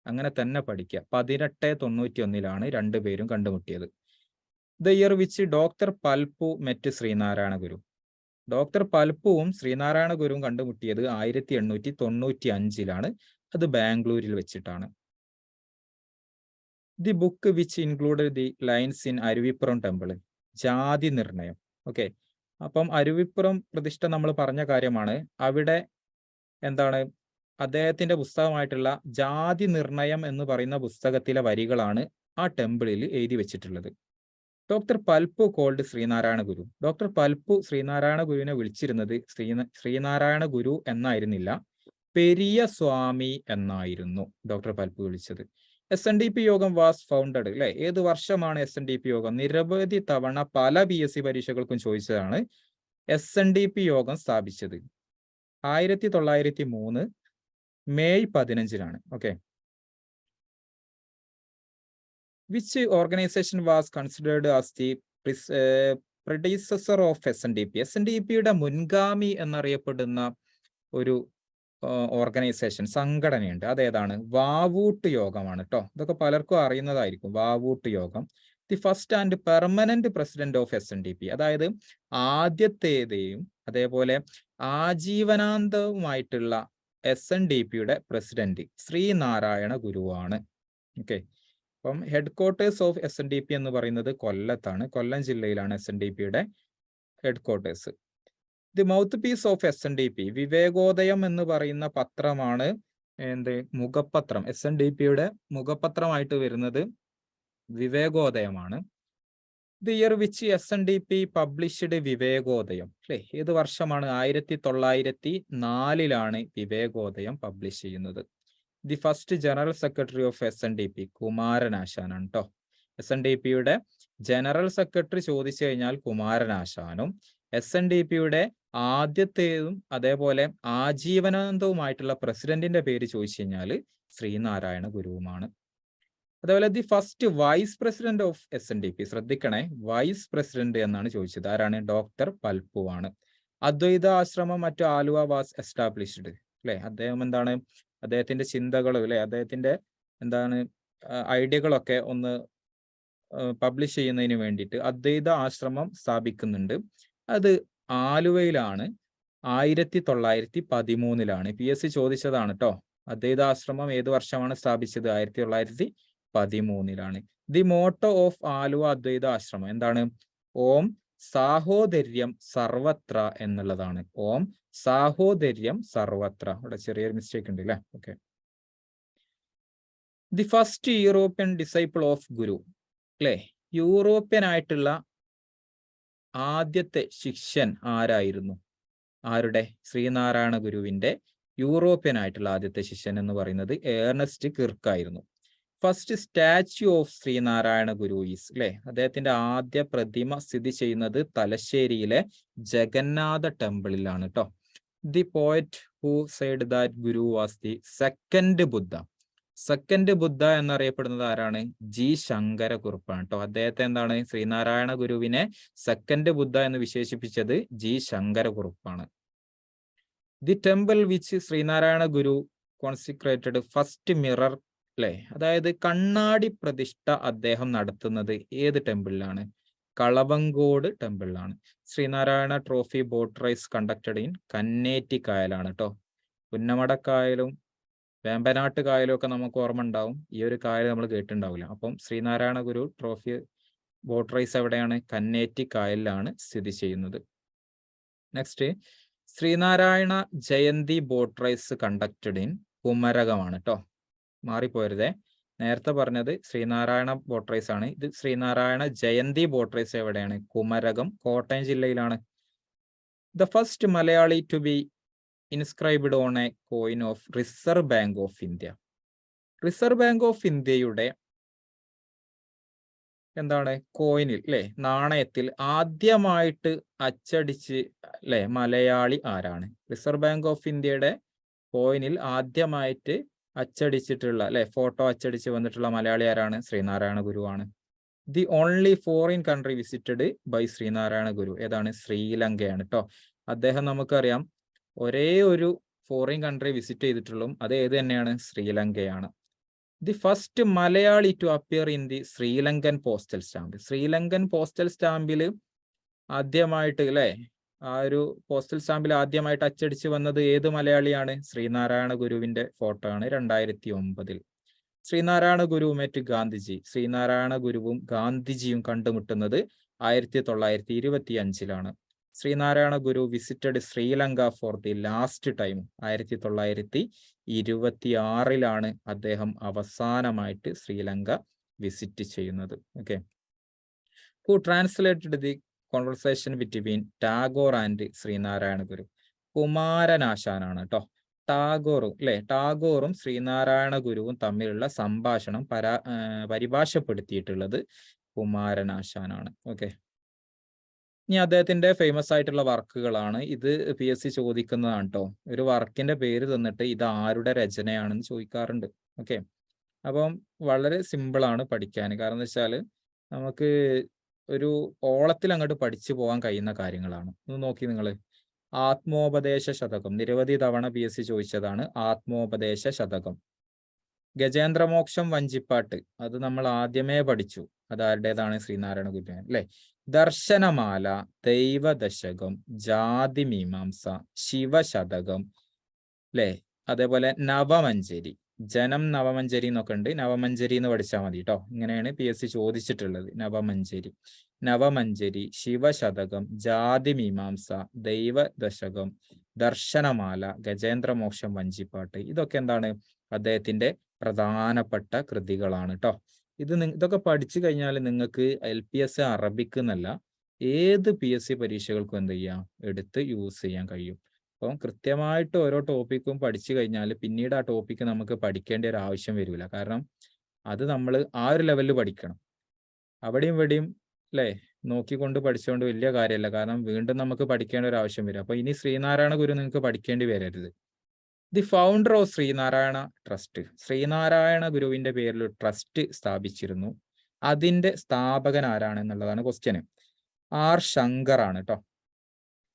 അങ്ങനെ തന്നെ പഠിക്കുക. 1891 രണ്ടുപേരും കണ്ടുമുട്ടിയത്. The year which doctor Palpu met Sree Narayana Guru. Doctor പൽപ്പുവും ശ്രീനാരായണ ഗുരുവും കണ്ടുമുട്ടിയത് 1895 അത് ബാംഗ്ലൂരിൽ വെച്ചിട്ടാണ്. The book which included the lines in Aruvippuram temple, Jathi Nirnayam. Okay. അപ്പം അരുവിപ്പുറം പ്രതിഷ്ഠ നമ്മൾ പറഞ്ഞ കാര്യമാണ്. അവിടെ അദ്ദേഹത്തിന്റെ പുസ്തകമായിട്ടുള്ള ജാതി നിർണയം എന്ന് പറയുന്ന പുസ്തകത്തിലെ വരികളാണ് ആ ടെമ്പിളിൽ എഴുതി വെച്ചിട്ടുള്ളത്. Doctor Palpu called Sreenarayana Guru. Doctor Palpu Sreenarayana ഗുരുവിനെ വിളിച്ചിരുന്നത് ശ്രീനാരായണ ഗുരു എന്നായിരുന്നില്ല, പെരിയ സ്വാമി എന്നായിരുന്നു ഡോക്ടർ പൽപ്പു വിളിച്ചത്. SNDP യോഗം വാസ് ഫൗണ്ടഡ് അല്ലെ. ഏത് വർഷമാണ് SNDP യോഗം? നിരവധി തവണ പല PSC പരീക്ഷകൾക്കും ചോദിച്ചതാണ്. SNDP യോഗം സ്ഥാപിച്ചത് 1903 മെയ് 15 okay. Which organisation was considered as the predecessor of SNDP? SNDPയുടെ മുൻഗാമി എന്നറിയപ്പെടുന്ന ഒരു ഓർഗനൈസേഷൻ, സംഘടനയുണ്ട്. അതേതാണ്? വാവൂട്ട് യോഗമാണ് കേട്ടോ. ഇതൊക്കെ പലർക്കും അറിയുന്നതായിരിക്കും. വാവൂട്ട് യോഗം. The first and permanent president of SNDP, അതായത് ആദ്യത്തേതെയും അതേപോലെ ആജീവനാന്തവുമായിട്ടുള്ള SNDPയുടെ പ്രസിഡന്റ് ശ്രീനാരായണ ഗുരുവാണ്. ഓക്കെ. അപ്പം ഹെഡ് ക്വാർട്ടേഴ്സ് ഓഫ് SNDP എന്ന് പറയുന്നത് കൊല്ലത്താണ്. കൊല്ലം ജില്ലയിലാണ് SNDPയുടെ headquarters. The mouthpiece of SNDP, Vivekodayam എന്ന് പറയുന്ന പത്രമാണ് മുഖപത്രം. SNDPയുടെ മുഖപത്രമായിട്ട് വരുന്നത് വിവേകോദയമാണ്. The year which SNDP published Vivekodayam അല്ലെ. ഏത് വർഷമാണ്? 1904 വിവേകോദയം പബ്ലിഷ് ചെയ്യുന്നത്. The first general secretary of SNDP കുമാരനാശാനാണ് കേട്ടോ. SNDPയുടെ ജനറൽ സെക്രട്ടറി ചോദിച്ചു കഴിഞ്ഞാൽ കുമാരനാശാനും, SNDPയുടെ ആദ്യത്തേതും അതേപോലെ ആജീവനാന്തവുമായിട്ടുള്ള പ്രസിഡന്റിന്റെ പേര് ചോദിച്ചു കഴിഞ്ഞാൽ ശ്രീനാരായണ ഗുരുവുമാണ്. അതേപോലെ the first vice president of SNDP, ശ്രദ്ധിക്കണേ, വൈസ് പ്രസിഡന്റ് എന്നാണ് ചോദിച്ചത്. ആരാണ്? ഡോക്ടർ പൽപ്പുവാണ്. അദ്വൈത ആശ്രമം മറ്റു ആലുവ വാസ് എസ്റ്റാബ്ലിഷ്ഡ് അല്ലെ. അദ്ദേഹം അദ്ദേഹത്തിന്റെ ചിന്തകളും അല്ലെ, അദ്ദേഹത്തിന്റെ ഐഡിയകളൊക്കെ ഒന്ന് പബ്ലിഷ് ചെയ്യുന്നതിന് വേണ്ടിയിട്ട് അദ്വൈത ആശ്രമം സ്ഥാപിക്കുന്നുണ്ട്. അത് ആലുവയിലാണ്. 1913 PSC ചോദിച്ചതാണ് കേട്ടോ. അദ്വൈത ആശ്രമം ഏത് വർഷമാണ് സ്ഥാപിച്ചത്? 1913. ദി മോട്ടോ ഓഫ് ആലുവ അദ്വൈത ആശ്രമം എന്താണ്? ഓം സാഹോദര്യം സർവത്ര എന്നുള്ളതാണ്. ഓം സാഹോദര്യം സർവത്ര. ഇവിടെ ചെറിയൊരു മിസ്റ്റേക്ക് ഉണ്ട് അല്ലേ. Okay. The first European disciple of Guru അല്ലെ. യൂറോപ്യൻ ആയിട്ടുള്ള ആദ്യത്തെ ശിഷ്യൻ ആരായിരുന്നു? ആരുടെ? ശ്രീനാരായണ ഗുരുവിന്റെ യൂറോപ്യൻ ആയിട്ടുള്ള ആദ്യത്തെ ശിഷ്യൻ എന്ന് പറയുന്നത് ഏർണസ്റ്റ് കിർക്ക് ആയിരുന്നു. First statue of Sree Narayana Guru is, അല്ലെ, അദ്ദേഹത്തിന്റെ ആദ്യ പ്രതിമ സ്ഥിതി ചെയ്യുന്നത് തലശ്ശേരിയിലെ ജഗന്നാഥ ടെമ്പിളിലാണ് കേട്ടോ. The poet who said that Guru was the second Buddha. Second Buddha എന്നറിയപ്പെടുന്നത് ആരാണ്? ജി ശങ്കരക്കുറുപ്പാണ് കേട്ടോ. അദ്ദേഹത്തെ എന്താണ്, ശ്രീനാരായണ ഗുരുവിനെ സെക്കൻഡ് ബുദ്ധ എന്ന് വിശേഷിപ്പിച്ചത് ജി ശങ്കരക്കുറുപ്പാണ്. The temple which Sree Narayana Guru consecrated first mirror, അല്ലെ, അതായത് കണ്ണാടി പ്രതിഷ്ഠ അദ്ദേഹം നടത്തുന്നത് ഏത് ടെമ്പിളിലാണ്? കളവങ്കോട് ടെമ്പിളിലാണ്. Sree Narayana trophy boat race conducted in Kanneti കായലാണ് കേട്ടോ. പുന്നമടക്കായലും വേമ്പനാട്ട് കായലും ഒക്കെ നമുക്ക് ഓർമ്മ ഉണ്ടാവും, ഈ ഒരു കായൽ നമ്മൾ കേട്ടിട്ടുണ്ടാവില്ല. അപ്പം Sree Narayana Guru trophy boat race എവിടെയാണ്? കന്നേറ്റി കായലിലാണ് സ്ഥിതി ചെയ്യുന്നത്. Next, Sree Narayana Jayanti boat race conducted in കുമരകമാണ് കേട്ടോ. മാറിപ്പോരുതേ, നേരത്തെ പറഞ്ഞത് ശ്രീനാരായണ ബോട്ട് റേസ് ആണ്, ഇത് ശ്രീനാരായണ ജയന്തി ബോട്ട് റേസ് എവിടെയാണ്? കുമരകം, കോട്ടയം ജില്ലയിലാണ്. The first Malayali to be inscribed on a coin of Reserve Bank of India. Reserve Bank of ഇന്ത്യയുടെ എന്താണ് കോയിനിൽ, അല്ലെ, നാണയത്തിൽ ആദ്യമായിട്ട് അച്ചടിച്ച്, അല്ലെ, മലയാളി ആരാണ്? റിസർവ് ബാങ്ക് ഓഫ് ഇന്ത്യയുടെ കോയിനിൽ ആദ്യമായിട്ട് അച്ചടിച്ചിട്ടുള്ള, അല്ലെ, ഫോട്ടോ അച്ചടിച്ച് വന്നിട്ടുള്ള മലയാളി ആരാണ്? ശ്രീനാരായണ ഗുരു ആണ്. The only foreign country visited by Sree Narayana Guru ഏതാണ്? ശ്രീലങ്കയാണ് കേട്ടോ. അദ്ദേഹം നമുക്കറിയാം ഒരേ ഒരു ഫോറിൻ കൺട്രി വിസിറ്റ് ചെയ്തിട്ടുള്ളൂ, അത് ഏത് തന്നെയാണ്? ശ്രീലങ്കയാണ്. The first Malayali to appear in the Sri Lankan postal stamp. Sri Lankan postal സ്റ്റാമ്പിൽ ആദ്യമായിട്ട്, അല്ലെ, ആ ഒരു പോസ്റ്റൽ സ്റ്റാമ്പിൽ ആദ്യമായിട്ട് അച്ചടിച്ച് വന്നത് ഏത് മലയാളിയാണ്? ശ്രീനാരായണ ഗുരുവിന്റെ ഫോട്ടോ ആണ് 2009. ശ്രീനാരായണ ഗുരുവുമേറ്റ് ഗാന്ധിജി. ശ്രീനാരായണ ഗുരുവും ഗാന്ധിജിയും കണ്ടുമുട്ടുന്നത് 1925. Sree Narayana Guru visited Sri Lanka for the last time 1926 അദ്ദേഹം അവസാനമായിട്ട് ശ്രീലങ്ക വിസിറ്റ് ചെയ്യുന്നത്. Okay. Who translated the conversation between Tagore and Sree Narayana Guru? കുമാരനാശാനാണ് കേട്ടോ. ടാഗോറും, അല്ലെ, ടാഗോറും ശ്രീനാരായണ ഗുരുവും തമ്മിലുള്ള സംഭാഷണം പരിഭാഷപ്പെടുത്തിയിട്ടുള്ളത് കുമാരനാശാനാണ്. ഓക്കെ. ഇനി അദ്ദേഹത്തിന്റെ ഫേമസ് ആയിട്ടുള്ള വർക്കുകളാണ് ഇത്. PSC ചോദിക്കുന്നതാണ് കേട്ടോ. ഒരു വർക്കിന്റെ പേര് തന്നിട്ട് ഇത് ആരുടെ രചനയാണെന്ന് ചോദിക്കാറുണ്ട്. ഓക്കെ. അപ്പം വളരെ സിമ്പിൾ ആണ് പഠിക്കാൻ. കാരണം എന്താ വെച്ചാൽ നമുക്ക് ഒരു ഓളത്തിൽ അങ്ങോട്ട് പഠിച്ചു പോകാൻ കഴിയുന്ന കാര്യങ്ങളാണ്. ഒന്ന് നോക്കി നിങ്ങൾ. ആത്മോപദേശ ശതകം നിരവധി തവണ PSC ചോദിച്ചതാണ്. ആത്മോപദേശ ശതകം. ഗജേന്ദ്രമോക്ഷം വഞ്ചിപ്പാട്ട് അത് നമ്മൾ ആദ്യമേ പഠിച്ചു. അത് ആരുടേതാണ്? ശ്രീനാരായണ ഗുരു, അല്ലെ. ദർശനമാല, ദൈവദശകം, ജാതി മീമാംസ, ശിവശതകം, അല്ലെ. അതേപോലെ നവമഞ്ചരി, ജനം നവമഞ്ചരി എന്നൊക്കെ ഉണ്ട്. നവമഞ്ചരി എന്ന് പഠിച്ചാൽ മതി കേട്ടോ. ഇങ്ങനെയാണ് PSC ചോദിച്ചിട്ടുള്ളത്. നവമഞ്ചരി, ശിവശതകം, ജാതി മീമാംസ, ദൈവദശകം, ദർശനമാല, ഗജേന്ദ്രമോക്ഷം വഞ്ചിപ്പാട്ട്, ഇതൊക്കെ എന്താണ്? അദ്ദേഹത്തിന്റെ പ്രധാനപ്പെട്ട കൃതികളാണ് കേട്ടോ. ഇതൊക്കെ പഠിച്ചു കഴിഞ്ഞാൽ നിങ്ങൾക്ക് LPS അറബിക്ക് എന്നല്ല ഏത് PSC പരീക്ഷകൾക്കും എന്ത് ചെയ്യാം? എടുത്ത് യൂസ് ചെയ്യാൻ കഴിയും. അപ്പം കൃത്യമായിട്ട് ഓരോ ടോപ്പിക്കും പഠിച്ചു കഴിഞ്ഞാൽ പിന്നീട് ആ ടോപ്പിക്ക് നമുക്ക് പഠിക്കേണ്ട ഒരു ആവശ്യം വരില്ല. കാരണം അത് നമ്മൾ ആ ഒരു ലെവലിൽ പഠിക്കണം. അവിടെയും ഇവിടെയും, അല്ലെ, നോക്കിക്കൊണ്ട് പഠിച്ചുകൊണ്ട് വലിയ കാര്യമല്ല. കാരണം വീണ്ടും നമുക്ക് പഠിക്കേണ്ട ഒരു ആവശ്യം വരും. അപ്പൊ ഇനി ശ്രീനാരായണ ഗുരു നിങ്ങൾക്ക് പഠിക്കേണ്ടി വരരുത്. The founder of Sreenarayana trust. Sreenarayana ഗുരുവിന്റെ പേരിൽ ട്രസ്റ്റ് സ്ഥാപിച്ചിരുന്നു. അതിന്റെ സ്ഥാപകൻ ആരാണ് എന്നുള്ളതാണ് ക്വസ്റ്റ്യൻ. ആർ ശങ്കർ ആണ് കേട്ടോ.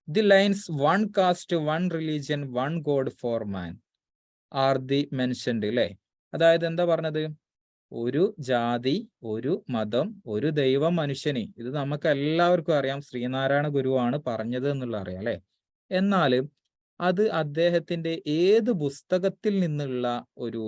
The lines one cast, one religion, one God four man are the mentioned, അല്ലെ. അതായത് എന്താ പറഞ്ഞത്? ഒരു ജാതി, ഒരു മതം, ഒരു ദൈവം മനുഷ്യന്. ഇത് നമുക്ക് എല്ലാവർക്കും അറിയാം. ശ്രീനാരായണ ഗുരുവാണ് പറഞ്ഞത് എന്നുള്ള അറിയാം, അല്ലെ. എന്നാൽ അത് അദ്ദേഹത്തിന്റെ ഏത് പുസ്തകത്തിൽ നിന്നുള്ള ഒരു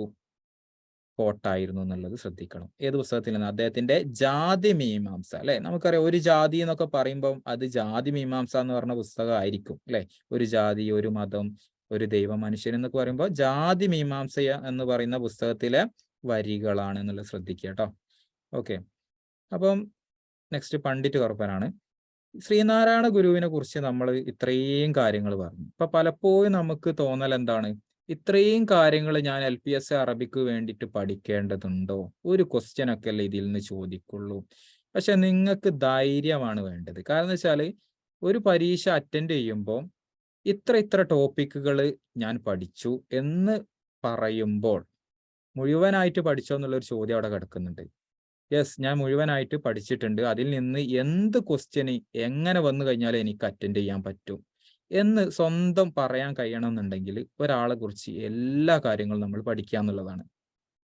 കോട്ടായിരുന്നു എന്നുള്ളത് ശ്രദ്ധിക്കണം. ഏത് പുസ്തകത്തിൽ നിന്ന്? അദ്ദേഹത്തിന്റെ ജാതി മീമാംസ, അല്ലെ. നമുക്കറിയാം ഒരു ജാതി എന്നൊക്കെ പറയുമ്പോൾ അത് ജാതി മീമാംസ എന്ന് പറഞ്ഞ പുസ്തകമായിരിക്കും, അല്ലെ. ഒരു ജാതി, ഒരു മതം, ഒരു ദൈവം, മനുഷ്യൻ എന്നൊക്കെ പറയുമ്പോൾ ജാതി മീമാംസ എന്ന് പറയുന്ന പുസ്തകത്തിലെ വരികളാണ് എന്നുള്ളത് ശ്രദ്ധിക്കുക കേട്ടോ. ഓക്കെ. അപ്പം നെക്സ്റ്റ് പണ്ഡിറ്റ് കറുപ്പനാണ്. ശ്രീനാരായണ ഗുരുവിനെ കുറിച്ച് നമ്മൾ ഇത്രയും കാര്യങ്ങൾ പറഞ്ഞു. ഇപ്പൊ പലപ്പോഴും നമുക്ക് തോന്നൽ എന്താണ്? ഇത്രയും കാര്യങ്ങൾ ഞാൻ LPS അറബിക്ക് വേണ്ടിയിട്ട് പഠിക്കേണ്ടതുണ്ടോ? ഒരു ക്വസ്റ്റ്യൻ ഒക്കെ അല്ലേ ഇതിൽ നിന്ന് ചോദിക്കുള്ളൂ. പക്ഷെ നിങ്ങൾക്ക് ധൈര്യമാണ് വേണ്ടത്. കാരണം വെച്ചാല് ഒരു പരീക്ഷ അറ്റൻഡ് ചെയ്യുമ്പോൾ ഇത്ര ടോപ്പിക്കുകൾ ഞാൻ പഠിച്ചു എന്ന് പറയുമ്പോൾ മുഴുവനായിട്ട് പഠിച്ചോ എന്നുള്ളൊരു ചോദ്യം അവിടെ കിടക്കുന്നുണ്ട്. യെസ്, ഞാൻ മുഴുവനായിട്ട് പഠിച്ചിട്ടുണ്ട്. അതിൽ നിന്ന് എന്ത് ക്വസ്റ്റ്യന് എങ്ങനെ വന്നു കഴിഞ്ഞാലും എനിക്ക് അറ്റൻഡ് ചെയ്യാൻ പറ്റും എന്ന് സ്വന്തം പറയാൻ കഴിയണമെന്നുണ്ടെങ്കിൽ ഒരാളെ കുറിച്ച് എല്ലാ കാര്യങ്ങളും നമ്മൾ പഠിക്കുക എന്നുള്ളതാണ്.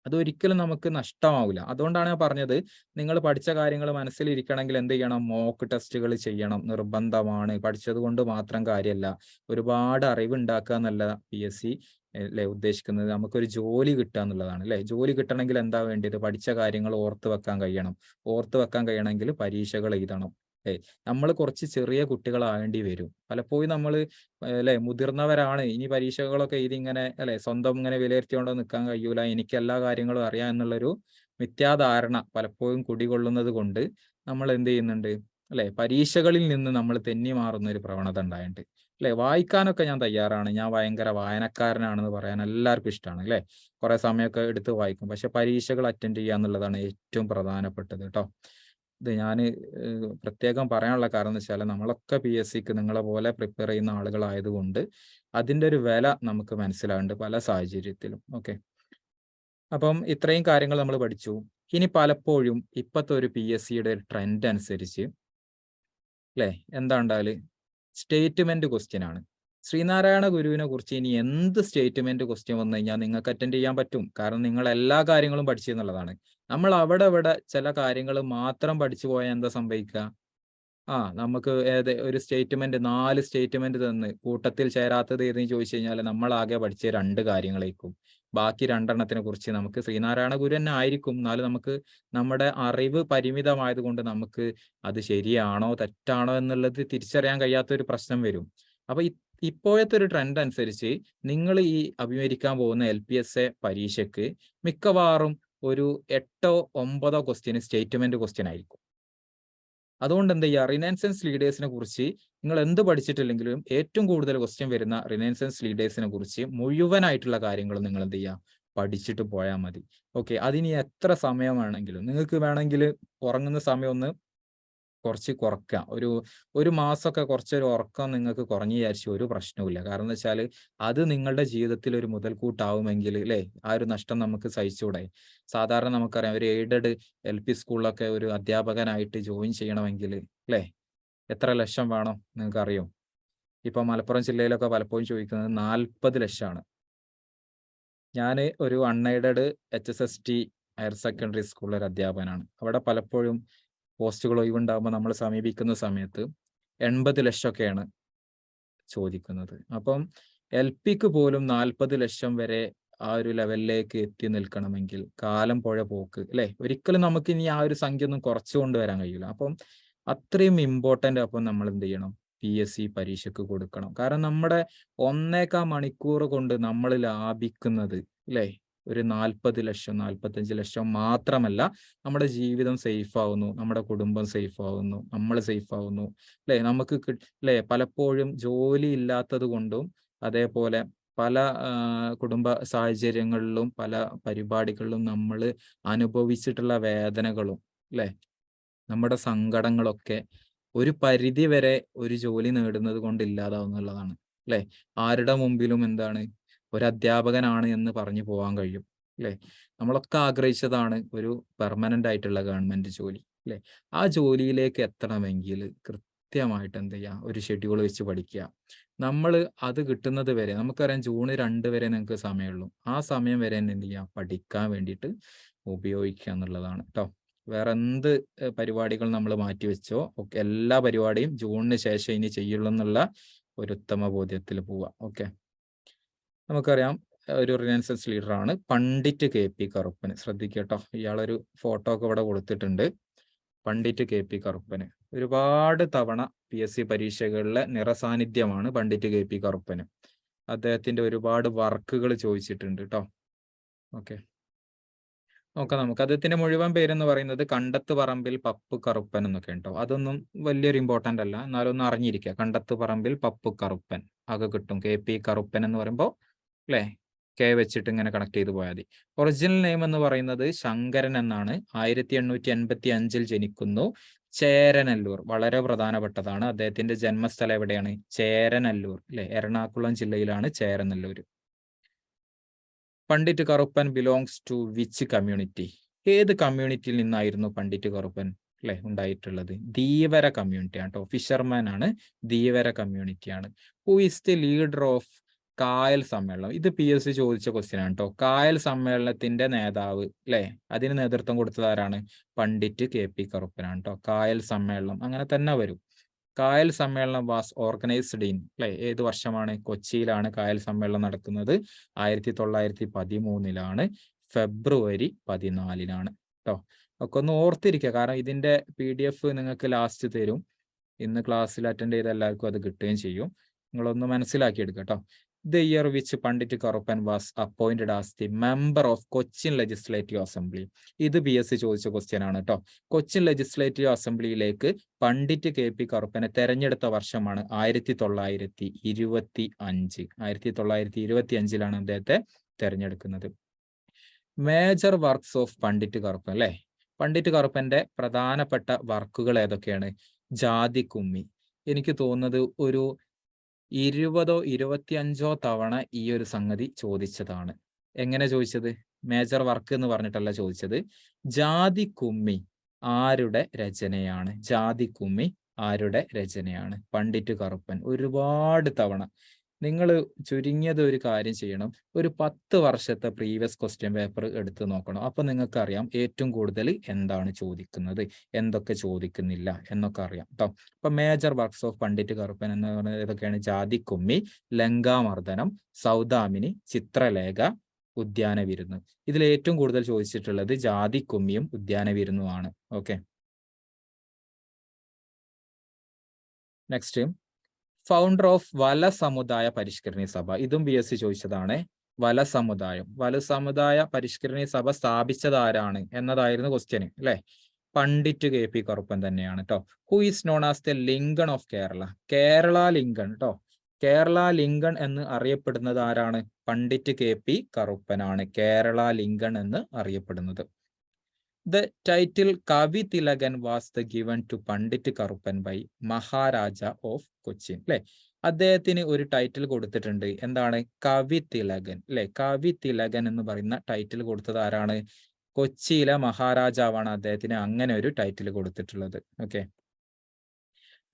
അതൊരിക്കലും നമുക്ക് നഷ്ടമാവില്ല. അതുകൊണ്ടാണ് ഞാൻ പറഞ്ഞത്, നിങ്ങൾ പഠിച്ച കാര്യങ്ങൾ മനസ്സിലിരിക്കണമെങ്കിൽ എന്ത് ചെയ്യണം? മോക്ക് ടെസ്റ്റുകൾ ചെയ്യണം, നിർബന്ധമാണ്. പഠിച്ചത് കൊണ്ട് മാത്രം കാര്യമല്ല. ഒരുപാട് അറിവുണ്ടാക്കുക എന്നല്ല PSC അല്ലേ ഉദ്ദേശിക്കുന്നത്. നമുക്കൊരു ജോലി കിട്ടുക എന്നുള്ളതാണ് അല്ലേ. ജോലി കിട്ടണമെങ്കിൽ എന്താ വേണ്ടത്? പഠിച്ച കാര്യങ്ങൾ ഓർത്ത് വെക്കാൻ കഴിയണം. ഓർത്ത് വെക്കാൻ കഴിയണമെങ്കിൽ പരീക്ഷകൾ എഴുതണം. നമ്മൾ കുറച്ച് ചെറിയ കുട്ടികളാകേണ്ടി വരും. പലപ്പോഴും നമ്മൾ അല്ലെ മുതിർന്നവരാണ്, ഇനി പരീക്ഷകളൊക്കെ എഴുതി ഇങ്ങനെ അല്ലെ സ്വന്തം ഇങ്ങനെ വിലയിരുത്തിക്കൊണ്ട് നിൽക്കാൻ കഴിയൂല, എനിക്ക് എല്ലാ കാര്യങ്ങളും അറിയാം എന്നുള്ളൊരു മിഥ്യാധാരണ പലപ്പോഴും കുടികൊള്ളുന്നത് കൊണ്ട് നമ്മൾ എന്ത് ചെയ്യുന്നുണ്ട് അല്ലെ, പരീക്ഷകളിൽ നിന്ന് നമ്മൾ തെന്നി മാറുന്ന ഒരു പ്രവണത ഉണ്ടായിട്ടുണ്ട് അല്ലെ. വായിക്കാനൊക്കെ ഞാൻ തയ്യാറാണ്, ഞാൻ ഭയങ്കര വായനക്കാരനാണെന്ന് പറയാൻ എല്ലാവർക്കും ഇഷ്ടമാണ് അല്ലെ. കുറെ സമയമൊക്കെ എടുത്ത് വായിക്കും. പക്ഷെ പരീക്ഷകൾ അറ്റൻഡ് ചെയ്യുക എന്നുള്ളതാണ് ഏറ്റവും പ്രധാനപ്പെട്ടത് കേട്ടോ. ഇത് ഞാൻ പ്രത്യേകം പറയാനുള്ള കാരണം എന്ന് വെച്ചാൽ നമ്മളൊക്കെ PSCക്ക് നിങ്ങളെ പോലെ പ്രിപ്പയർ ചെയ്യുന്ന ആളുകളായതുകൊണ്ട് അതിൻ്റെ ഒരു വില നമുക്ക് മനസ്സിലാവുന്നുണ്ട് പല സാഹചര്യത്തിലും. ഓക്കെ, അപ്പം ഇത്രയും കാര്യങ്ങൾ നമ്മൾ പഠിച്ചു. ഇനി പലപ്പോഴും ഇപ്പോഴത്തെ ഒരു PSCയുടെ ട്രെൻഡ് അനുസരിച്ച് അല്ലേ എന്താ ഉണ്ടാല് സ്റ്റേറ്റ്മെന്റ് ക്വസ്റ്റ്യൻ ആണ്. ശ്രീനാരായണ ഗുരുവിനെ കുറിച്ച് ഇനി എന്ത് സ്റ്റേറ്റ്മെന്റ് ക്വസ്റ്റ്യൻ വന്നു കഴിഞ്ഞാൽ നിങ്ങൾക്ക് അറ്റൻഡ് ചെയ്യാൻ പറ്റും. കാരണം നിങ്ങൾ എല്ലാ കാര്യങ്ങളും പഠിച്ചു എന്നുള്ളതാണ്. നമ്മൾ അവിടെ ചില കാര്യങ്ങൾ മാത്രം പഠിച്ചു പോയാൽ എന്താ സംഭവിക്കുക? നമുക്ക് ഒരു സ്റ്റേറ്റ്മെന്റ് 4 സ്റ്റേറ്റ്മെന്റ് തന്ന് കൂട്ടത്തിൽ ചേരാത്തത് ഏതെന്ന് ചോദിച്ചു കഴിഞ്ഞാൽ നമ്മൾ ആകെ പഠിച്ച 2 കാര്യങ്ങളേക്കും. ബാക്കി 2 കുറിച്ച് നമുക്ക് ശ്രീനാരായണ ഗുരു തന്നെ ആയിരിക്കും. എന്നാലും നമുക്ക് നമ്മുടെ അറിവ് പരിമിതമായത് കൊണ്ട് നമുക്ക് അത് ശരിയാണോ തെറ്റാണോ എന്നുള്ളത് തിരിച്ചറിയാൻ കഴിയാത്ത ഒരു പ്രശ്നം വരും. അപ്പൊ ഇപ്പോഴത്തെ ഒരു ട്രെൻഡ് അനുസരിച്ച് നിങ്ങൾ ഈ അഭിമുഖീകരിക്കാൻ പോകുന്ന LPSA പരീക്ഷയ്ക്ക് മിക്കവാറും ഒരു 8 9 ക്വസ്റ്റ്യൻ സ്റ്റേറ്റ്മെന്റ് ക്വസ്റ്റ്യൻ ആയിരിക്കും. അതുകൊണ്ട് എന്ത് ചെയ്യുക, റിനൈസൻസ് ലീഡേഴ്സിനെ കുറിച്ച് നിങ്ങൾ എന്ത് പഠിച്ചിട്ടില്ലെങ്കിലും ഏറ്റവും കൂടുതൽ ക്വസ്റ്റ്യൻ വരുന്ന റിനൈസൻസ് ലീഡേഴ്സിനെ കുറിച്ച് മുഴുവനായിട്ടുള്ള കാര്യങ്ങൾ നിങ്ങൾ എന്ത് ചെയ്യുക, പഠിച്ചിട്ട് പോയാൽ മതി. ഓക്കെ, അതിന് എത്ര സമയം വേണമെങ്കിലും നിങ്ങൾക്ക് വേണമെങ്കിൽ ഉറങ്ങുന്ന സമയം ഒന്ന് കുറച്ച് കുറയ്ക്കാം. ഒരു മാസമൊക്കെ കുറച്ചൊരു ഉറക്കം നിങ്ങൾക്ക് കുറഞ്ഞു വിചാരിച്ച ഒരു പ്രശ്നവുമില്ല. കാരണം എന്താ വെച്ചാൽ അത് നിങ്ങളുടെ ജീവിതത്തിൽ ഒരു മുതൽക്കൂട്ടാവുമെങ്കിൽ അല്ലേ, ആ ഒരു നഷ്ടം നമുക്ക് സഹിച്ചൂടെ. സാധാരണ നമുക്കറിയാം ഒരു എയ്ഡഡ് LP സ്കൂളിലൊക്കെ ഒരു അധ്യാപകനായിട്ട് ജോയിൻ ചെയ്യണമെങ്കിൽ അല്ലേ എത്ര ലക്ഷം വേണം നിങ്ങൾക്ക് അറിയോ? ഇപ്പൊ മലപ്പുറം ജില്ലയിലൊക്കെ പലപ്പോഴും ചോദിക്കുന്നത് 40 ലക്ഷമാണ്. ഞാൻ ഒരു അൺഎയ്ഡഡ് HSST ഹയർ സെക്കൻഡറി സ്കൂളിലെ ഒരു അധ്യാപകനാണ്. അവിടെ പലപ്പോഴും പോസ്റ്റുകൾ ഒഴിവുണ്ടാകുമ്പോൾ നമ്മൾ സമീപിക്കുന്ന സമയത്ത് 80 ലക്ഷമൊക്കെയാണ് ചോദിക്കുന്നത്. അപ്പം LPക്ക് പോലും 40 ലക്ഷം വരെ ആ ഒരു ലെവലിലേക്ക് എത്തി നിൽക്കണമെങ്കിൽ കാലം പുഴ പോക്ക് അല്ലെ. ഒരിക്കലും നമുക്ക് ഇനി ആ ഒരു സംഖ്യ ഒന്നും കുറച്ചു കൊണ്ടുവരാൻ കഴിയില്ല. അപ്പം അത്രയും ഇമ്പോർട്ടൻ്റ് അപ്പം നമ്മൾ എന്ത് ചെയ്യണം, PSC പരീക്ഷയ്ക്ക് കൊടുക്കണം. കാരണം നമ്മുടെ 1.25 മണിക്കൂർ കൊണ്ട് നമ്മൾ ലാഭിക്കുന്നത് അല്ലേ ഒരു 40 ലക്ഷം 45 ലക്ഷം മാത്രമല്ല, നമ്മുടെ ജീവിതം സേഫ് ആവുന്നു, നമ്മുടെ കുടുംബം സേഫ് ആവുന്നു, നമ്മൾ സേഫ് ആവുന്നു അല്ലേ. നമുക്ക് അല്ലേ പലപ്പോഴും ജോലി ഇല്ലാത്തത് കൊണ്ടും അതേപോലെ പല കുടുംബ സാഹചര്യങ്ങളിലും പല പരിപാടികളിലും നമ്മൾ അനുഭവിച്ചിട്ടുള്ള വേദനകളും അല്ലേ നമ്മുടെ സങ്കടങ്ങളൊക്കെ ഒരു പരിധി വരെ ഒരു ജോലി നേടുന്നത് കൊണ്ട് ഇല്ലാതാവുന്നുള്ളതാണ് അല്ലെ. ആരുടെ മുമ്പിലും എന്താണ് ഒരു അധ്യാപകനാണ് എന്ന് പറഞ്ഞു പോകാൻ കഴിയും അല്ലെ. നമ്മളൊക്കെ ആഗ്രഹിച്ചതാണ് ഒരു പെർമനന്റ് ആയിട്ടുള്ള ഗവൺമെന്റ് ജോലി അല്ലെ. ആ ജോലിയിലേക്ക് എത്തണമെങ്കിൽ കൃത്യമായിട്ട് എന്ത് ചെയ്യുക, ഒരു ഷെഡ്യൂൾ വെച്ച് പഠിക്കുക. നമ്മൾ അത് കിട്ടുന്നത് വരെ നമുക്കറിയാം ജൂൺ 2 വരെ നിങ്ങൾക്ക് സമയമുള്ളൂ. ആ സമയം വരെ എന്ത് ചെയ്യുക, പഠിക്കാൻ വേണ്ടിയിട്ട് ഉപയോഗിക്കുക എന്നുള്ളതാണ് കേട്ടോ. വേറെ എന്ത് പരിപാടികൾ നമ്മൾ മാറ്റിവെച്ചോ ഒക്കെ എല്ലാ പരിപാടിയും ജൂണിന് ശേഷം ഇനി ചെയ്യുള്ളൂ എന്നുള്ള ഒരു ഉത്തമ ബോധ്യത്തിൽ പോവുക. ഓക്കെ, നമുക്കറിയാം ഒരു റിനൈസൻസ് ലീഡറാണ് പണ്ഡിറ്റ് KP കറുപ്പന്. ശ്രദ്ധിക്കട്ടോ, ഇയാളൊരു ഫോട്ടോ ഒക്കെ ഇവിടെ കൊടുത്തിട്ടുണ്ട്. പണ്ഡിറ്റ് KP കറുപ്പന് ഒരുപാട് തവണ PSC പരീക്ഷകളിലെ നിറസാന്നിധ്യമാണ് പണ്ഡിറ്റ് KP കറുപ്പന്. അദ്ദേഹത്തിന്റെ ഒരുപാട് വർക്കുകൾ ചോദിച്ചിട്ടുണ്ട് കേട്ടോ. ഓക്കെ, നോക്കാം നമുക്ക്. അദ്ദേഹത്തിന്റെ മുഴുവൻ പേരെന്ന് പറയുന്നത് കണ്ടത്ത് പറമ്പിൽ പപ്പു കറുപ്പൻ എന്നൊക്കെ ഉണ്ടോ. അതൊന്നും വലിയൊരു ഇമ്പോർട്ടന്റ് അല്ല, എന്നാലും ഒന്ന് അറിഞ്ഞിരിക്കുക. കണ്ടത്ത് പറമ്പിൽ പപ്പു കറുപ്പൻ ആകെ കിട്ടും. KP കറുപ്പൻ എന്ന് പറയുമ്പോൾ അല്ലേ കെ വെച്ചിട്ട് ഇങ്ങനെ കണക്ട് ചെയ്ത് പോയാൽ മതി. ഒറിജിനൽ നെയിം എന്ന് പറയുന്നത് ശങ്കരൻ എന്നാണ്. 1885 ജനിക്കുന്നു. ചേരനല്ലൂർ, വളരെ പ്രധാനപ്പെട്ടതാണ്. അദ്ദേഹത്തിന്റെ ജന്മസ്ഥലം എവിടെയാണ്? ചേരനല്ലൂർ അല്ലെ, എറണാകുളം ജില്ലയിലാണ് Cheranalloor. Pandit Karuppan belongs to which community? ഏത് കമ്മ്യൂണിറ്റിയിൽ നിന്നായിരുന്നു പണ്ഡിറ്റ് കറുപ്പൻ അല്ലെ ഉണ്ടായിട്ടുള്ളത്? ധീവര കമ്മ്യൂണിറ്റി ആണ് കേട്ടോ. ഫിഷർമാൻ ആണ്, ധീവര കമ്മ്യൂണിറ്റി ആണ്. Who is the leader of കായൽ സമ്മേളനം? ഇത് PSC ചോദിച്ച ക്വസ്റ്റ്യൻ ആണ് കേട്ടോ. കായൽ സമ്മേളനത്തിന്റെ നേതാവ് അല്ലെ, അതിന് നേതൃത്വം കൊടുത്തത് ആരാണ്? പണ്ഡിറ്റ് KP കറുപ്പനാണ് കേട്ടോ. കായൽ സമ്മേളനം അങ്ങനെ തന്നെ വരും. കായൽ സമ്മേളനം വാസ് ഓർഗനൈസ്ഡ് ഇൻ അല്ലെ, ഏത് വർഷമാണ്? കൊച്ചിയിലാണ് കായൽ സമ്മേളനം നടക്കുന്നത്. 1913 ഫെബ്രുവരി 14 കേട്ടോ. ഒക്കെ ഒന്ന് ഓർത്തിരിക്കുക, കാരണം ഇതിന്റെ PDF നിങ്ങൾക്ക് ലാസ്റ്റ് തരും. ഇന്ന് ക്ലാസ്സിൽ അറ്റൻഡ് ചെയ്ത എല്ലാവർക്കും അത് കിട്ടുകയും ചെയ്യും. നിങ്ങളൊന്ന് മനസ്സിലാക്കിയെടുക്കുക കേട്ടോ. The year which Pandit Karupan was appointed as the member of Cochin Legislative Assembly. ഇത് PSC ചോദിച്ച ക്വസ്റ്റ്യൻ ആണ് കേട്ടോ. കൊച്ചിൻ ലെജിസ്ലേറ്റീവ് അസംബ്ലിയിലേക്ക് പണ്ഡിറ്റ് KP കറുപ്പനെ തെരഞ്ഞെടുത്ത വർഷമാണ് 1925. 1925 അദ്ദേഹത്തെ തെരഞ്ഞെടുക്കുന്നത്. Major works of Pandit Karuppan അല്ലെ, പണ്ഡിറ്റ് കറുപ്പന്റെ പ്രധാനപ്പെട്ട വർക്കുകൾ ഏതൊക്കെയാണ്? ജാതിക്കുമ്മി. എനിക്ക് തോന്നുന്നത് ഒരു 20 25 തവണ ഈ ഒരു സംഗതി ചോദിച്ചതാണ്. എങ്ങനെ ചോദിച്ചത്? മേജർ വർക്ക് എന്ന് പറഞ്ഞിട്ടല്ല ചോദിച്ചത്. ജാതിക്കുമ്മി ആരുടെ രചനയാണ്? ജാതിക്കുമ്മി ആരുടെ രചനയാണ്? പണ്ഡിറ്റ് കറുപ്പൻ. ഒരുപാട് തവണ. നിങ്ങൾ ചുരുങ്ങിയത് ഒരു കാര്യം ചെയ്യണം, ഒരു 10 വർഷത്തെ പ്രീവിയസ് ക്വസ്റ്റ്യൻ പേപ്പർ എടുത്ത് നോക്കണം. അപ്പൊ നിങ്ങൾക്ക് അറിയാം ഏറ്റവും കൂടുതൽ എന്താണ് ചോദിക്കുന്നത്, എന്തൊക്കെ ചോദിക്കുന്നില്ല എന്നൊക്കെ അറിയാം കേട്ടോ. അപ്പൊ major works of Pandit Karuppan എന്ന് പറയുന്നത് ഏതൊക്കെയാണ്? ജാതിക്കുമ്മി, ലങ്കാമർദ്ദനം, സൗദാമിനി, ചിത്രലേഖ, ഉദ്യാന വിരുന്ന്. ഇതിൽ ഏറ്റവും കൂടുതൽ ചോദിച്ചിട്ടുള്ളത് ജാതിക്കുമ്മിയും ഉദ്യാന വിരുന്നുമാണ്. ഓക്കെ, നെക്സ്റ്റ്, ഫൗണ്ടർ ഓഫ് വല സമുദായ പരിഷ്കരണി സഭ. ഇതും PSC ചോദിച്ചതാണ്. വല സമുദായ പരിഷ്കരണി സഭ സ്ഥാപിച്ചത് ആരാണ് എന്നതായിരുന്നു ക്വസ്റ്റ്യൻ അല്ലെ. പണ്ഡിറ്റ് KP കറുപ്പൻ തന്നെയാണ് കേട്ടോ. Who is known as the Lincoln of Kerala? Kerala Lincoln കേട്ടോ. കേരള ലിങ്കൺ എന്ന് അറിയപ്പെടുന്നത് ആരാണ്? പണ്ഡിറ്റ് KP കറുപ്പനാണ് കേരള ലിങ്കൺ എന്ന് അറിയപ്പെടുന്നത്. The title Kavi Tilakan was the given to Pandit Karupan by Maharaja of Cochin. അല്ലെ, അദ്ദേഹത്തിന് ഒരു ടൈറ്റിൽ കൊടുത്തിട്ടുണ്ട്. എന്താണ്? കവി തിലകൻ അല്ലെ. കവി തിലകൻ എന്ന് പറയുന്ന ടൈറ്റിൽ കൊടുത്തത് ആരാണ്? കൊച്ചിയിലെ മഹാരാജാവാണ് അദ്ദേഹത്തിന് അങ്ങനെ ഒരു ടൈറ്റിൽ കൊടുത്തിട്ടുള്ളത്. ഓക്കെ,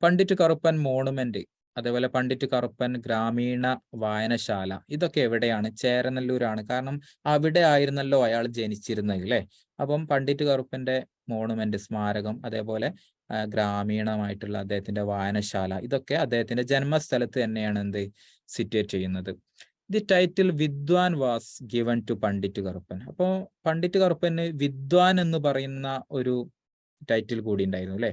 പണ്ഡിറ്റ് കറുപ്പൻ മോണുമെന്റ്, അതേപോലെ പണ്ഡിറ്റ് കറുപ്പൻ ഗ്രാമീണ വായനശാല, ഇതൊക്കെ എവിടെയാണ്? ചേരനല്ലൂരാണ്. കാരണം അവിടെ ആയിരുന്നല്ലോ അയാൾ ജനിച്ചിരുന്നത് അല്ലെ. അപ്പം പണ്ഡിറ്റ് കറുപ്പന്റെ മോണുമെന്റ്, സ്മാരകം, അതേപോലെ ഗ്രാമീണമായിട്ടുള്ള അദ്ദേഹത്തിന്റെ വായനശാല, ഇതൊക്കെ അദ്ദേഹത്തിന്റെ ജന്മസ്ഥലത്ത് തന്നെയാണ് എന്ത് സിറ്റുവേറ്റ് ചെയ്യുന്നത്. The title Vidwan was given to Pandit Karuppan. അപ്പോൾ പണ്ഡിറ്റ് കറുപ്പന് വിദ്വാൻ എന്ന് പറയുന്ന ഒരു ടൈറ്റിൽ കൂടി ഉണ്ടായിരുന്നു അല്ലെ.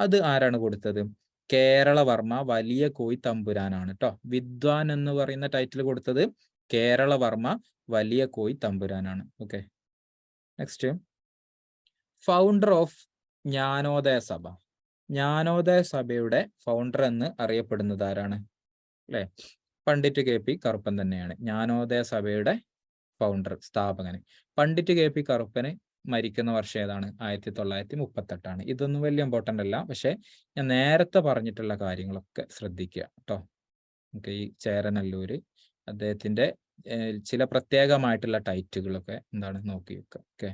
അത് ആരാണ് കൊടുത്തത്? കേരളവർമ്മ വലിയ കോയി തമ്പുരാനാണ് കേട്ടോ. വിദ്വാൻ എന്ന് പറയുന്ന ടൈറ്റിൽ കൊടുത്തത് കേരളവർമ്മ വലിയ കോയി തമ്പുരാനാണ്. Okay, next, founder of Jnanodaya Sabha. Jnanodaya സഭയുടെ ഫൗണ്ടർ എന്ന് അറിയപ്പെടുന്നത് ആരാണ് അല്ലെ? പണ്ഡിറ്റ് KP കറുപ്പൻ തന്നെയാണ് ജ്ഞാനോദയ സഭയുടെ ഫൗണ്ടർ, സ്ഥാപകന്. പണ്ഡിറ്റ് KP കറുപ്പന് മരിക്കുന്ന വർഷം ഏതാണ്? 1938. ഇതൊന്നും വലിയ ഇമ്പോർട്ടൻ്റ് അല്ല, പക്ഷെ ഞാൻ നേരത്തെ പറഞ്ഞിട്ടുള്ള കാര്യങ്ങളൊക്കെ ശ്രദ്ധിക്കുക കേട്ടോ. നമുക്ക് ഈ ചേരനല്ലൂര് അദ്ദേഹത്തിന്റെ ചില പ്രത്യേകമായിട്ടുള്ള ടൈറ്റുകളൊക്കെ എന്താണ് നോക്കി വെക്കുക. ഓക്കെ,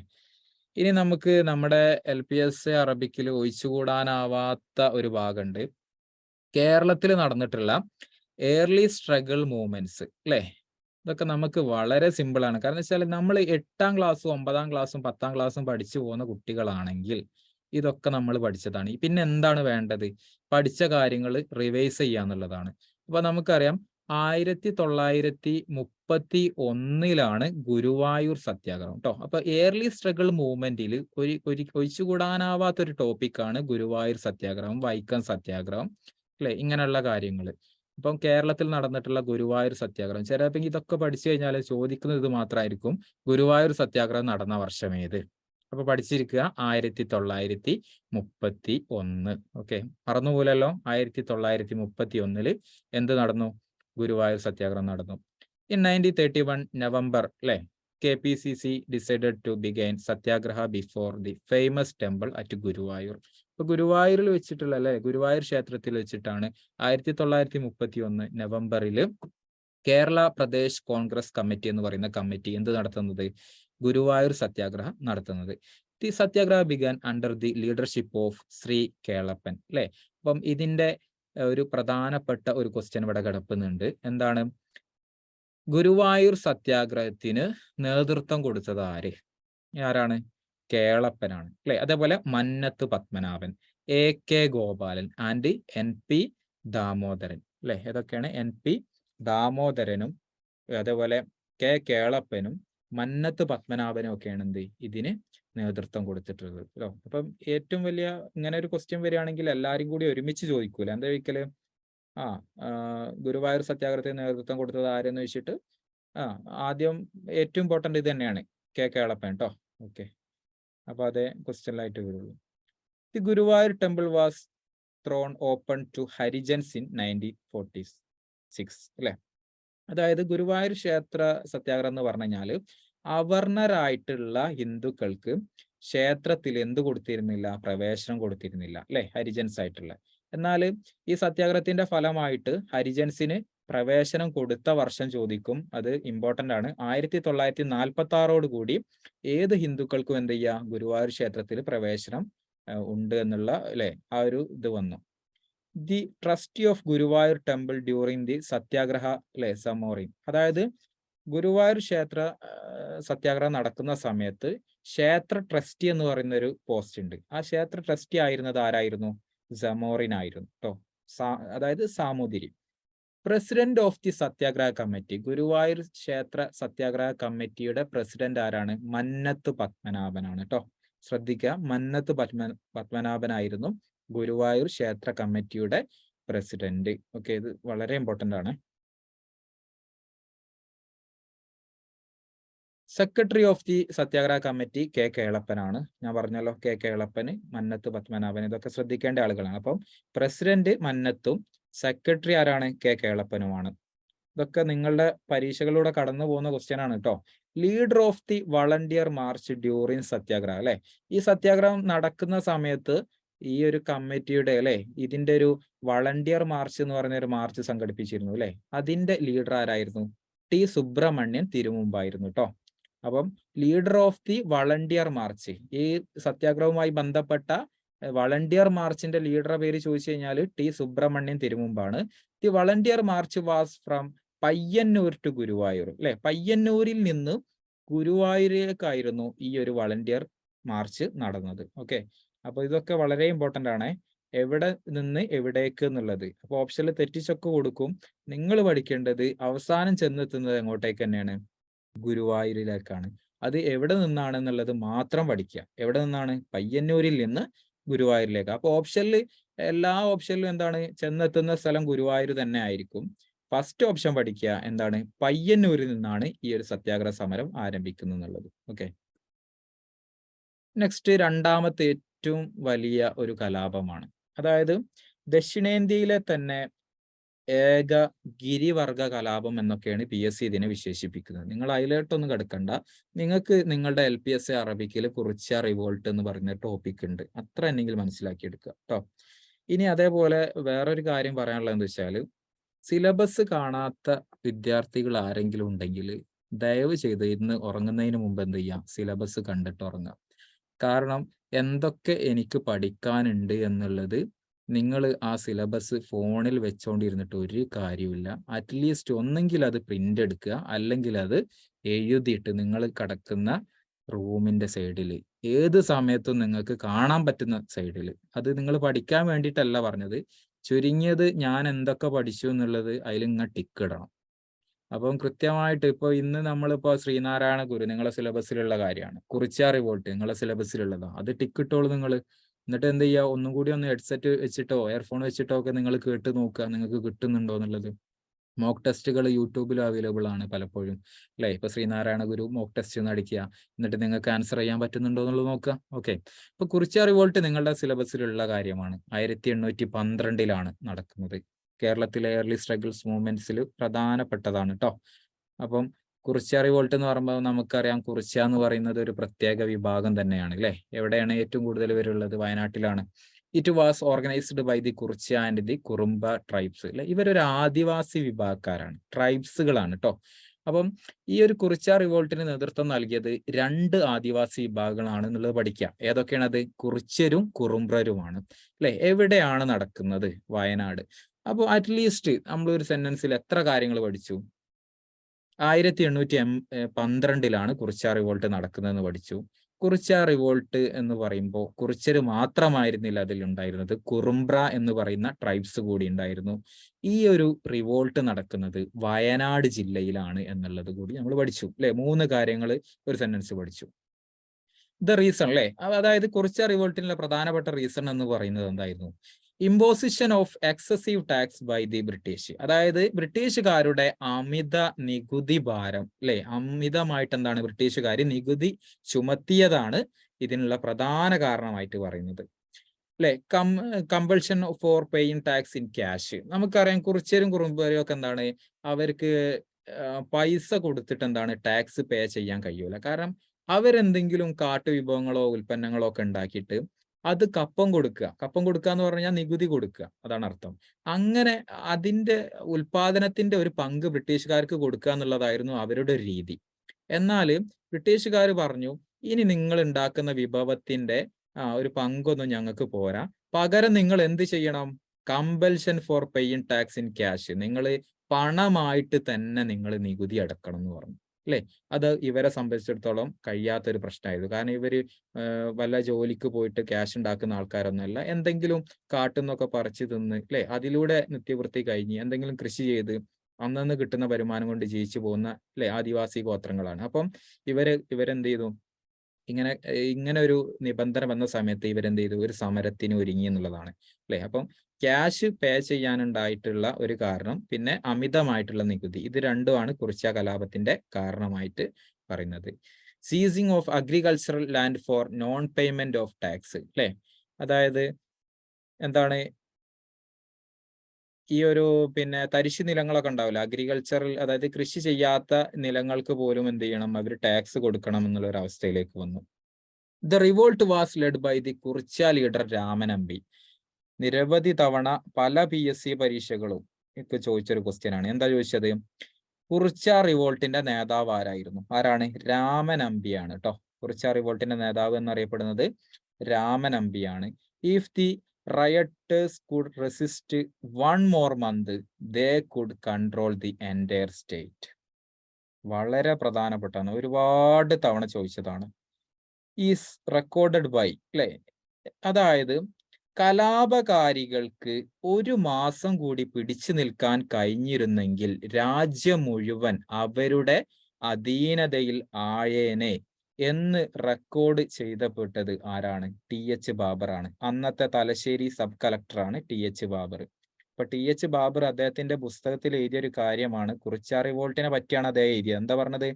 ഇനി നമുക്ക് നമ്മുടെ LPS അറബിക്കിൽ ഒഴിച്ചുകൂടാനാവാത്ത ഒരു ഭാഗമുണ്ട്. കേരളത്തിൽ നടന്നിട്ടുള്ള ഏർലി സ്ട്രഗിൾ മൂവ്മെന്റ്സ് അല്ലേ. ഇതൊക്കെ നമുക്ക് വളരെ സിമ്പിൾ ആണ്. കാരണം വെച്ചാൽ നമ്മൾ 8ാം ക്ലാസ്സും 9ാം ക്ലാസ്സും 10ാം ക്ലാസ്സും പഠിച്ചു പോകുന്ന കുട്ടികളാണെങ്കിൽ ഇതൊക്കെ നമ്മൾ പഠിച്ചതാണ്. പിന്നെ എന്താണ് വേണ്ടത്? പഠിച്ച കാര്യങ്ങൾ റിവൈസ് ചെയ്യാന്നുള്ളതാണ്. അപ്പൊ നമുക്കറിയാം 1931 ഗുരുവായൂർ സത്യാഗ്രഹം കേട്ടോ. അപ്പൊ ഏർലി സ്ട്രഗിൾ മൂവ്മെന്റിൽ ഒരു ഒഴിച്ചുകൂടാനാവാത്തൊരു ടോപ്പിക്കാണ് ഗുരുവായൂർ സത്യാഗ്രഹം, വൈക്കം സത്യാഗ്രഹം അല്ലെ, ഇങ്ങനെയുള്ള കാര്യങ്ങൾ. ഇപ്പം കേരളത്തിൽ നടന്നിട്ടുള്ള ഗുരുവായൂർ സത്യാഗ്രഹം, ചിലപ്പോൾ ഇതൊക്കെ പഠിച്ചു കഴിഞ്ഞാൽ ചോദിക്കുന്നത് ഇത് മാത്രമായിരിക്കും, ഗുരുവായൂർ സത്യാഗ്രഹം നടന്ന വർഷം ഏത്? അപ്പൊ പഠിച്ചിരിക്കുക 1931. ഓക്കെ, മറന്നുപോലല്ലോ. 1931 എന്ത് നടന്നു? ഗുരുവായൂർ സത്യാഗ്രഹം നടന്നു. In 1931 November, അല്ലേ, KPCC decided to begin Satyagraha before the famous temple at Guruvayur. ഇപ്പൊ ഗുരുവായൂരിൽ വെച്ചിട്ടുള്ള, അല്ലെ, ഗുരുവായൂർ ക്ഷേത്രത്തിൽ വെച്ചിട്ടാണ് 1931 നവംബറിൽ കേരള പ്രദേശ് കോൺഗ്രസ് കമ്മിറ്റി എന്ന് പറയുന്ന കമ്മിറ്റി എന്ത് നടത്തുന്നത്? ഗുരുവായൂർ സത്യാഗ്രഹം നടത്തുന്നത്. The Satyagraha began under the leadership of Shri Kelappan, അല്ലെ. അപ്പം ഇതിന്റെ ഒരു പ്രധാനപ്പെട്ട ഒരു ക്വസ്റ്റ്യൻ ഇവിടെ കിടക്കുന്നുണ്ട്. എന്താണ്? ഗുരുവായൂർ സത്യാഗ്രഹത്തിന് നേതൃത്വം കൊടുത്തത് ആരാണ്? കേളപ്പനാണ്, അല്ലെ. അതേപോലെ Mannath Padmanabhan, AK Gopalan and NP Damodaran, അല്ലെ. ഏതൊക്കെയാണ്? NP ദാമോദരനും അതേപോലെ കേളപ്പനും മന്നത്ത് പത്മനാഭനും ഒക്കെയാണ് എന്ത് ഇതിന് നേതൃത്വം കൊടുത്തിട്ടുള്ളത്. അപ്പം ഏറ്റവും വലിയ ഇങ്ങനെ ഒരു ക്വസ്റ്റ്യൻ വരികയാണെങ്കിൽ എല്ലാരും കൂടി ഒരുമിച്ച് ചോദിക്കൂല. എന്താ ചോദിക്കല്? ഗുരുവായൂർ സത്യാഗ്രഹത്തിന് നേതൃത്വം കൊടുത്തത് ആരെന്ന് വെച്ചിട്ട് ആദ്യം ഏറ്റവും ഇമ്പോർട്ടന്റ് ഇത് തന്നെയാണ്, കേളപ്പൻ കേട്ടോ. ഓക്കെ, അപ്പൊ അതേ ക്വസ്റ്റ്യനിലായിട്ട് വരുള്ളൂ. The Guruvayur temple was thrown open to Harijans in 1946, അല്ലെ. അതായത് ഗുരുവായൂർ ക്ഷേത്ര സത്യാഗ്രഹം എന്ന് പറഞ്ഞു കഴിഞ്ഞാൽ അവർണരായിട്ടുള്ള ഹിന്ദുക്കൾക്ക് ക്ഷേത്രത്തിൽ എന്ത് കൊടുത്തിരുന്നില്ല? പ്രവേശനം കൊടുത്തിരുന്നില്ല, അല്ലെ, ഹരിജൻസ് ആയിട്ടുള്ള. എന്നാൽ ഈ സത്യാഗ്രഹത്തിന്റെ ഫലമായിട്ട് ഹരിജൻസിന് പ്രവേശനം കൊടുത്ത വർഷം ചോദിക്കും. അത് ഇമ്പോർട്ടന്റ് ആണ്. 1946 കൂടി ഏത് ഹിന്ദുക്കൾക്കും എന്ത് ചെയ്യുക? ഗുരുവായൂർ ക്ഷേത്രത്തിൽ പ്രവേശനം ഉണ്ട് എന്നുള്ള, അല്ലെ, ആ ഒരു ഇത് വന്നു. The trustee of Guruvayur temple during the satyagraha, അല്ലെ, സമോറി. അതായത് ഗുരുവായൂർ ക്ഷേത്ര സത്യാഗ്രഹം നടക്കുന്ന സമയത്ത് ക്ഷേത്ര ട്രസ്റ്റി എന്ന് പറയുന്ന ഒരു പോസ്റ്റ് ഉണ്ട്. ആ ക്ഷേത്ര ട്രസ്റ്റി ആയിരുന്നത് ആരായിരുന്നു? സമോറിൻ ആയിരുന്നു കേട്ടോ. അതായത് Samoothiri. President of the satyagraha committee, Guruvayur ക്ഷേത്ര സത്യാഗ്രഹ കമ്മിറ്റിയുടെ പ്രസിഡന്റ് ആരാണ്? മന്നത്ത് പത്മനാഭനാണ് കേട്ടോ. ശ്രദ്ധിക്കുക, മന്നത്ത് പത്മനാഭനായിരുന്നു ഗുരുവായൂർ ക്ഷേത്ര കമ്മിറ്റിയുടെ പ്രസിഡന്റ്. ഓക്കെ, ഇത് വളരെ ഇമ്പോർട്ടന്റ് ആണ്. Secretary of the satyagraha committee കേളപ്പനാണ്. ഞാൻ പറഞ്ഞല്ലോ, കേളപ്പന്, മന്നത്ത് പത്മനാഭൻ, ഇതൊക്കെ ശ്രദ്ധിക്കേണ്ട ആളുകളാണ്. അപ്പം പ്രസിഡന്റ് മന്നത്തും സെക്രട്ടറി ആരാണ്? കേളപ്പനുമാണ്. ഇതൊക്കെ നിങ്ങളുടെ പരീക്ഷകളിലൂടെ കടന്നു പോകുന്ന ക്വസ്റ്റ്യൻ ആണ് കേട്ടോ. Leader of the volunteer march during satyagraha, അല്ലെ. ഈ സത്യാഗ്രഹം നടക്കുന്ന സമയത്ത് ഈ ഒരു കമ്മിറ്റിയുടെ, അല്ലെ, ഇതിന്റെ ഒരു വളണ്ടിയർ മാർച്ച് എന്ന് പറയുന്ന ഒരു മാർച്ച് സംഘടിപ്പിച്ചിരുന്നു, അല്ലെ. അതിന്റെ ലീഡർ ആരായിരുന്നു? T സുബ്രഹ്മണ്യൻ തിരുമുമ്പായിരുന്നു കേട്ടോ. അപ്പം leader of the volunteer March, ഈ സത്യാഗ്രഹവുമായി ബന്ധപ്പെട്ട വളണ്ടിയർ മാർച്ചിന്റെ ലീഡറുടെ പേര് ചോദിച്ചു കഴിഞ്ഞാൽ T സുബ്രഹ്മണ്യൻ തിരുമുമ്പാണ്. The volunteer march was from Payyanur to Guruvayur, അല്ലെ. പയ്യന്നൂരിൽ നിന്ന് ഗുരുവായൂരിലേക്കായിരുന്നു ഈ ഒരു വളണ്ടിയർ മാർച്ച് നടന്നത്. ഓക്കെ, അപ്പൊ ഇതൊക്കെ വളരെ ഇമ്പോർട്ടന്റ് ആണ്. എവിടെ നിന്ന് എവിടേക്ക് എന്നുള്ളത്. അപ്പൊ ഓപ്ഷനിൽ തെറ്റിച്ചൊക്കെ കൊടുക്കും. നിങ്ങൾ പഠിക്കേണ്ടത് അവസാനം ചെന്നെത്തുന്നത് എങ്ങോട്ടേക്ക് തന്നെയാണ്? ഗുരുവായൂരിലേക്കാണ്. അത് എവിടെ നിന്നാണെന്നുള്ളത് മാത്രം പഠിക്കുക. എവിടെ നിന്നാണ്? പയ്യന്നൂരിൽ നിന്ന് ഗുരുവായൂരിലേക്ക്. അപ്പൊ ഓപ്ഷനിൽ, എല്ലാ ഓപ്ഷനിലും എന്താണ്? ചെന്നെത്തുന്ന സ്ഥലം ഗുരുവായൂർ തന്നെ ആയിരിക്കും. ഫസ്റ്റ് ഓപ്ഷൻ പഠിക്കുക, എന്താണ്? പയ്യന്നൂരിൽ നിന്നാണ് ഈ ഒരു സത്യാഗ്രഹ സമരം ആരംഭിക്കുന്നത് എന്നുള്ളത്. ഓക്കെ, നെക്സ്റ്റ് രണ്ടാമത്തെ ഏറ്റവും വലിയ ഒരു കലാപമാണ്. അതായത് ദക്ഷിണേന്ത്യയിലെ തന്നെ ഏക ഗിരിവർഗ കലാപം എന്നൊക്കെയാണ് PSC ഇതിനെ വിശേഷിപ്പിക്കുന്നത്. നിങ്ങൾ അതിലോട്ടൊന്നും കിടക്കണ്ട. നിങ്ങൾക്ക് നിങ്ങളുടെ LPSC അറബിക്കിൽ കുറിച്യ റിവോൾട്ട് എന്ന് പറയുന്ന ടോപ്പിക് ഉണ്ട്. അത്ര എന്നെങ്കിലും മനസ്സിലാക്കിയെടുക്കുക കേട്ടോ. ഇനി അതേപോലെ വേറൊരു കാര്യം പറയാനുള്ളത് എന്താ വെച്ചാൽ, സിലബസ് കാണാത്ത വിദ്യാർത്ഥികൾ ആരെങ്കിലും ഉണ്ടെങ്കിൽ ദയവ് ചെയ്ത് ഇന്ന് ഉറങ്ങുന്നതിന് മുമ്പ് എന്ത് ചെയ്യാം? സിലബസ് കണ്ടിട്ട് ഉറങ്ങാം. കാരണം എന്തൊക്കെ എനിക്ക് പഠിക്കാനുണ്ട് എന്നുള്ളത് നിങ്ങൾ ആ സിലബസ് ഫോണിൽ വെച്ചോണ്ടിരുന്നിട്ട് ഒരു കാര്യമില്ല. അറ്റ്ലീസ്റ്റ് ഒന്നെങ്കിൽ അത് പ്രിന്റ് എടുക്കുക, അല്ലെങ്കിൽ അത് എഴുതിയിട്ട് നിങ്ങൾ കിടക്കുന്ന റൂമിന്റെ സൈഡിൽ ഏത് സമയത്തും നിങ്ങൾക്ക് കാണാൻ പറ്റുന്ന സൈഡിൽ, അത് നിങ്ങൾ പഠിക്കാൻ വേണ്ടിയിട്ടല്ല പറഞ്ഞത്, ചുരുങ്ങിയത് ഞാൻ എന്തൊക്കെ പഠിച്ചു എന്നുള്ളത് അതിൽ ഇങ്ങനെ ടിക്ക് ഇടണം. അപ്പം കൃത്യമായിട്ട് ഇപ്പൊ ഇന്ന് നമ്മളിപ്പോ ശ്രീനാരായണ ഗുരു നിങ്ങളെ സിലബസിലുള്ള കാര്യമാണ്, കുറിച്യ റിവോൾട്ട് നിങ്ങളെ സിലബസിലുള്ളതാണ്, അത് ടിക്ക് ഇട്ടോളൂ നിങ്ങൾ. എന്നിട്ട് എന്ത് ചെയ്യുക? ഒന്നും കൂടി ഒന്ന് ഹെഡ്സെറ്റ് വെച്ചിട്ടോ എയർഫോൺ വെച്ചിട്ടോ ഒക്കെ നിങ്ങൾ കേട്ട് നോക്കുക നിങ്ങൾക്ക് കിട്ടുന്നുണ്ടോ എന്നുള്ളത്. മോക്ക് ടെസ്റ്റുകൾ യൂട്യൂബിലും അവൈലബിൾ ആണ് പലപ്പോഴും, അല്ലെ. ഇപ്പൊ ശ്രീനാരായണ ഗുരു മോക്ക് ടെസ്റ്റ് നടിക്കുക, എന്നിട്ട് നിങ്ങൾക്ക് ആൻസർ ചെയ്യാൻ പറ്റുന്നുണ്ടോ എന്നുള്ളത് നോക്കുക. ഓക്കെ, ഇപ്പൊ കുറിച്യ റിവോൾട്ട് നിങ്ങളുടെ സിലബസിലുള്ള കാര്യമാണ്. 1812 നടക്കുന്നത്. കേരളത്തിലെ ഏർലി സ്ട്രഗിൾസ് മൂവ്മെന്റ്സിൽ പ്രധാനപ്പെട്ടതാണ് കേട്ടോ. അപ്പം കുറിച്യ റിവോൾട്ട് എന്ന് പറയുമ്പോൾ നമുക്കറിയാം കുറിച്യ എന്ന് പറയുന്നത് ഒരു പ്രത്യേക വിഭാഗം തന്നെയാണ് അല്ലേ. എവിടെയാണ് ഏറ്റവും കൂടുതൽ പേരുള്ളത്? വയനാട്ടിലാണ്. It was organised by the Kurichya and the Kurumba tribes അല്ലെ. ഇവരൊരു ആദിവാസി വിഭാഗക്കാരാണ്, ട്രൈബ്സുകളാണ് കേട്ടോ. അപ്പം ഈ ഒരു കുറിച്യ റിവോൾട്ടിന് നേതൃത്വം നൽകിയത് 2 ആദിവാസി വിഭാഗങ്ങളാണ് എന്നുള്ളത് പഠിക്കാം. ഏതൊക്കെയാണ് അത്? കുറിച്യരും കുറുംബ്രരുമാണ് അല്ലെ. എവിടെയാണ് നടക്കുന്നത്? വയനാട്. അപ്പോൾ അറ്റ്ലീസ്റ്റ് നമ്മൾ ഒരു സെന്റൻസിൽ എത്ര കാര്യങ്ങൾ പഠിച്ചു? 1812 കുറിച്യ റിവോൾട്ട് നടക്കുന്നതെന്ന് പഠിച്ചു. കുറിച്യ റിവോൾട്ട് എന്ന് പറയുമ്പോൾ കുറിച്യര് മാത്രമായിരുന്നില്ല അതിലുണ്ടായിരുന്നത്, കുറുംബ്ര എന്ന് പറയുന്ന ട്രൈബ്സ് കൂടി ഉണ്ടായിരുന്നു. ഈ ഒരു റിവോൾട്ട് നടക്കുന്നത് വയനാട് ജില്ലയിലാണ് എന്നുള്ളത് കൂടി നമ്മൾ പഠിച്ചു അല്ലെ. 3 കാര്യങ്ങൾ ഒരു സെന്റൻസ് പഠിച്ചു. ദ റീസൺ അല്ലെ, അതായത് കുറിച്യ റിവോൾട്ടിനുള്ള പ്രധാനപ്പെട്ട റീസൺ എന്ന് പറയുന്നത് എന്തായിരുന്നു? Imposition of excessive tax by the British. അതായത് ബ്രിട്ടീഷുകാരുടെ അമിത നികുതി ഭാരം അല്ലെ. അമിതമായിട്ട് എന്താണ് ബ്രിട്ടീഷുകാർ നികുതി ചുമത്തിയതാണ് ഇതിനുള്ള പ്രധാന കാരണമായിട്ട് പറയുന്നത് അല്ലെ. Compulsion for paying tax in cash. നമുക്കറിയാം കുറിച്യരും കുറുമ്പരും ഒക്കെ എന്താണ്, അവർക്ക് പൈസ കൊടുത്തിട്ട് എന്താണ് ടാക്സ് പേ ചെയ്യാൻ കഴിയൂല. കാരണം അവരെന്തെങ്കിലും കാട്ടുവിഭവങ്ങളോ ഉൽപ്പന്നങ്ങളോ ഒക്കെ ഉണ്ടാക്കിയിട്ട് അത് കപ്പം കൊടുക്കുക എന്ന് പറഞ്ഞാൽ നികുതി കൊടുക്കുക, അതാണ് അർത്ഥം. അങ്ങനെ അതിന്റെ ഉൽപാദനത്തിന്റെ ഒരു പങ്ക് ബ്രിട്ടീഷുകാർക്ക് കൊടുക്കുക എന്നുള്ളതായിരുന്നു അവരുടെ ഒരു രീതി. എന്നാൽ ബ്രിട്ടീഷുകാർ പറഞ്ഞു, ഇനി നിങ്ങൾ ഉണ്ടാക്കുന്ന വിഭവത്തിന്റെ ഒരു പങ്കൊന്നും ഞങ്ങൾക്ക് പോരാ, പകരം നിങ്ങൾ എന്ത് ചെയ്യണം? Compulsion for paying tax in cash. നിങ്ങൾ പണമായിട്ട് തന്നെ നിങ്ങൾ നികുതി അടക്കണം എന്ന് പറഞ്ഞു അല്ലെ. അത് ഇവരെ സംബന്ധിച്ചിടത്തോളം കഴിയാത്തൊരു പ്രശ്നമായിരുന്നു. കാരണം ഇവര് വല്ല ജോലിക്ക് പോയിട്ട് ക്യാഷ് ഉണ്ടാക്കുന്ന ആൾക്കാരൊന്നുമല്ല. എന്തെങ്കിലും കാട്ടുന്നൊക്കെ പറിച്ചു തിന്ന് അല്ലെ, അതിലൂടെ നിത്യവൃത്തി കഴിഞ്ഞ് എന്തെങ്കിലും കൃഷി ചെയ്ത് അന്നന്ന് കിട്ടുന്ന വരുമാനം കൊണ്ട് ജീവിച്ചു പോകുന്ന അല്ലെ ആദിവാസി ഗോത്രങ്ങളാണ്. അപ്പം ഇവരെന്ത് ചെയ്തു? ഇങ്ങനെ ഒരു നിബന്ധന വന്ന സമയത്ത് ഇവരെന്ത് ചെയ്തു? ഒരു സമരത്തിന് ഒരുങ്ങി എന്നുള്ളതാണ് അല്ലെ. അപ്പം ക്യാഷ് പേ ചെയ്യാനുണ്ടായിട്ടുള്ള ഒരു കാരണം, പിന്നെ അമിതമായിട്ടുള്ള നികുതി, ഇത് രണ്ടുമാണ് കുറിച്യ കലാപത്തിന്റെ കാരണമായിട്ട് പറയുന്നത്. Ceasing of agricultural land four non payment of tax അല്ലെ. അതായത് എന്താണ്, ഈ ഒരു പിന്നെ തരിശു നിലങ്ങളൊക്കെ ഉണ്ടാവില്ല, അഗ്രികൾച്ചറൽ, അതായത് കൃഷി ചെയ്യാത്ത നിലങ്ങൾക്ക് പോലും എന്ത് ചെയ്യണം? അവർ ടാക്സ് കൊടുക്കണം എന്നുള്ള ഒരു അവസ്ഥയിലേക്ക് വന്നു. The revolt was led by the Kurichya leader Ramanambi. നിരവധി തവണ പല PSC പരീക്ഷകളും ഒക്കെ ചോദിച്ചൊരു ക്വസ്റ്റ്യൻ ആണ്. എന്താ ചോദിച്ചത്? കുറിച്യ റിവോൾട്ടിന്റെ നേതാവ് ആരായിരുന്നു? ആരാണ്? രാമനമ്പിയാണ് കേട്ടോ. കുറിച്യ റിവോൾട്ടിന്റെ നേതാവ് എന്നറിയപ്പെടുന്നത് രാമനമ്പിയാണ്. If the rioters could resist 1 more month, they could control the entire state. വളരെ പ്രധാനപ്പെട്ടാണ്, ഒരുപാട് തവണ ചോദിച്ചതാണ്. ഈസ് റെക്കോർഡഡ് ബൈ അല്ലെ. അതായത് കലാപകാരികൾക്ക് 1 മാസം കൂടി പിടിച്ചു നിൽക്കാൻ കഴിഞ്ഞിരുന്നെങ്കിൽ രാജ്യം മുഴുവൻ അവരുടെ അധീനതയിൽ ആയേനെ എന്ന് റെക്കോർഡ് ചെയ്തപ്പെട്ടത് ആരാണ്? TH ബാബറാണ്. അന്നത്തെ തലശ്ശേരി സബ് കളക്ടറാണ് TH ബാബർ. അപ്പൊ TH ബാബർ അദ്ദേഹത്തിന്റെ പുസ്തകത്തിൽ എഴുതിയ ഒരു കാര്യമാണ്, കുറിച്യ റിവോൾട്ടിനെ പറ്റിയാണ് അദ്ദേഹം എഴുതിയത്. എന്താ പറഞ്ഞത്?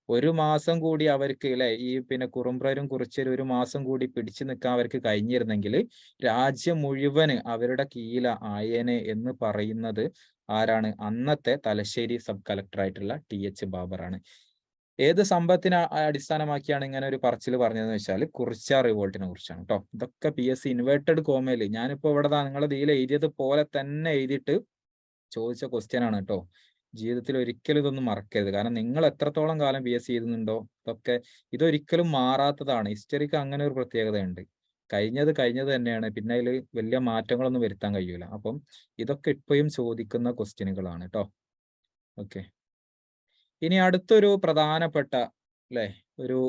1 മാസം കൂടി അവർക്ക് അല്ലെ, ഈ പിന്നെ കുറുമ്പ്രരും കുറിച്യരും 1 മാസം കൂടി പിടിച്ചു നിൽക്കാൻ അവർക്ക് കഴിഞ്ഞിരുന്നെങ്കിൽ രാജ്യം മുഴുവന് അവരുടെ കീഴിൽ ആയേനെ എന്ന് പറയുന്നത് ആരാണ്? അന്നത്തെ തലശ്ശേരി സബ് കളക്ടർ ആയിട്ടുള്ള TH ബാബറാണ്. ഏത് സംഭവത്തിനെ അടിസ്ഥാനമാക്കിയാണ് ഇങ്ങനെ ഒരു പറച്ചിൽ പറഞ്ഞതെന്ന് വെച്ചാൽ കുറിച്യ റിവോൾട്ടിനെ കുറിച്ചാണ് കേട്ടോ. ഇതൊക്കെ PSC ഇൻവേർട്ടഡ് കോമയിൽ ഞാനിപ്പോ ഇവിടെ നിങ്ങളുടെ ഇതിൽ എഴുതിയത് പോലെ തന്നെ എഴുതിയിട്ട് ചോദിച്ച ക്വസ്റ്റ്യൻ ആണ് കേട്ടോ. ജീവിതത്തിൽ ഒരിക്കലും ഇതൊന്നും മറക്കരുത്. കാരണം നിങ്ങൾ എത്രത്തോളം കാലം PSC എഴുതുന്നുണ്ടോ ഇതൊരിക്കലും മാറാത്തതാണ്. ഹിസ്റ്ററിക്ക് അങ്ങനെ ഒരു പ്രത്യേകതയുണ്ട്. കഴിഞ്ഞത് തന്നെയാണ്, പിന്നെ അതിൽ വലിയ മാറ്റങ്ങളൊന്നും വരുത്താൻ കഴിയൂല. അപ്പം ഇതൊക്കെ ഇപ്പോഴും ചോദിക്കുന്ന ക്വസ്റ്റ്യനുകളാണ് കേട്ടോ. ഓക്കെ, ഇനി അടുത്തൊരു പ്രധാനപ്പെട്ട അല്ലെ ഒരു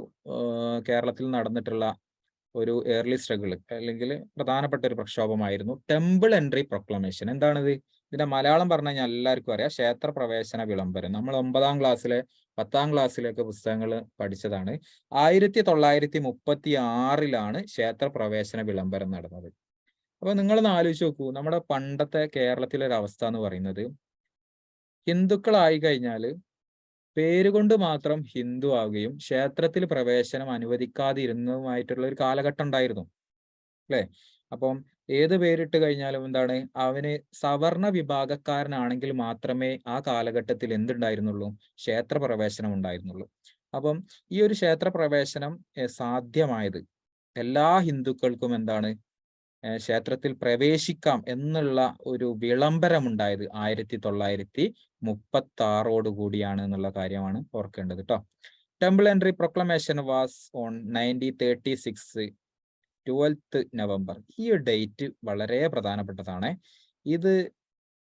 കേരളത്തിൽ നടന്നിട്ടുള്ള ഒരു ഏർലി സ്ട്രഗിൾ അല്ലെങ്കിൽ പ്രധാനപ്പെട്ട ഒരു പ്രക്ഷോഭമായിരുന്നു ടെമ്പിൾ എൻട്രി പ്രൊക്ലമേഷൻ. എന്താണിത്? ഇതിന്റെ മലയാളം പറഞ്ഞു കഴിഞ്ഞാൽ എല്ലാവർക്കും അറിയാം, ക്ഷേത്ര പ്രവേശന വിളംബരം. നമ്മൾ 9ാം ക്ലാസ്സിലെ 10ാം ക്ലാസ്സിലൊക്കെ പുസ്തകങ്ങൾ പഠിച്ചതാണ്. 1936 ക്ഷേത്ര പ്രവേശന വിളംബരം നടന്നത്. അപ്പൊ നിങ്ങളൊന്ന് ആലോചിച്ച് നോക്കൂ, നമ്മുടെ പണ്ടത്തെ കേരളത്തിലെ ഒരു അവസ്ഥ എന്ന് പറയുന്നത്, ഹിന്ദുക്കളായി കഴിഞ്ഞാൽ പേരുകൊണ്ട് മാത്രം ഹിന്ദു ആവുകയും ക്ഷേത്രത്തിൽ പ്രവേശനം അനുവദിക്കാതിരുന്നതുമായിട്ടുള്ള ഒരു കാലഘട്ടം ഉണ്ടായിരുന്നു അല്ലെ. അപ്പം ഏത് പേരിട്ട് കഴിഞ്ഞാലും എന്താണ് അവന് സവർണ വിഭാഗക്കാരനാണെങ്കിൽ മാത്രമേ ആ കാലഘട്ടത്തിൽ എന്തുണ്ടായിരുന്നുള്ളൂ, ക്ഷേത്രപ്രവേശനം ഉണ്ടായിരുന്നുള്ളൂ. അപ്പം ഈ ഒരു ക്ഷേത്രപ്രവേശനം സാധ്യമായത് എല്ലാ ഹിന്ദുക്കൾക്കും എന്താണ് ക്ഷേത്രത്തിൽ പ്രവേശിക്കാം എന്നുള്ള ഒരു വിളംബരമുണ്ടായത് 1936 കൂടിയാണ് എന്നുള്ള കാര്യമാണ് ഓർക്കേണ്ടത് ട്ടോ. Temple entry proclamation was on 1936 12th November. ഈ ഒരു ഡേറ്റ് വളരെ പ്രധാനപ്പെട്ടതാണ്. ഇത്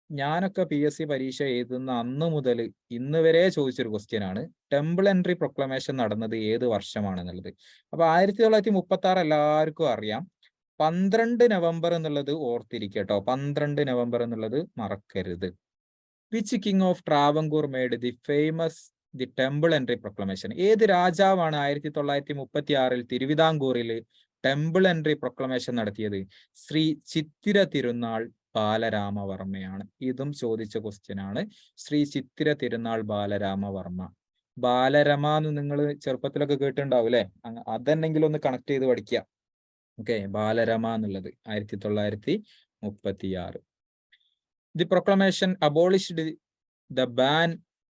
ഞാനൊക്കെ PSC പരീക്ഷ എഴുതുന്ന അന്ന് മുതൽ ഇന്ന് വരെ ചോദിച്ചൊരു ക്വസ്റ്റ്യൻ ആണ്. ടെമ്പിൾ എൻട്രി പ്രൊക്ലമേഷൻ നടന്നത് ഏത് വർഷമാണെന്നുള്ളത്. അപ്പൊ 1936 എല്ലാവർക്കും അറിയാം. 12 നവംബർ എന്നുള്ളത് ഓർത്തിരിക്കട്ടോ. 12 നവംബർ എന്നുള്ളത് മറക്കരുത്. Which king of Travancore made the famous the temple entry proclamation? ഏത് രാജാവാണ് 1936 തിരുവിതാംകൂറിൽ ടെമ്പിൾ എൻട്രി പ്രൊക്ലമേഷൻ നടത്തിയത്? ശ്രീ ചിത്തിര തിരുനാൾ ബാലരാമവർമ്മയാണ്. ഇതും ചോദിച്ച ക്വസ്റ്റ്യൻ ആണ്. ശ്രീ ചിത്തിര തിരുനാൾ ബാലരാമവർമ്മ. ബാലരമ എന്ന് നിങ്ങൾ ചെറുപ്പത്തിലൊക്കെ കേട്ടിട്ടുണ്ടാവും അല്ലെ? അതെന്നെങ്കിലും ഒന്ന് കണക്ട് ചെയ്ത് പഠിക്കുക. ഓക്കെ, ബാലരമ എന്നുള്ളത് 1936. The proclamation abolished the ban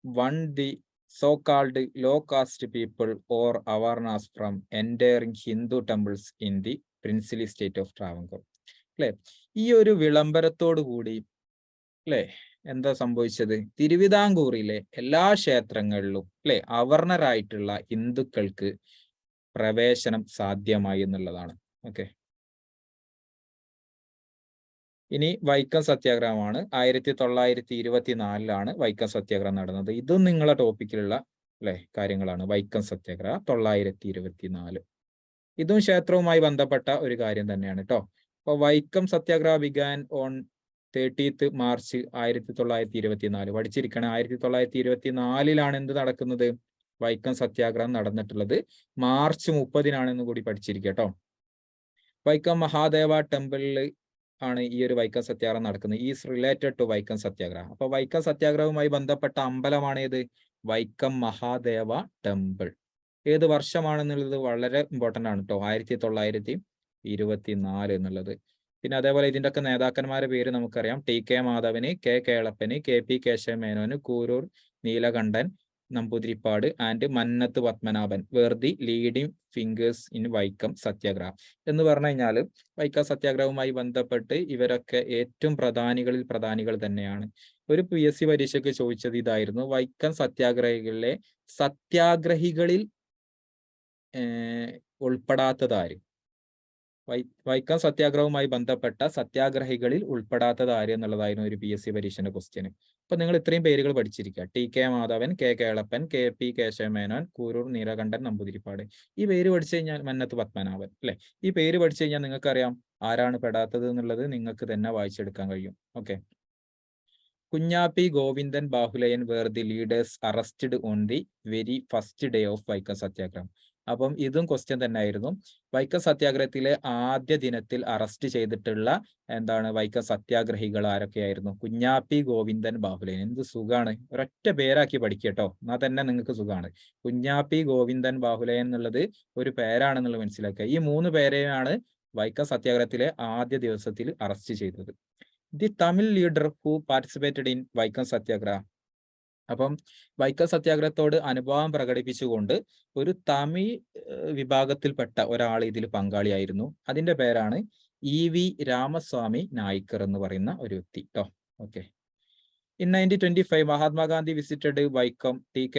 on the so called low caste people or avarnas from entering Hindu temples in the princely state of Travancore. അല്ലെ, ഈ ഒരു വിളംബരത്തോടു കൂടി അല്ലെ എന്താ സംഭവിച്ചത്? തിരുവിതാംകൂറിലെ എല്ലാ ക്ഷേത്രങ്ങളിലും അല്ലെ അവർണരായിട്ടുള്ള ഹിന്ദുക്കൾക്ക് പ്രവേശനം സാധ്യമായി എന്നുള്ളതാണ്. ഓക്കെ, ഇനി വൈക്കം സത്യാഗ്രഹമാണ്. 1924 വൈക്കം സത്യാഗ്രഹം നടന്നത്. ഇതും നിങ്ങളെ ടോപ്പിക്കിലുള്ള അല്ലെ കാര്യങ്ങളാണ്. വൈക്കം സത്യാഗ്രഹം 1924. ഇതും ക്ഷേത്രവുമായി ബന്ധപ്പെട്ട ഒരു കാര്യം തന്നെയാണ് കേട്ടോ. അപ്പൊ വൈക്കം സത്യാഗ്രഹ ബിഗാൻ ഓൺ 30th മാർച്ച് 1924. പഠിച്ചിരിക്കണം. 1924 എന്ത് നടക്കുന്നത്? വൈക്കം സത്യാഗ്രഹം നടന്നിട്ടുള്ളത്. മാർച്ച് 30 കൂടി പഠിച്ചിരിക്കുക കേട്ടോ. വൈക്കം മഹാദേവ ടെമ്പിളിൽ ആണ് ഈ ഒരു വൈക്കം സത്യാഗ്രഹം നടക്കുന്നത്. ഈസ് റിലേറ്റഡ് ടു വൈക്കം സത്യാഗ്രഹം. അപ്പൊ വൈക്കം സത്യാഗ്രഹവുമായി ബന്ധപ്പെട്ട അമ്പലമാണ് ഏത്? വൈക്കം മഹാദേവ ടെമ്പിൾ. ഏത് വർഷമാണെന്നുള്ളത് വളരെ ഇമ്പോർട്ടന്റ് ആണ് കേട്ടോ. 1924 എന്നുള്ളത്. പിന്നെ അതേപോലെ ഇതിന്റെ ഒക്കെ നേതാക്കന്മാരുടെ പേര് നമുക്കറിയാം. TK Madhavan, K Kelappan, KP Kesava Menon, Kurur Neelakantan Namboothiripad and Mannath Padmanabhan were the leading fingers in Vaikom satyagraham. എന്ന് പറഞ്ഞു കഴിഞ്ഞാൽ വൈക്കം സത്യാഗ്രഹവുമായി ബന്ധപ്പെട്ട് ഇവരൊക്കെ ഏറ്റവും പ്രധാനികൾ തന്നെയാണ്. ഒരു PSC പരീക്ഷയ്ക്ക് ചോദിച്ചത് ഇതായിരുന്നു. വൈക്കം സത്യാഗ്രഹികളിൽ ഉൾപ്പെടാത്തതാര്? വൈക്കം സത്യാഗ്രഹവുമായി ബന്ധപ്പെട്ട സത്യാഗ്രഹികളിൽ ഉൾപ്പെടാത്തത് ആര് എന്നുള്ളതായിരുന്നു ഒരു PSC പരീക്ഷയുടെ ക്വസ്റ്റ്യൻ. അപ്പൊ നിങ്ങൾ ഇത്രയും പേരുകൾ പഠിച്ചിരിക്കുക. TK Madhavan, K Kelappan, KP Kesava Menon, Kurur Neelakantan Namboodiripad. ഈ പേര് പഠിച്ചു കഴിഞ്ഞാൽ മന്നത്ത് പത്മനാഭൻ അല്ലെ, ഈ പേര് പഠിച്ചു കഴിഞ്ഞാൽ നിങ്ങൾക്കറിയാം ആരാണ് പെടാത്തത് എന്നുള്ളത് നിങ്ങൾക്ക് തന്നെ വായിച്ചെടുക്കാൻ കഴിയും. Okay, Kunjappi Govindan Bahuleyan were the leaders arrested on the very first day of Vaikom Satyagraha. അപ്പം ഇതും ക്വസ്റ്റ്യൻ തന്നെ ആയിരുന്നു. വൈക്കം സത്യാഗ്രഹത്തിലെ ആദ്യ ദിനത്തിൽ അറസ്റ്റ് ചെയ്തിട്ടുള്ള വൈക്കം സത്യാഗ്രഹികൾ ആരൊക്കെയായിരുന്നു? കുഞ്ഞാപ്പി ഗോവിന്ദൻ ബാഹുലയൻ. എന്ത് സുഖാണ്, ഒരൊറ്റ പേരാക്കി പഠിക്കട്ടോ, എന്നാൽ തന്നെ നിങ്ങൾക്ക് സുഖാണ്. കുഞ്ഞാപ്പി ഗോവിന്ദൻ ബാഹുലയൻ എന്നുള്ളത് ഒരു പേരാണെന്നുള്ളത് മനസ്സിലാക്കുക. ഈ 3 പേരെയാണ് വൈക്കം സത്യാഗ്രഹത്തിലെ ആദ്യ ദിവസത്തിൽ അറസ്റ്റ് ചെയ്തത്. The Tamil leader who participated in Vaikom satyagraha. അപ്പം വൈക്കം സത്യാഗ്രഹത്തോട് അനുഭാവം പ്രകടിപ്പിച്ചുകൊണ്ട് ഒരു തമിഴ് വിഭാഗത്തിൽപ്പെട്ട ഒരാൾ ഇതിൽ പങ്കാളിയായിരുന്നു. അതിന്റെ പേരാണ് EV രാമസ്വാമി നായ്ക്കർ എന്ന് പറയുന്ന ഒരു വ്യക്തി ട്ടോ. Okay, in 1925 Mahatma Gandhi visited Vaikom. TK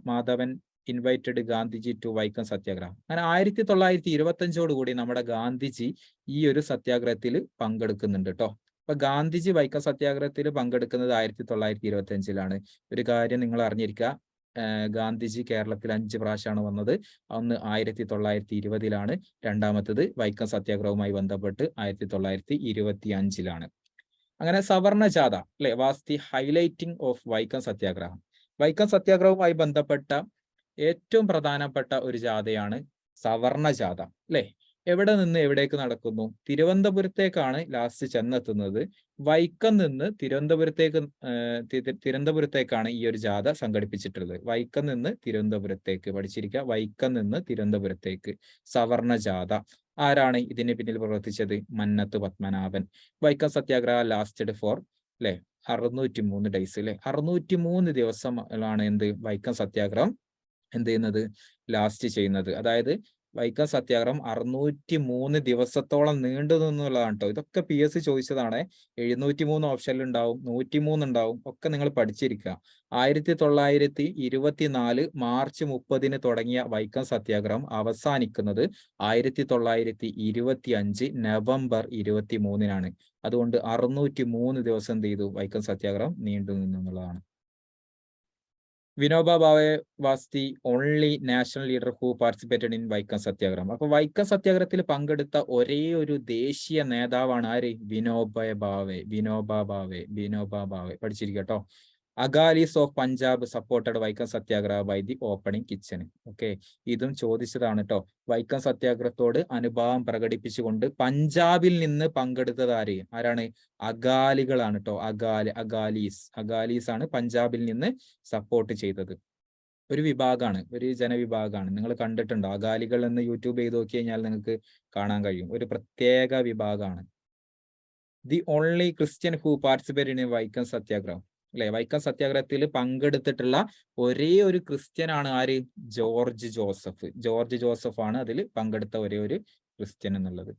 Madhavan invited Gandhiji to Vaikom സത്യാഗ്രഹം. അങ്ങനെ 1925 നമ്മുടെ ഗാന്ധിജി ഈ ഒരു സത്യാഗ്രഹത്തിൽ പങ്കെടുക്കുന്നുണ്ട് കേട്ടോ. അപ്പൊ ഗാന്ധിജി വൈക്കം സത്യാഗ്രഹത്തിൽ പങ്കെടുക്കുന്നത് 1925 ഒരു കാര്യം നിങ്ങൾ അറിഞ്ഞിരിക്കുക. ഗാന്ധിജി കേരളത്തിൽ 5 പ്രാവശ്യമാണ് വന്നത്. ഒന്ന് 1920 രണ്ടാമത്തത് വൈക്കം സത്യാഗ്രഹവുമായി ബന്ധപ്പെട്ട് 1925 അങ്ങനെ സവർണ ജാഥ അല്ലെ was the highlighting of Vaikom സത്യാഗ്രഹം. വൈക്കം സത്യാഗ്രഹവുമായി ബന്ധപ്പെട്ട ഏറ്റവും പ്രധാനപ്പെട്ട ഒരു ജാഥയാണ് സവർണ ജാഥ അല്ലെ. എവിടെ നിന്ന് എവിടേക്ക് നടക്കുന്നു? തിരുവനന്തപുരത്തേക്കാണ് ലാസ്റ്റ് ചെന്നെത്തുന്നത്. വൈക്കം നിന്ന് തിരുവനന്തപുരത്തേക്കാണ് ഈ ഒരു ജാഥ സംഘടിപ്പിച്ചിട്ടുള്ളത്. വൈക്കം നിന്ന് തിരുവനന്തപുരത്തേക്ക് പഠിച്ചിരിക്കുക. വൈക്കം നിന്ന് തിരുവനന്തപുരത്തേക്ക് സവർണ ജാഥ. ആരാണ് ഇതിന് പിന്നിൽ പ്രവർത്തിച്ചത്? മന്നത്ത് പത്മനാഭൻ. വൈക്കം സത്യാഗ്രഹ ലാസ്റ്റഡ് ഫോർ അല്ലെ 603 ഡേയ്സ് അല്ലെ 603 ദിവസമാണ് എന്ത് വൈക്കം സത്യാഗ്രഹം എന്ത് ചെയ്യുന്നത് ലാസ്റ്റ് ചെയ്യുന്നത്. അതായത് വൈക്കം സത്യാഗ്രഹം 603 ദിവസത്തോളം നീണ്ടു നിന്നുള്ളതാണ് കേട്ടോ. ഇതൊക്കെ PSC ചോദിച്ചതാണ്. 703 ഓപ്ഷനിൽ ഉണ്ടാവും, 103 ഉണ്ടാവും, ഒക്കെ നിങ്ങൾ പഠിച്ചിരിക്കുക. 1924 മാർച്ച് 30 തുടങ്ങിയ വൈക്കം സത്യാഗ്രഹം അവസാനിക്കുന്നത് 1925 നവംബർ 23 അതുകൊണ്ട് 603 ദിവസം എന്ത് ചെയ്തു വൈക്കം സത്യാഗ്രഹം നീണ്ടു നിന്നുള്ളതാണ്. Vinoba Bhave was the only national leader who participated in Vaikom സത്യാഗ്രഹം. അപ്പൊ വൈക്കം സത്യാഗ്രഹത്തിൽ പങ്കെടുത്ത ഒരേ ഒരു ദേശീയ നേതാവാണ് ആര്? വിനോബ ഭാവെ പഠിച്ചിരിക്കട്ടോ. Akalis of Punjab supported Vaikom satyagraha by the opening kitchen. Okay, ഇതും ചോദിച്ചതാണ് കേട്ടോ. വൈക്കം സത്യാഗ്രഹത്തോട് അനുഭാവം പ്രകടിപ്പിച്ചുകൊണ്ട് പഞ്ചാബിൽ നിന്ന് പങ്കെടുത്തത് ആരാണ്? അഗാലികളാണ് കേട്ടോ. അഗാലീസ് ആണ് പഞ്ചാബിൽ നിന്ന് സപ്പോർട്ട് ചെയ്തത്. ഒരു വിഭാഗമാണ്, ഒരു ജനവിഭാഗമാണ്. നിങ്ങൾ കണ്ടിട്ടുണ്ടോ അഗാലികൾ എന്ന്? യൂട്യൂബ് ചെയ്ത് നോക്കി കഴിഞ്ഞാൽ നിങ്ങൾക്ക് കാണാൻ കഴിയും. ഒരു പ്രത്യേക വിഭാഗമാണ്. The only Christian who participated in Vaikom സത്യാഗ്രഹം അല്ലെ. വൈക്കം സത്യാഗ്രഹത്തിൽ പങ്കെടുത്തിട്ടുള്ള ഒരേ ഒരു ക്രിസ്ത്യനാണ് ആര്? ജോർജ് ജോസഫ് ആണ് അതിൽ പങ്കെടുത്ത ഒരേ ഒരു ക്രിസ്ത്യൻ എന്നുള്ളത്.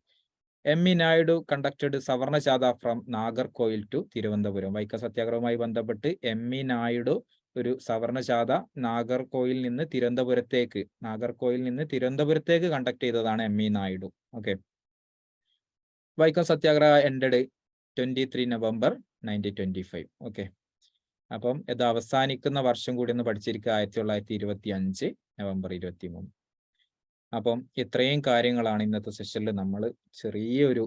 M E. Naidu conducted Savarna Jatha from Nagercoil to Thiruvananthapuram. Vaikom സത്യാഗ്രഹവുമായി ബന്ധപ്പെട്ട് എം.ഇ. നായിഡു ഒരു സവർണജാഥ നാഗർകോയിൽ നിന്ന് തിരുവനന്തപുരത്തേക്ക് കണ്ടക്ട് ചെയ്തതാണ് എം.ഇ. നായിഡു. ഓക്കെ. വൈക്കം സത്യാഗ്രഹ എൻഡഡ് 23 നവംബർ 1925. ഓക്കെ, അപ്പം ഇത് അവസാനിക്കുന്ന വർഷം കൂടി ഒന്ന് പഠിച്ചിരിക്കുക, 1925 നവംബർ 23. അപ്പം ഇത്രയും കാര്യങ്ങളാണ് ഇന്നത്തെ സെഷനിൽ നമ്മൾ ചെറിയൊരു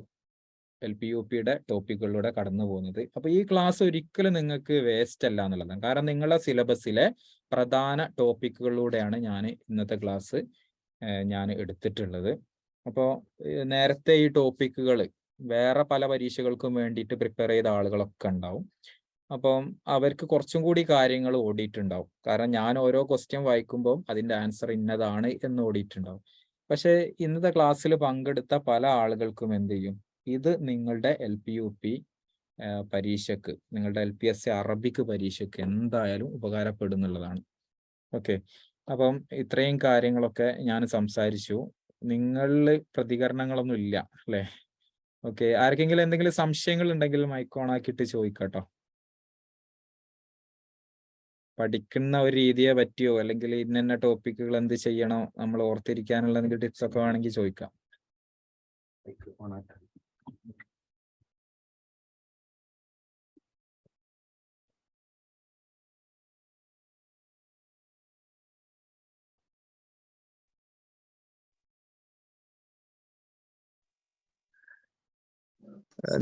LP-UPയുടെ ടോപ്പിക്കുകളിലൂടെ കടന്നു പോകുന്നത്. അപ്പൊ ഈ ക്ലാസ് ഒരിക്കലും നിങ്ങൾക്ക് വേസ്റ്റ് അല്ല എന്നുള്ളതാണ്. കാരണം നിങ്ങളുടെ സിലബസിലെ പ്രധാന ടോപ്പിക്കുകളിലൂടെയാണ് ഞാൻ ഇന്നത്തെ ക്ലാസ് ഞാൻ എടുത്തിട്ടുള്ളത്. അപ്പോൾ നേരത്തെ ഈ ടോപ്പിക്കുകൾ വേറെ പല പരീക്ഷകൾക്കും വേണ്ടിയിട്ട് പ്രിപ്പയർ ചെയ്ത ആളുകളൊക്കെ ഉണ്ടാവും. അപ്പം അവർക്ക് കുറച്ചും കൂടി കാര്യങ്ങൾ ഓടിയിട്ടുണ്ടാവും. കാരണം ഞാൻ ഓരോ ക്വസ്റ്റ്യൻ വായിക്കുമ്പോൾ അതിൻ്റെ ആൻസർ ഇന്നതാണ് എന്ന് ഓടിയിട്ടുണ്ടാവും. പക്ഷെ ഇന്നത്തെ ക്ലാസ്സിൽ പങ്കെടുത്ത പല ആളുകൾക്കും എന്ത് ചെയ്യും, ഇത് നിങ്ങളുടെ LP-UP പരീക്ഷയ്ക്ക്, നിങ്ങളുടെ LPSC അറബിക് പരീക്ഷയ്ക്ക് എന്തായാലും ഉപകാരപ്പെടുന്നുള്ളതാണ്. ഓക്കെ, അപ്പം ഇത്രയും കാര്യങ്ങളൊക്കെ ഞാൻ സംസാരിച്ചു. നിങ്ങളിൽ പ്രതികരണങ്ങളൊന്നും ഇല്ല അല്ലേ? ഓക്കെ, ആർക്കെങ്കിലും എന്തെങ്കിലും സംശയങ്ങൾ ഉണ്ടെങ്കിൽ മൈക്ക് ഓൺ ആക്കിയിട്ട് ചോദിക്കാട്ടോ. പഠിക്കുന്ന ഒരു രീതിയെ പറ്റിയോ അല്ലെങ്കിൽ ഇന്ന ടോപ്പിക്കുകൾ എന്ത് ചെയ്യണോ നമ്മൾ ഓർത്തിരിക്കാനുള്ള എന്തെങ്കിലും ടിപ്സ് ഒക്കെ വേണമെങ്കിൽ ചോദിക്കാം.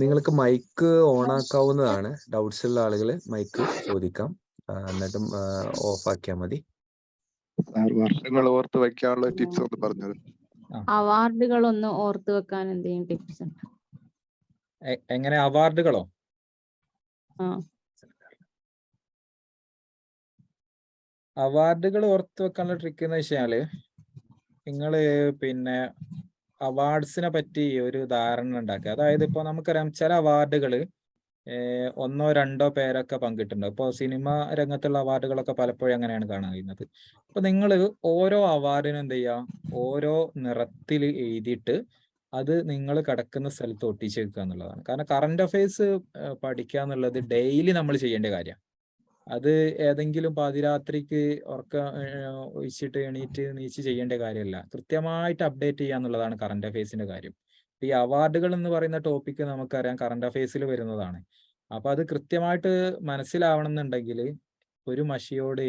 നിങ്ങൾക്ക് മൈക്ക് ഓൺ ആക്കാവുന്നതാണ്. ഡൗട്ട്സ് ഉള്ള ആളുകൾ മൈക്ക് ചോദിക്കാം, എന്നിട്ടും ഓഫ് ആക്കിയാൽ മതി. വർഷങ്ങൾ ഓർത്ത് വെക്കാനുള്ള ടിപ്സ് ഒന്ന് പറഞ്ഞത്. അവാർഡുകൾ ഒന്ന് ഓർത്ത് വെക്കാൻ എന്തെങ്കിലും ടിപ്സ്? എങ്ങനെ അവാർഡുകളോ? അവാർഡുകൾ ഓർത്ത് വെക്കാനുള്ള ട്രിക്ക് എന്ന് വെച്ചാല് നിങ്ങള് പിന്നെ അവാർഡ്സിനെ പറ്റി ഒരു ധാരണ ഉണ്ടാക്കുക. അതായത് ഇപ്പൊ നമുക്കറിയാം ചില അവാർഡുകള് 1-2 പേരൊക്കെ പങ്കിട്ടുണ്ടാവും. ഇപ്പോൾ സിനിമ രംഗത്തുള്ള അവാർഡുകളൊക്കെ പലപ്പോഴും അങ്ങനെയാണ് കാണാൻ കഴിയുന്നത്. അപ്പൊ നിങ്ങൾ ഓരോ അവാർഡിനും എന്ത് ചെയ്യുക, ഓരോ നിറത്തിൽ എഴുതിയിട്ട് അത് നിങ്ങൾ കിടക്കുന്ന സ്ഥലത്ത് ഒട്ടിച്ച് വെക്കുക എന്നുള്ളതാണ്. കാരണം കറണ്ട് അഫയേഴ്സ് പഠിക്കുക എന്നുള്ളത് ഡെയിലി നമ്മൾ ചെയ്യേണ്ട കാര്യമാണ്. അത് ഏതെങ്കിലും പാതിരാത്രിക്ക് ഒഴിച്ചിട്ട് നീച്ച് ചെയ്യേണ്ട കാര്യമല്ല. കൃത്യമായിട്ട് അപ്ഡേറ്റ് ചെയ്യുക എന്നുള്ളതാണ് കറണ്ട് അഫയേഴ്സിന്റെ കാര്യം. ഈ അവാർഡുകൾ എന്ന് പറയുന്ന ടോപ്പിക്ക് നമുക്കറിയാം കറണ്ട് അഫയേഴ്സിൽ വരുന്നതാണ്. അപ്പൊ അത് കൃത്യമായിട്ട് മനസ്സിലാവണം എന്നുണ്ടെങ്കിൽ ഒരു മഷിയോട്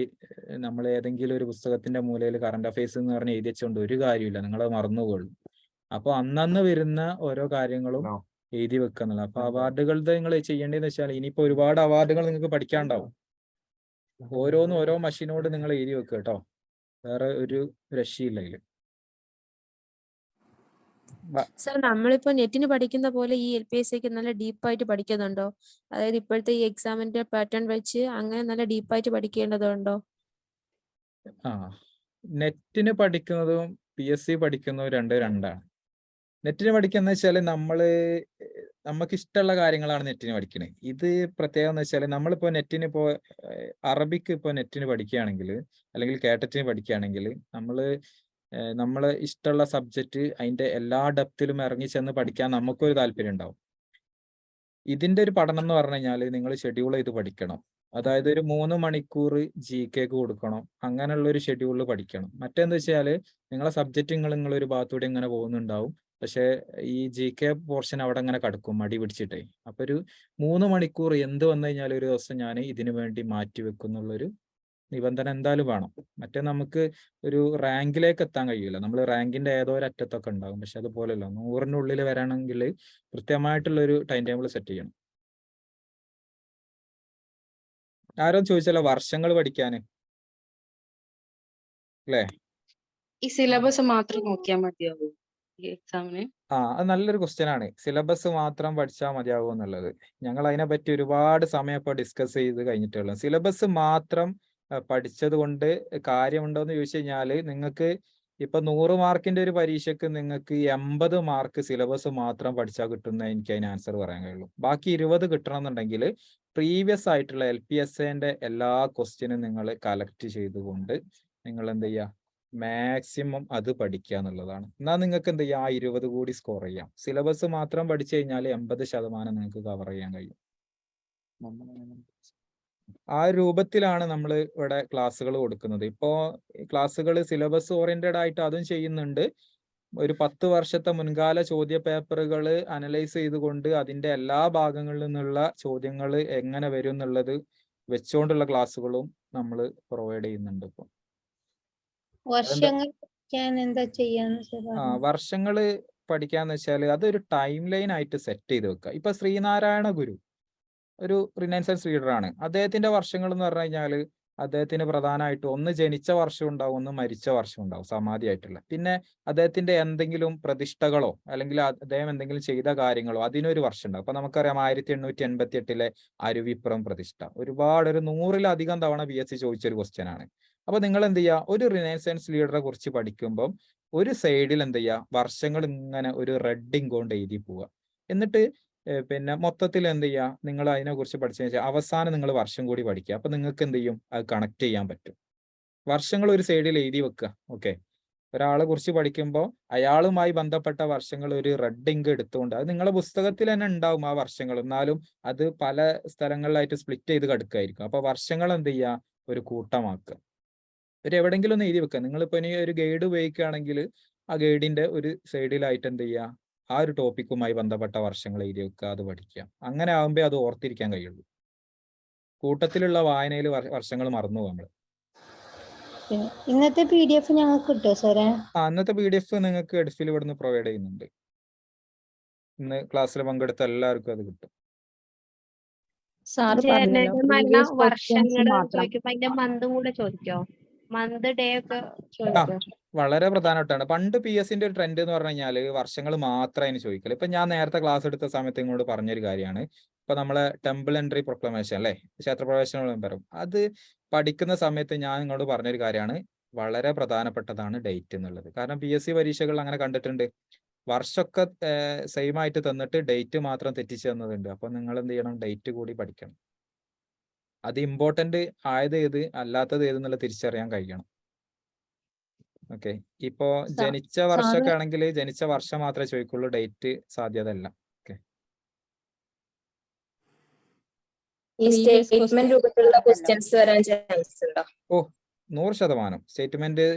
നമ്മൾ ഏതെങ്കിലും ഒരു പുസ്തകത്തിന്റെ മൂലയിൽ കറണ്ട് അഫയേഴ്സ് എന്ന് പറഞ്ഞ് എഴുതി വെച്ചുകൊണ്ട് ഒരു കാര്യമില്ല, നിങ്ങൾ മറന്നുപോകുള്ളൂ. അപ്പൊ അന്നന്ന് വരുന്ന ഓരോ കാര്യങ്ങളും എഴുതി വെക്കുക എന്നുള്ളത്. അപ്പൊ അവാർഡുകളുടെ നിങ്ങൾ ചെയ്യേണ്ടതെന്ന് വെച്ചാൽ ഇനിയിപ്പോ ഒരുപാട് അവാർഡുകൾ നിങ്ങൾക്ക് പഠിക്കാനുണ്ടാവും. ഓരോന്നും ഓരോ മഷീനോട് നിങ്ങൾ എഴുതി വെക്കുക കേട്ടോ. വേറെ ഒരു രക്ഷയില്ല ഇതില്. സർ, നമ്മളിപ്പോ നെറ്റിന് പഠിക്കുന്ന പോലെ ഈ LPSCക്ക് നല്ല ഡീപ്പായിട്ട് പഠിക്കുന്നുണ്ടോ? അതായത് ഇപ്പോഴത്തെ ഈ എക്സാമിന്റെ പാറ്റേൺ വെച്ച് അങ്ങനെ നല്ല ഡീപ്പായിട്ട് പഠിക്കേണ്ടതുണ്ടോ? നെറ്റിന് പഠിക്കുന്നതും PSC പഠിക്കുന്നതും രണ്ടാണ്. നെറ്റിന് പഠിക്കുന്ന വെച്ചാൽ നമുക്ക് ഇഷ്ടമുള്ള കാര്യങ്ങളാണ് നെറ്റിന് പഠിക്കണേ. ഇത് പ്രത്യേകം എന്ന് വെച്ചാൽ നമ്മളിപ്പോ നെറ്റിന് ഇപ്പോ അറബിക്ക് ഇപ്പോൾ നെറ്റിന് പഠിക്കുകയാണെങ്കിൽ അല്ലെങ്കിൽ കേട്ടറ്റിന് പഠിക്കുകയാണെങ്കിൽ നമ്മള് ഇഷ്ടമുള്ള സബ്ജക്റ്റ് അതിന്റെ എല്ലാ ഡെപ്തിലും ഇറങ്ങി ചെന്ന് പഠിക്കാൻ നമുക്കൊരു താല്പര്യം ഉണ്ടാവും. ഇതിന്റെ ഒരു പഠനം എന്ന് പറഞ്ഞു കഴിഞ്ഞാൽ നിങ്ങൾ ഷെഡ്യൂൾ ചെയ്ത് പഠിക്കണം. അതായത് ഒരു 3 മണിക്കൂർ GK കൊടുക്കണം. അങ്ങനെയുള്ള ഒരു ഷെഡ്യൂളിൽ പഠിക്കണം. മറ്റേന്ന് വെച്ചാൽ നിങ്ങളെ സബ്ജക്റ്റ് നിങ്ങളൊരു ഭാഗത്തൂടെ ഇങ്ങനെ പോകുന്നുണ്ടാവും. പക്ഷെ ഈ GK പോർഷൻ അവിടെ ഇങ്ങനെ കിടക്കും മടി പിടിച്ചിട്ടേ. അപ്പൊ ഒരു 3 മണിക്കൂർ എന്ത് വന്നു കഴിഞ്ഞാൽ ഒരു ദിവസം ഞാൻ ഇതിനു വേണ്ടി മാറ്റി വെക്കുന്നുള്ളൊരു നിബന്ധന എന്തായാലും വേണം. മറ്റേ നമുക്ക് ഒരു റാങ്കിലേക്ക് എത്താൻ കഴിയില്ല. നമ്മൾ റാങ്കിന്റെ ഏതോ ഒരു അറ്റത്തൊക്കെ ഉണ്ടാകും. പക്ഷെ അതുപോലെയല്ല, 100-നുള്ളിൽ വരണമെങ്കിൽ കൃത്യമായിട്ടുള്ള ഒരു ടൈം ടേബിൾ സെറ്റ് ചെയ്യണം. ആരോ ചോദിച്ചല്ലോ വർഷങ്ങൾ പഠിക്കാന് അല്ലേ? ഈ സിലബസ് മാത്രം നോക്കിയാൽ മതിയാവും ഈ എക്സാമിന്? അത് നല്ലൊരു ക്വസ്റ്റ്യൻ ആണ്. സിലബസ് മാത്രം പഠിച്ചാൽ മതിയാകും എന്നുള്ളത്. ഞങ്ങൾ അതിനെപ്പറ്റി ഒരുപാട് സമയം ഇപ്പോൾ ഡിസ്കസ് ചെയ്ത് കഴിഞ്ഞിട്ടുള്ളൂ. സിലബസ് മാത്രം പഠിച്ചത് കൊണ്ട് കാര്യമുണ്ടോ എന്ന് ചോദിച്ചു കഴിഞ്ഞാൽ നിങ്ങൾക്ക് ഇപ്പൊ 100 മാർക്കിന്റെ ഒരു പരീക്ഷയ്ക്ക് നിങ്ങൾക്ക് 80 മാർക്ക് സിലബസ് മാത്രം പഠിച്ചാൽ കിട്ടുന്ന എനിക്ക് അതിന് ആൻസർ പറയാൻ കഴിയുള്ളൂ. ബാക്കി 20 കിട്ടണം എന്നുണ്ടെങ്കിൽ പ്രീവിയസ് ആയിട്ടുള്ള LPSAന്റെ എല്ലാ ക്വസ്റ്റ്യനും നിങ്ങൾ കളക്ട് ചെയ്തുകൊണ്ട് നിങ്ങൾ എന്ത് ചെയ്യുക, മാക്സിമം അത് പഠിക്കുക എന്നുള്ളതാണ്. എന്നാൽ നിങ്ങൾക്ക് എന്ത് ചെയ്യാം, ആ 20 കൂടി സ്കോർ ചെയ്യാം. സിലബസ് മാത്രം പഠിച്ചു കഴിഞ്ഞാൽ 80% നിങ്ങൾക്ക് കവർ ചെയ്യാൻ കഴിയും. ആ രൂപത്തിലാണ് നമ്മൾ ഇവിടെ ക്ലാസ്സുകൾ കൊടുക്കുന്നത്. ഇപ്പോൾ ക്ലാസ്സുകൾ സിലബസ് ഓറിയന്റഡ് ആയിട്ട് അതും ചെയ്യുന്നുണ്ട്. ഒരു 10 വർഷത്തെ മുൻകാല ചോദ്യ പേപ്പറുകൾ അനലൈസ് ചെയ്തുകൊണ്ട് അതിന്റെ എല്ലാ ഭാഗങ്ങളിൽ നിന്നുള്ള ചോദ്യങ്ങൾ എങ്ങനെ വരും എന്നുള്ളത് വെച്ചുകൊണ്ടുള്ള ക്ലാസ്സുകളും നമ്മൾ പ്രൊവൈഡ് ചെയ്യുന്നുണ്ട്. ഇപ്പോൾ വർഷങ്ങള് പഠിക്കാന്ന് വെച്ചാൽ അതൊരു ടൈം ലൈൻ ആയിട്ട് സെറ്റ് ചെയ്ത് വെക്കുക. ഇപ്പൊ ശ്രീനാരായണ ഗുരു ഒരു റിനൈസൻസ് ലീഡറാണ്. അദ്ദേഹത്തിന്റെ വർഷങ്ങൾ എന്ന് പറഞ്ഞു കഴിഞ്ഞാൽ അദ്ദേഹത്തിന് പ്രധാനമായിട്ടും ഒന്ന് ജനിച്ച വർഷം ഉണ്ടാവും, ഒന്ന് മരിച്ച വർഷം ഉണ്ടാവും സമാധിയായിട്ടുള്ള. പിന്നെ അദ്ദേഹത്തിന്റെ എന്തെങ്കിലും പ്രതിഷ്ഠകളോ അല്ലെങ്കിൽ അദ്ദേഹം എന്തെങ്കിലും ചെയ്ത കാര്യങ്ങളോ അതിനൊരു വർഷം ഉണ്ടാവും. അപ്പൊ നമുക്കറിയാം 1888 അരുവിപ്പുറം പ്രതിഷ്ഠ ഒരു 100-ലധികം തവണ PSC ചോദിച്ചൊരു ക്വസ്റ്റ്യൻ ആണ്. അപ്പൊ നിങ്ങൾ എന്ത് ചെയ്യുക, ഒരു റിനൈസൻസ് ലീഡറെ കുറിച്ച് പഠിക്കുമ്പോൾ ഒരു സൈഡിൽ എന്ത് ചെയ്യുക, വർഷങ്ങൾ ഇങ്ങനെ ഒരു റെഡിങ് കൊണ്ട് എഴുതി പോവുക. എന്നിട്ട് പിന്നെ മൊത്തത്തിൽ എന്ത് ചെയ്യുക, നിങ്ങൾ അതിനെ കുറിച്ച് പഠിച്ചതിന് ശേഷം അവസാനം നിങ്ങൾ വർഷം കൂടി പഠിക്കുക. അപ്പൊ നിങ്ങൾക്ക് എന്ത് ചെയ്യും, അത് കണക്ട് ചെയ്യാൻ പറ്റും. വർഷങ്ങൾ ഒരു സൈഡിൽ എഴുതി വെക്കുക. ഓക്കെ, ഒരാളെ കുറിച്ച് പഠിക്കുമ്പോൾ അയാളുമായി ബന്ധപ്പെട്ട വർഷങ്ങൾ ഒരു റെഡ് ഇങ്ക് എടുത്തുകൊണ്ട്, അത് നിങ്ങളുടെ പുസ്തകത്തിൽ തന്നെ ഉണ്ടാവും ആ വർഷങ്ങൾ, എന്നാലും അത് പല സ്ഥലങ്ങളിലായിട്ട് സ്പ്ലിറ്റ് ചെയ്ത് കിടക്കുകയായിരിക്കും. അപ്പൊ വർഷങ്ങൾ എന്ത് ചെയ്യുക, ഒരു കൂട്ടമാക്കുക. എവിടെയെങ്കിലും ഒന്ന് എഴുതി വെക്കുക. നിങ്ങളിപ്പോ ഇനി ഒരു ഗൈഡ് ഉപയോഗിക്കുകയാണെങ്കിൽ ആ ഗൈഡിന്റെ ഒരു സൈഡിലായിട്ട് എന്ത് ചെയ്യുക, ആ ഒരു ടോപ്പിക്കുമായി ബന്ധപ്പെട്ട വർഷങ്ങൾ എഴുതി വെക്കുക, അത് പഠിക്കുക. അങ്ങനെ ആകുമ്പോൾ അത് ഓർത്തിരിക്കാൻ കഴിയുള്ളൂ. കൂട്ടത്തിലുള്ള വായനയിൽ വർഷങ്ങൾ മറന്നു പോകും നമ്മള്. ഇന്നത്തെ PDF ഞങ്ങൾക്ക് കിട്ടുമോ സാറേ? ഇന്നത്തെ PDF നിങ്ങൾക്ക് എഡ്ഫിൽ ഇവിടുന്ന് പ്രൊവൈഡ് ചെയ്യുന്നുണ്ട്. ഇന്ന് ക്ലാസ്സിൽ പങ്കെടുത്ത എല്ലാവർക്കും അത് കിട്ടും. വർഷങ്ങള് ചോദിക്കുമ്പോ അതിന്റെ മന്ത് കൂടെ ചോദിക്കോ? മന്ത് ഡേ ഒക്കെ ചോദിക്കോ? വളരെ പ്രധാനമായിട്ടാണ്. പണ്ട് PSCന്റെ ഒരു ട്രെൻഡ് എന്ന് പറഞ്ഞു കഴിഞ്ഞാൽ വർഷങ്ങൾ മാത്രം അതിന് ചോദിക്കല്. ഇപ്പൊ ഞാൻ നേരത്തെ ക്ലാസ് എടുത്ത സമയത്ത് നിങ്ങളോട് പറഞ്ഞൊരു കാര്യമാണ്. ഇപ്പൊ നമ്മളെ ടെമ്പിൾ എൻട്രി പ്രൊക്ലമേഷൻ അല്ലെ, ക്ഷേത്രപ്രവേശന വിളംബരം, അത് പഠിക്കുന്ന സമയത്ത് ഞാൻ നിങ്ങളോട് പറഞ്ഞൊരു കാര്യമാണ്, വളരെ പ്രധാനപ്പെട്ടതാണ് ഡേറ്റ് എന്നുള്ളത്. കാരണം PSC പരീക്ഷകൾ അങ്ങനെ കണ്ടിട്ടുണ്ട്, വർഷമൊക്കെ സെയിം ആയിട്ട് തന്നിട്ട് ഡേറ്റ് മാത്രം തെറ്റിച്ച് തന്നതുണ്ട്. അപ്പൊ നിങ്ങൾ എന്ത് ചെയ്യണം, ഡേറ്റ് കൂടി പഠിക്കണം. അത് ഇമ്പോർട്ടന്റ് ആയത് ഏത് അല്ലാത്തത് ഏതെന്നുള്ള തിരിച്ചറിയാൻ കഴിയണം. ഓക്കെ, ഇപ്പോ ജനിച്ച വർഷമൊക്കെ ആണെങ്കിൽ ജനിച്ച വർഷം മാത്രമേ ചോദിക്കുള്ളൂ, ഡേറ്റ് സാധ്യത അല്ല. ഓക്കെ, ഈ സ്റ്റേറ്റ്മെന്റ് രൂപത്തിലുള്ള ക്വസ്റ്റ്യൻസ് വരാൻ ചാൻസ് ഉണ്ടോ? 100% സ്റ്റേറ്റ്മെന്റ്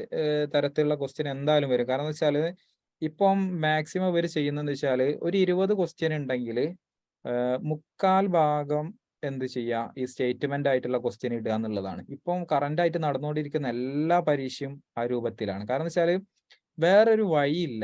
തരത്തിലുള്ള ക്വസ്റ്റ്യൻ എന്തായാലും വരും. കാരണം എന്ന് വെച്ചാൽ ഇപ്പം മാക്സിമം ഇവർ ചെയ്യുന്നതെന്ന് വെച്ചാൽ ഒരു 20 ക്വസ്റ്റ്യൻ ഉണ്ടെങ്കിൽ 3/4 ഭാഗം എന്ത് ചെയ്യുക, ഈ സ്റ്റേറ്റ്മെന്റ് ആയിട്ടുള്ള ക്വസ്റ്റ്യൻ ഇടുക എന്നുള്ളതാണ്. ഇപ്പം കറന്റ് ആയിട്ട് നടന്നുകൊണ്ടിരിക്കുന്ന എല്ലാ പരീക്ഷയും ആ രൂപത്തിലാണ്. കാരണം വെച്ചാൽ വേറൊരു വഴിയില്ല.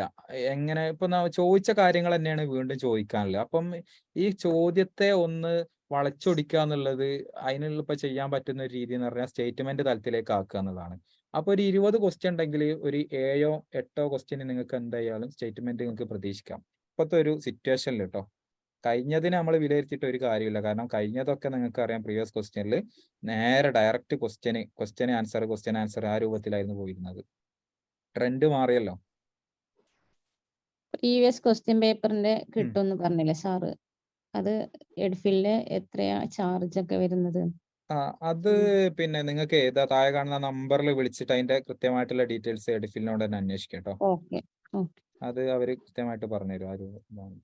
എങ്ങനെ ഇപ്പൊ ചോദിച്ച കാര്യങ്ങൾ തന്നെയാണ് വീണ്ടും ചോദിക്കാനുള്ളത്. അപ്പം ഈ ചോദ്യത്തെ ഒന്ന് വളച്ചൊടിക്കുക എന്നുള്ളത് അതിനുള്ള ഇപ്പൊ ചെയ്യാൻ പറ്റുന്ന ഒരു രീതി എന്ന് പറഞ്ഞാൽ സ്റ്റേറ്റ്മെന്റ് തലത്തിലേക്ക് ആക്കുക എന്നുള്ളതാണ്. അപ്പൊ ഒരു 20 ക്വസ്റ്റ്യൻ ഉണ്ടെങ്കിൽ ഒരു 7-8 ക്വസ്റ്റ്യൻ നിങ്ങൾക്ക് എന്തായാലും സ്റ്റേറ്റ്മെന്റ് നിങ്ങൾക്ക് പ്രതീക്ഷിക്കാം. ഇപ്പോഴത്തെ ഒരു സിറ്റുവേഷനിൽ കേട്ടോ. കഴിഞ്ഞതിന് നമ്മൾ വിലയിരുത്തിയിട്ട് ഒരു കാര്യമില്ല. കാരണം കഴിഞ്ഞതൊക്കെ നിങ്ങൾക്ക് അറിയാം, പ്രീവിയസ് ക്വസ്റ്റ്യനിൽ നേരെ ഡയറക്റ്റ് ക്വസ്റ്റ്യൻ ആൻസർ ആ രൂപത്തിലായിരുന്നു പോയിരുന്നത്. ട്രെൻഡ് മാറിയല്ലോ. പ്രീവിയസ് ക്വസ്റ്റ്യൻ പേപ്പറിന്റെ കിട്ടുമെന്ന് പറഞ്ഞില്ലേ സാറ്? അത് എഡ്ഫിലില് എത്രയാ ചാർജ് ഒക്കെ വരുന്നത്? അത് പിന്നെ നിങ്ങൾക്ക് ഏതാ താഴെ കാണുന്ന നമ്പറിൽ വിളിച്ചിട്ട് അതിന്റെ കൃത്യമായിട്ടുള്ള ഡീറ്റെയിൽസ് എഡിഫിലിനോട് തന്നെ അന്വേഷിക്കാം കേട്ടോ. Okay okay. അത് അവര് കൃത്യമായിട്ട് പറഞ്ഞുതരും. ആ ഒരു ഇതാണ്.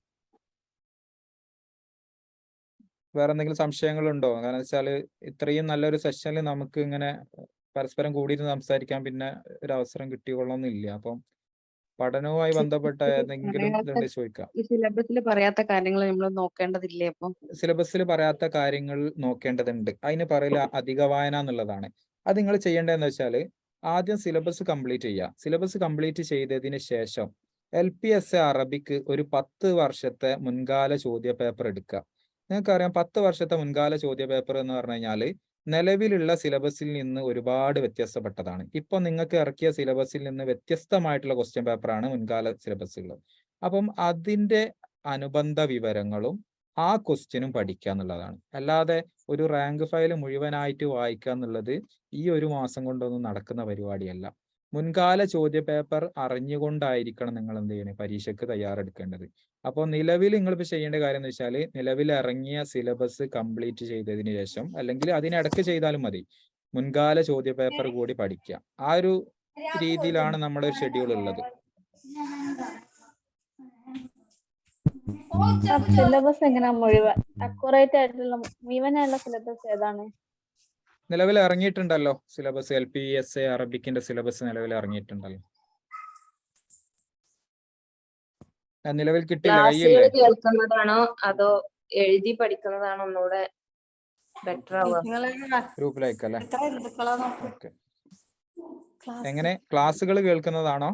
വേറെ എന്തെങ്കിലും സംശയങ്ങളുണ്ടോ? കാരണം വെച്ചാൽ ഇത്രയും നല്ലൊരു സെഷനിൽ നമുക്ക് ഇങ്ങനെ പരസ്പരം കൂടിയിരുന്ന് സംസാരിക്കാൻ പിന്നെ ഒരു അവസരം കിട്ടിക്കൊള്ളണമെന്നില്ല. അപ്പം പഠനവുമായി ബന്ധപ്പെട്ട എന്തെങ്കിലും ഇതുണ്ട് ചോദിക്കാം. ഈ സിലബസിൽ പറയാത്ത കാര്യങ്ങൾ നമ്മൾ നോക്കേണ്ടതില്ലേ? അപ്പം സിലബസിൽ പറയാത്ത കാര്യങ്ങൾ നോക്കേണ്ടതുണ്ട്. അതിന് പറയില്ല അധിക വായന എന്നുള്ളതാണ്. അത് നിങ്ങൾ ചെയ്യേണ്ടതെന്ന് വെച്ചാൽ ആദ്യം സിലബസ് കംപ്ലീറ്റ് ചെയ്യുക. സിലബസ് കംപ്ലീറ്റ് ചെയ്തതിന് ശേഷം LPSA അറബിക്ക് ഒരു 10 വർഷത്തെ മുൻകാല ചോദ്യ പേപ്പർ എടുക്കുക. നിങ്ങൾക്കറിയാം 10 വർഷത്തെ മുൻകാല ചോദ്യ പേപ്പർ എന്ന് പറഞ്ഞു കഴിഞ്ഞാൽ നിലവിലുള്ള സിലബസിൽ നിന്ന് ഒരുപാട് വ്യത്യസ്തപ്പെട്ടതാണ്. ഇപ്പൊ നിങ്ങൾക്ക് ഇറക്കിയ സിലബസിൽ നിന്ന് വ്യത്യസ്തമായിട്ടുള്ള ക്വസ്റ്റ്യൻ പേപ്പറാണ് മുൻകാല സിലബസുകൾ. അപ്പം അതിന്റെ അനുബന്ധ വിവരങ്ങളും ആ ക്വസ്റ്റ്യനും പഠിക്കുക എന്നുള്ളതാണ്. അല്ലാതെ ഒരു റാങ്ക് ഫയൽ മുഴുവനായിട്ട് വായിക്കുക എന്നുള്ളത് ഈ ഒരു മാസം കൊണ്ടൊന്നും നടക്കുന്ന പരിപാടിയല്ല. മുൻകാല ചോദ്യ പേപ്പർ അറിഞ്ഞുകൊണ്ടായിരിക്കണം നിങ്ങൾ എന്ത് ചെയ്യണേ പരീക്ഷയ്ക്ക് തയ്യാറെടുക്കേണ്ടത്. അപ്പോൾ നിലവിൽ നിങ്ങളിപ്പോൾ ചെയ്യേണ്ട കാര്യം എന്ന് വെച്ചാൽ നിലവിൽ ഇറങ്ങിയ സിലബസ് കംപ്ലീറ്റ് ചെയ്തതിന് ശേഷം, അല്ലെങ്കിൽ അതിനിടക്ക് ചെയ്താലും മതി, മുൻകാല ചോദ്യ പേപ്പർ കൂടി പഠിക്കുക. ആ ഒരു രീതിയിലാണ് നമ്മുടെ ഒരു ഷെഡ്യൂൾ ഉള്ളത്. സിലബസ് എങ്ങനെ മുഴുവൻ അക്യുറേറ്റ് ആയിട്ടുള്ള മുഴുവനായുള്ള സിലബസ് ഏതാണ്? നിലവിൽ ഇറങ്ങിയിട്ടുണ്ടല്ലോ സിലബസ്. LPSA അറബിക്കിന്റെ സിലബസ് നിലവിൽ ഇറങ്ങിയിട്ടുണ്ടല്ലോ. നിലവിൽ കിട്ടില്ല, ക്ലാസ്സുകൾ കയ്യില്ലേ? കേൾക്കുന്നതാണോ അതോ എഴുതി പഠിക്കുന്നതാണോ ഒന്നുകൂടെ ബെറ്റർ ആവുക? ഗ്രൂപ്പിലേക്കല്ലേ? ഓക്കെ. എങ്ങനെ ക്ലാസ്സുകൾ കേൾക്കുന്നതാണോ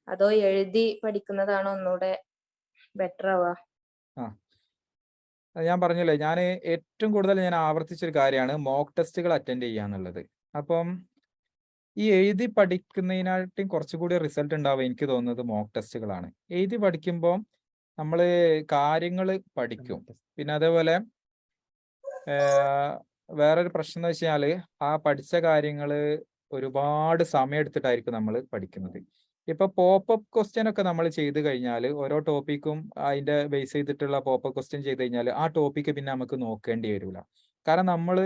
അതോ എഴുതി പഠിക്കുന്നതാണോ ഒന്നുകൂടെ ബെറ്റർ ആവുക? ഞാൻ പറഞ്ഞില്ലേ, ഞാൻ ഏറ്റവും കൂടുതൽ ഞാൻ ആവർത്തിച്ചൊരു കാര്യമാണ് മോക്ക് ടെസ്റ്റുകൾ അറ്റൻഡ് ചെയ്യുക എന്നുള്ളത്. അപ്പം ഈ എഴുതി പഠിക്കുന്നതിനായിട്ടും കുറച്ചുകൂടി റിസൾട്ട് ഉണ്ടാവുക എനിക്ക് തോന്നുന്നത് മോക്ക് ടെസ്റ്റുകളാണ്. എഴുതി പഠിക്കുമ്പോൾ നമ്മൾ കാര്യങ്ങൾ പഠിക്കും. പിന്നെ അതേപോലെ വേറൊരു പ്രശ്നം എന്ന് വെച്ചാൽ ആ പഠിച്ച കാര്യങ്ങൾ ഒരുപാട് സമയം എടുത്തിട്ടായിരിക്കും നമ്മൾ പഠിക്കുന്നത്. ഇപ്പൊ പോപ്പപ്പ് ക്വസ്റ്റ്യൻ ഒക്കെ നമ്മൾ ചെയ്ത് കഴിഞ്ഞാൽ ഓരോ ടോപ്പിക്കും അതിന്റെ ബേസ് ചെയ്തിട്ടുള്ള പോപ്പപ്പ് ക്വസ്റ്റ്യൻ ചെയ്ത് കഴിഞ്ഞാൽ ആ ടോപ്പിക്ക് പിന്നെ നമുക്ക് നോക്കേണ്ടി വരില്ല. കാരണം നമ്മൾ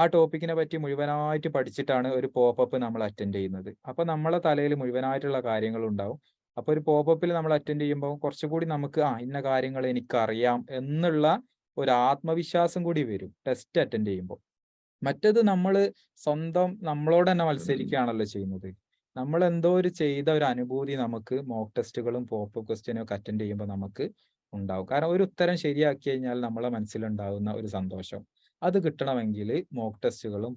ആ ടോപ്പിക്കിനെ പറ്റി മുഴുവനായിട്ട് പഠിച്ചിട്ടാണ് ഒരു പോപ്പപ്പ് നമ്മൾ അറ്റൻഡ് ചെയ്യുന്നത്. അപ്പൊ നമ്മളെ തലയിൽ മുഴുവനായിട്ടുള്ള കാര്യങ്ങൾ ഉണ്ടാവും. അപ്പൊ ഒരു പോപ്പപ്പിൽ നമ്മൾ അറ്റൻഡ് ചെയ്യുമ്പോൾ കുറച്ചുകൂടി നമുക്ക് ഇന്ന കാര്യങ്ങൾ എനിക്കറിയാം എന്നുള്ള ഒരു ആത്മവിശ്വാസം കൂടി വരും ടെസ്റ്റ് അറ്റൻഡ് ചെയ്യുമ്പോൾ. മറ്റേത് നമ്മൾ സ്വന്തം നമ്മളോട് തന്നെ മത്സരിക്കുകയാണല്ലോ ചെയ്യുന്നത്. നമ്മൾ എന്തോ ഒരു ചെയ്ത ഒരു അനുഭൂതി നമുക്ക് മോക്ക് ടെസ്റ്റുകളും പോപ്പപ്പ് ക്വസ്റ്റ്യനും ഒക്കെ അറ്റൻഡ് ചെയ്യുമ്പോൾ നമുക്ക് ഉണ്ടാവും. കാരണം ഒരു ഉത്തരം ശരിയാക്കി കഴിഞ്ഞാൽ നമ്മളെ മനസ്സിലുണ്ടാകുന്ന ഒരു സന്തോഷം, അത് കിട്ടണമെങ്കിൽ മോക്ക് ടെസ്റ്റുകളും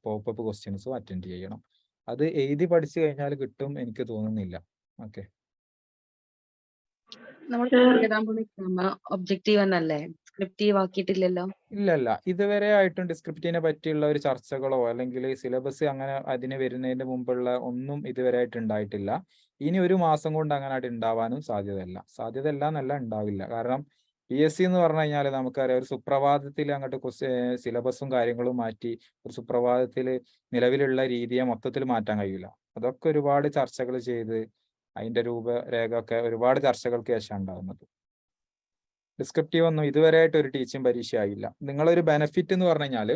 പോപ്പപ്പ് ക്വസ്റ്റ്യൻസും അറ്റൻഡ് ചെയ്യണം. അത് എഴുതി പഠിച്ചു കഴിഞ്ഞാൽ കിട്ടും എനിക്ക് തോന്നുന്നില്ല. ഓക്കെ. നമ്മൾ എഴുതാൻ പോകുന്ന ഒബ്ജക്റ്റീവ് തന്നെയല്ലേ, സ്ക്രിപ്റ്റീവ് ആക്കിയിട്ടില്ലല്ലോ? ഇല്ലല്ല, ഇതുവരെ ആയിട്ടും ഡിസ്ക്രിപ്റ്റീവിനെ പറ്റിയുള്ള ഒരു ചർച്ചകളോ അല്ലെങ്കിൽ സിലബസ് അങ്ങനെ അതിന് വരുന്നതിന് മുമ്പുള്ള ഒന്നും ഇതുവരെ ആയിട്ട് ഉണ്ടായിട്ടില്ല. ഇനി ഒരു മാസം കൊണ്ട് അങ്ങനെ ആയിട്ട് ഉണ്ടാവാനും സാധ്യതയല്ല എന്നല്ല, ഉണ്ടാവില്ല. കാരണം PSC എന്ന് പറഞ്ഞു കഴിഞ്ഞാൽ നമുക്കറിയാം ഒരു സുപ്രഭാതത്തിൽ അങ്ങോട്ട് സിലബസും കാര്യങ്ങളും മാറ്റി ഒരു സുപ്രഭാതത്തിൽ നിലവിലുള്ള രീതിയെ മൊത്തത്തിൽ മാറ്റാൻ കഴിയില്ല. അതൊക്കെ ഒരുപാട് ചർച്ചകൾ ചെയ്ത് അതിന്റെ രൂപരേഖ ഒക്കെ ഒരുപാട് ചർച്ചകൾക്ക് ശേഷം ഉണ്ടാകുന്നത്. ഡിസ്ക്രിപ്റ്റീവ് ഒന്നും ഇതുവരെയായിട്ട് ഒരു ടീച്ചിങ് പരീക്ഷ ആയില്ല. നിങ്ങളൊരു ബെനിഫിറ്റ് എന്ന് പറഞ്ഞു കഴിഞ്ഞാൽ